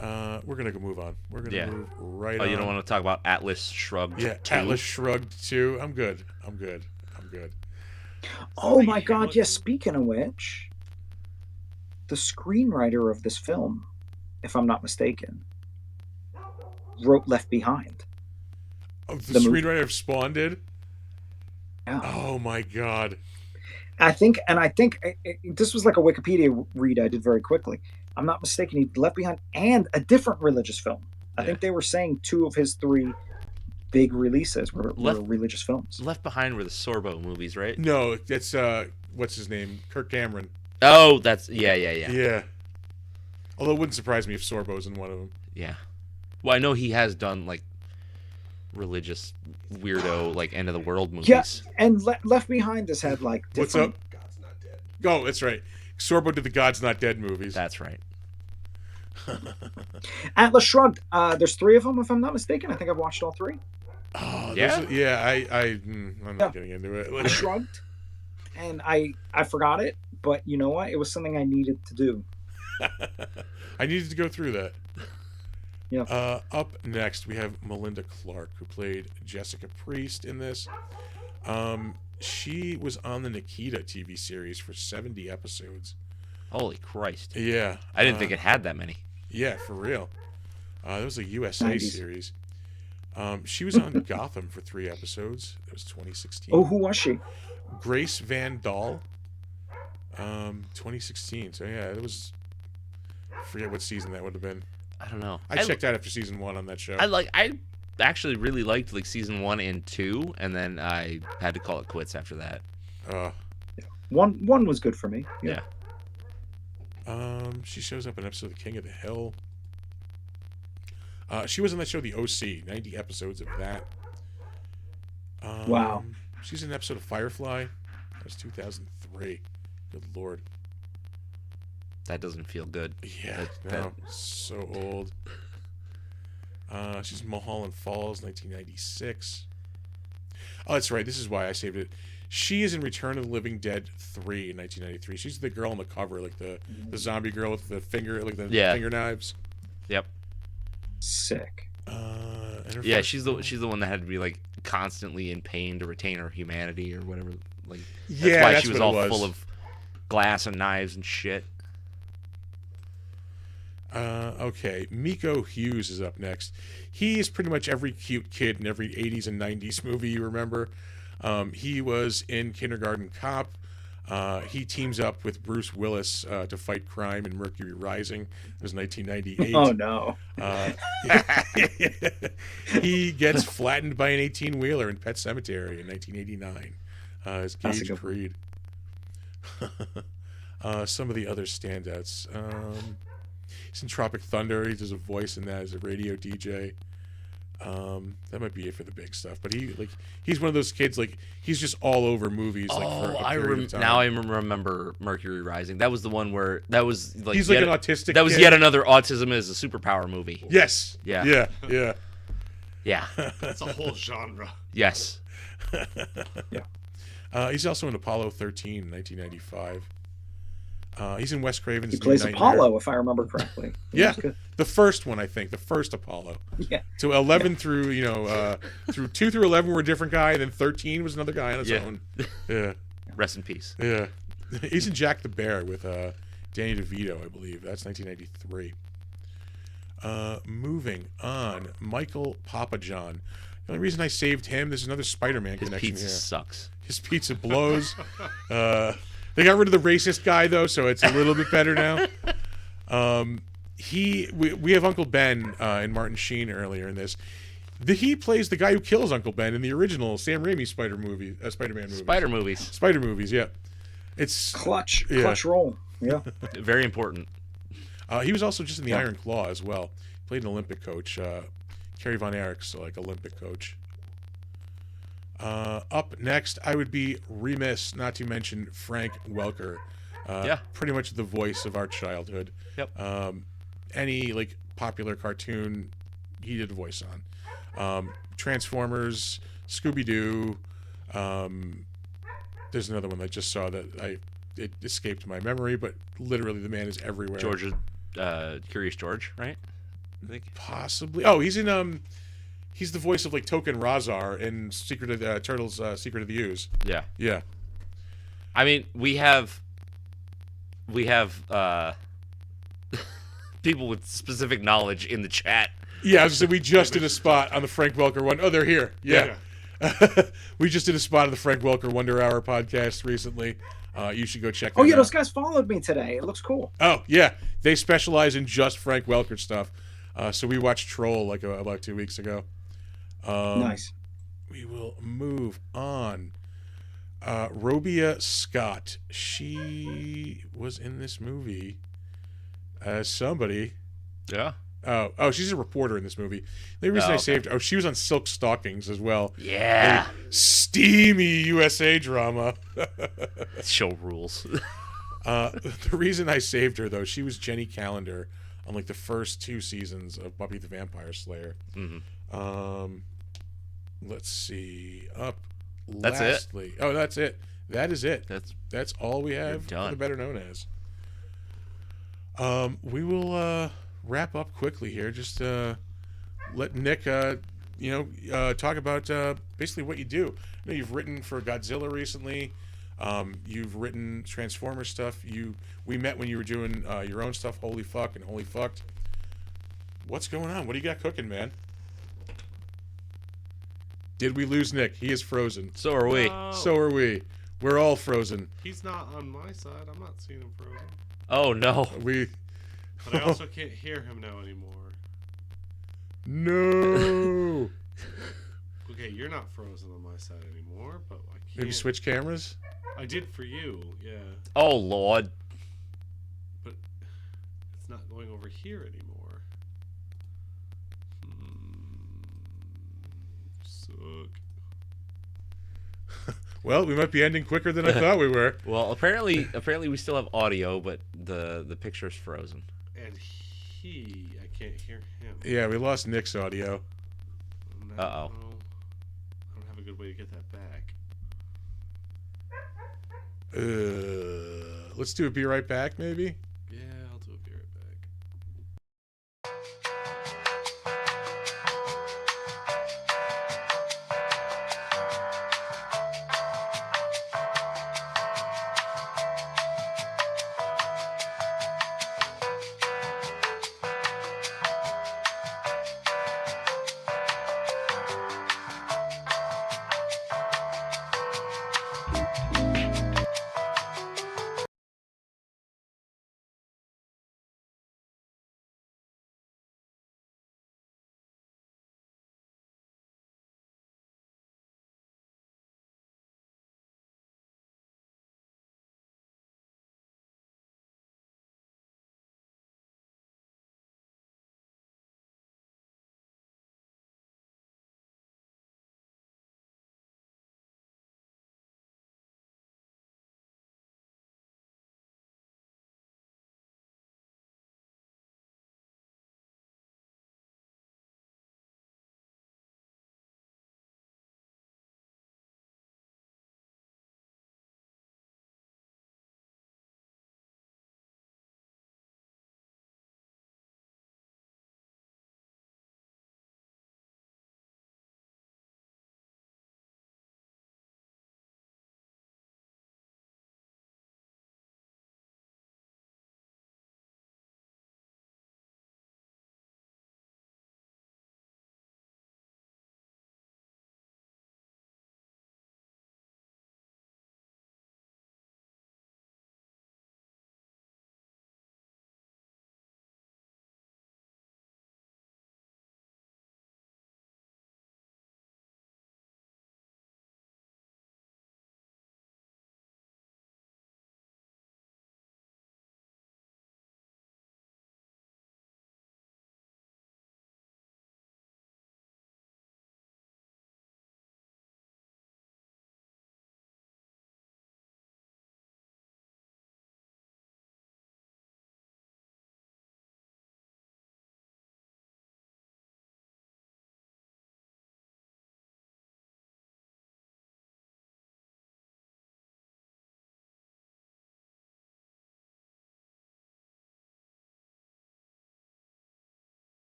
We're gonna go move on. We're gonna move right on. Oh, you don't want to talk about Atlas Shrugged? Yeah, 2? Atlas Shrugged 2. I'm good. Oh my God! Yes. Speaking of which, the screenwriter of this film, if I'm not mistaken, wrote Left Behind. Oh, the screenwriter of Spawn did? Yeah. Oh my God. I think this was like a Wikipedia read I did very quickly. I'm not mistaken, he Left Behind and a different religious film. I think they were saying 2 of his 3 big releases were religious films. Left Behind were the Sorbo movies, right? No, that's what's his name? Kirk Cameron. Oh, that's yeah. Yeah. Although it wouldn't surprise me if Sorbo's in one of them. Yeah. Well, I know he has done like religious weirdo like end of the world movies. Yeah, and Left Behind has had like What's up? God's Not Dead. Oh, that's right. Sorbo did the God's Not Dead movies. That's right. Atlas Shrugged. There's 3 of them, if I'm not mistaken. I think I've watched all 3. Oh, yeah. I'm not getting into it. I shrugged, and I forgot it, but you know what? It was something I needed to do. I needed to go through that. Yeah. Up next, we have Melinda Clarke, who played Jessica Priest in this. She was on the Nikita TV series for 70 episodes. Holy Christ. Yeah. I didn't think it had that many. Yeah, for real. That was a USA 90s. series. She was on Gotham for 3 episodes. It was 2016. Oh, who was she? Grace Van Dahl. 2016. So yeah, it was. I forget what season that would have been. I don't know. I checked out after season 1 on that show. I actually really liked like season 1 and 2, and then I had to call it quits after that. One was good for me. Yeah. She shows up in an episode of The King of the Hill. She was on that show, The OC. 90 episodes of that. Wow. She's in an episode of Firefly. That was 2003. Good Lord. That doesn't feel good. Yeah, so old. She's Mulholland Falls, 1996. Oh, that's right. This is why I saved it. She is in Return of the Living Dead 3 in 1993. She's the girl on the cover, like the zombie girl with the finger, like the finger knives. Yep. Sick. Yeah, she's the one that had to be like constantly in pain to retain her humanity or whatever. Like that's why she was all full of glass and knives and shit. Okay, Miko Hughes is up next. He is pretty much every cute kid in every 80s and 90s movie you remember. He was in Kindergarten Cop. He teams up with Bruce Willis to fight crime in Mercury Rising. It was 1998. Oh, no. He gets flattened by an 18-wheeler in Pet Sematary in 1989. As Gage Creed. Some of the other standouts. He's in Tropic Thunder. He does a voice in that as a radio DJ. That might be it for the big stuff. But he's one of those kids, like, he's just all over movies. Like, for a period of time. Now I remember Mercury Rising. That was the one where that was like he's like an autistic. That was kid. Yet another autism is a superpower movie. Yes. Yeah. Yeah. That's a whole genre. Yes. Yeah. He's also in Apollo 13 in 1995. He's in Wes Craven's. He plays Nightmare. Apollo, if I remember correctly. Yeah, the first one, I think, the first Apollo. Yeah. So 11 through through 2 through 11 were a different guy, and then 13 was another guy on his own. Yeah. Rest in peace. Yeah. He's in Jack the Bear with Danny DeVito, I believe. That's 1993. Moving on, Michael Papajohn. The only reason I saved him, there's another Spider-Man His connection pizza here. sucks. His pizza blows. They got rid of the racist guy though, so it's a little bit better now. We have Uncle Ben in Martin Sheen earlier in this. He plays the guy who kills Uncle Ben in the original Sam Raimi Spider-Man movie. Spider movies, yeah. It's clutch role. Yeah. Very important. He was also just in the Iron Claw as well. Played an Olympic coach, Kerry Von Erich's like Olympic coach. Up next, I would be remiss not to mention Frank Welker. Pretty much the voice of our childhood. Yep. Any like popular cartoon, he did a voice on. Transformers, Scooby-Doo. There's another one I just saw that it escaped my memory, but literally the man is everywhere. Curious George, right? I think possibly. Oh, he's in he's the voice of like Token Razar in Secret of the Turtles, Secret of the Ooze. Yeah. Yeah. I mean, we have people with specific knowledge in the chat. Yeah, I was gonna say we just did a spot on the Frank Welker one. Oh, they're here. Yeah. We just did a spot on the Frank Welker Wonder Hour podcast recently. You should go check that out. Those guys followed me today. It looks cool. Oh, yeah. They specialize in just Frank Welker stuff. So we watched Troll like about 2 weeks ago. Nice. We will move on. Robia Scott. She was in this movie as somebody. Yeah. Oh, she's a reporter in this movie. The reason I saved her, she was on Silk Stockings as well. Yeah. A steamy USA drama. Show rules. The reason I saved her, though, she was Jenny Calendar on like the first 2 seasons of Buffy the Vampire Slayer. Mm-hmm. Let's see. That's lastly, it. Oh, that's it. That is it. That's all we have for the Better Known As. We will wrap up quickly here. Just let Nick, talk about basically what you do. I know you've written for Godzilla recently. You've written Transformers stuff. We met when you were doing your own stuff, Holy Fuck and Holy Fucked. What's going on? What do you got cooking, man? Did we lose Nick? He is frozen. So are we. No. So are we. We're all frozen. He's not on my side. I'm not seeing him frozen. Oh no. But I also can't hear him now anymore. No. Okay, you're not frozen on my side anymore, but I can't. Have you switched cameras? I did for you, yeah. Oh Lord. But it's not going over here anymore. Suck. Well, we might be ending quicker than I thought we were. Well, apparently we still have audio, but the picture's frozen. And I can't hear him. Yeah, we lost Nick's audio. No, Uh-oh. I don't have a good way to get that back. Let's do a Be Right Back, maybe?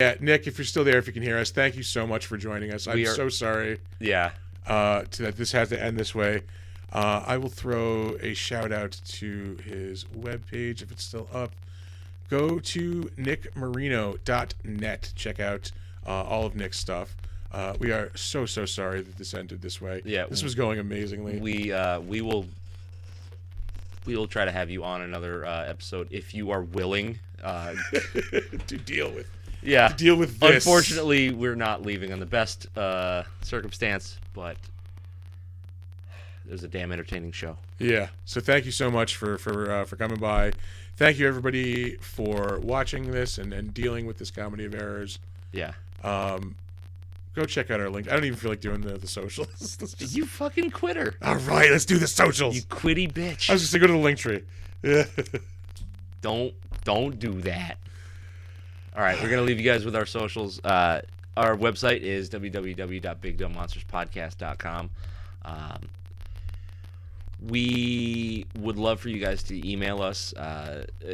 Yeah, Nick, if you're still there, if you can hear us, thank you so much for joining us. I'm We are- so sorry Yeah. that this has to end this way. I will throw a shout out to his webpage if it's still up. Go to nickmarino.net. Check out all of Nick's stuff. We are so sorry that this ended this way. Yeah, this was going amazingly. We will try to have you on another episode if you are willing. to deal with. Yeah. To deal with this. Unfortunately, we're not leaving on the best circumstance, but there's a damn entertaining show. Yeah. So thank you so much for coming by. Thank you everybody for watching this and dealing with this comedy of errors. Yeah. Go check out our link. I don't even feel like doing the socials. Let's just- You fucking quitter. All right, let's do the socials. You quitty bitch. I was just gonna go to the link tree. Yeah. Don't do that. All right, we're gonna leave you guys with our socials. Our website is www.bigdumbmonsterspodcast.com. We would love for you guys to email us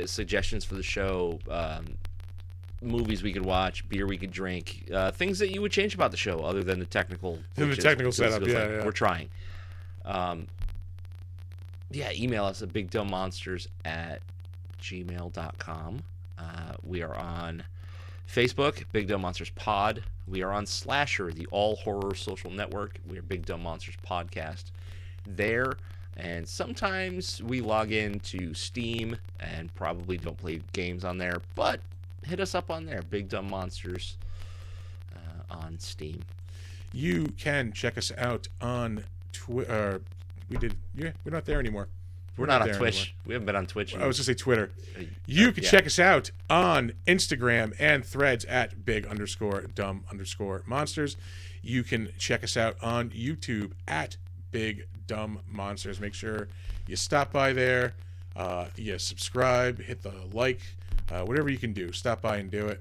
suggestions for the show, movies we could watch, beer we could drink, things that you would change about the show other than the technical. Setup. Yeah. We're trying. Email us at bigdumbmonsters@gmail.com. We are on Facebook, Big Dumb Monsters Pod. We are on Slasher, the all horror social network. We are Big Dumb Monsters Podcast there. And sometimes we log into Steam and probably don't play games on there, but hit us up on there, Big Dumb Monsters on Steam. You can check us out on Twitter. We're not there anymore. We're not on there Twitch. anymore. We haven't been on Twitch. I was gonna say Twitter. You can check us out on Instagram and Threads at big_dumb_monsters. You can check us out on YouTube at Big Dumb Monsters. Make sure you stop by there. You subscribe, hit the like, whatever you can do. Stop by and do it.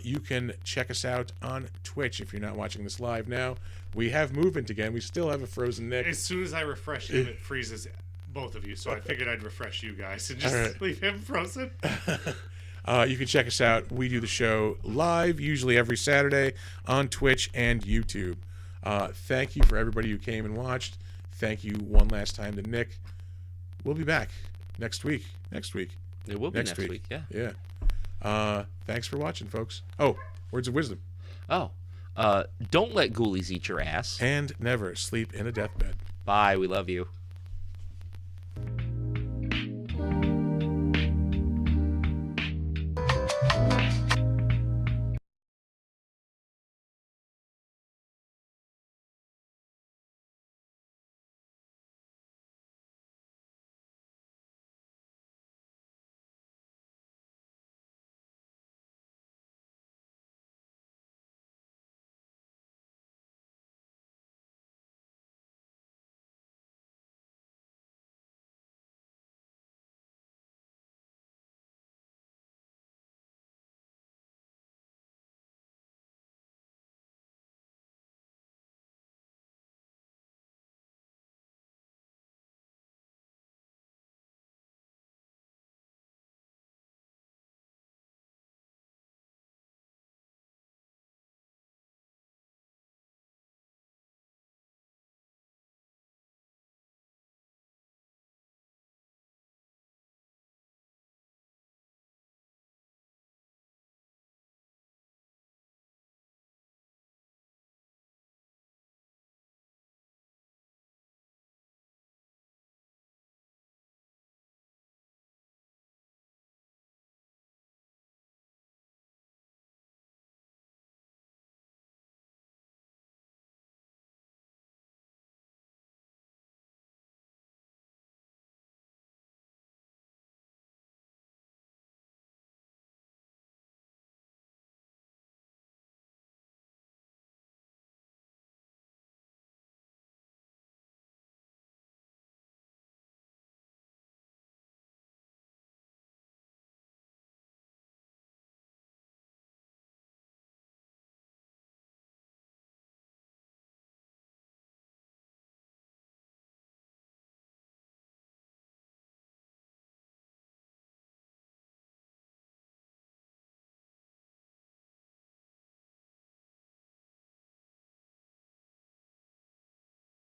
You can check us out on Twitch if you're not watching this live now. We have movement again. We still have a frozen Nick. As soon as I refresh him, it freezes both of you. So I figured I'd refresh you guys and just leave him frozen. You can check us out. We do the show live, usually every Saturday, on Twitch and YouTube. Thank you for everybody who came and watched. Thank you one last time to Nick. We'll be back next week. It will be next week. Yeah. Yeah. Thanks for watching, folks. Oh, words of wisdom. Oh, don't let ghoulies eat your ass. And never sleep in a deathbed. Bye. We love you.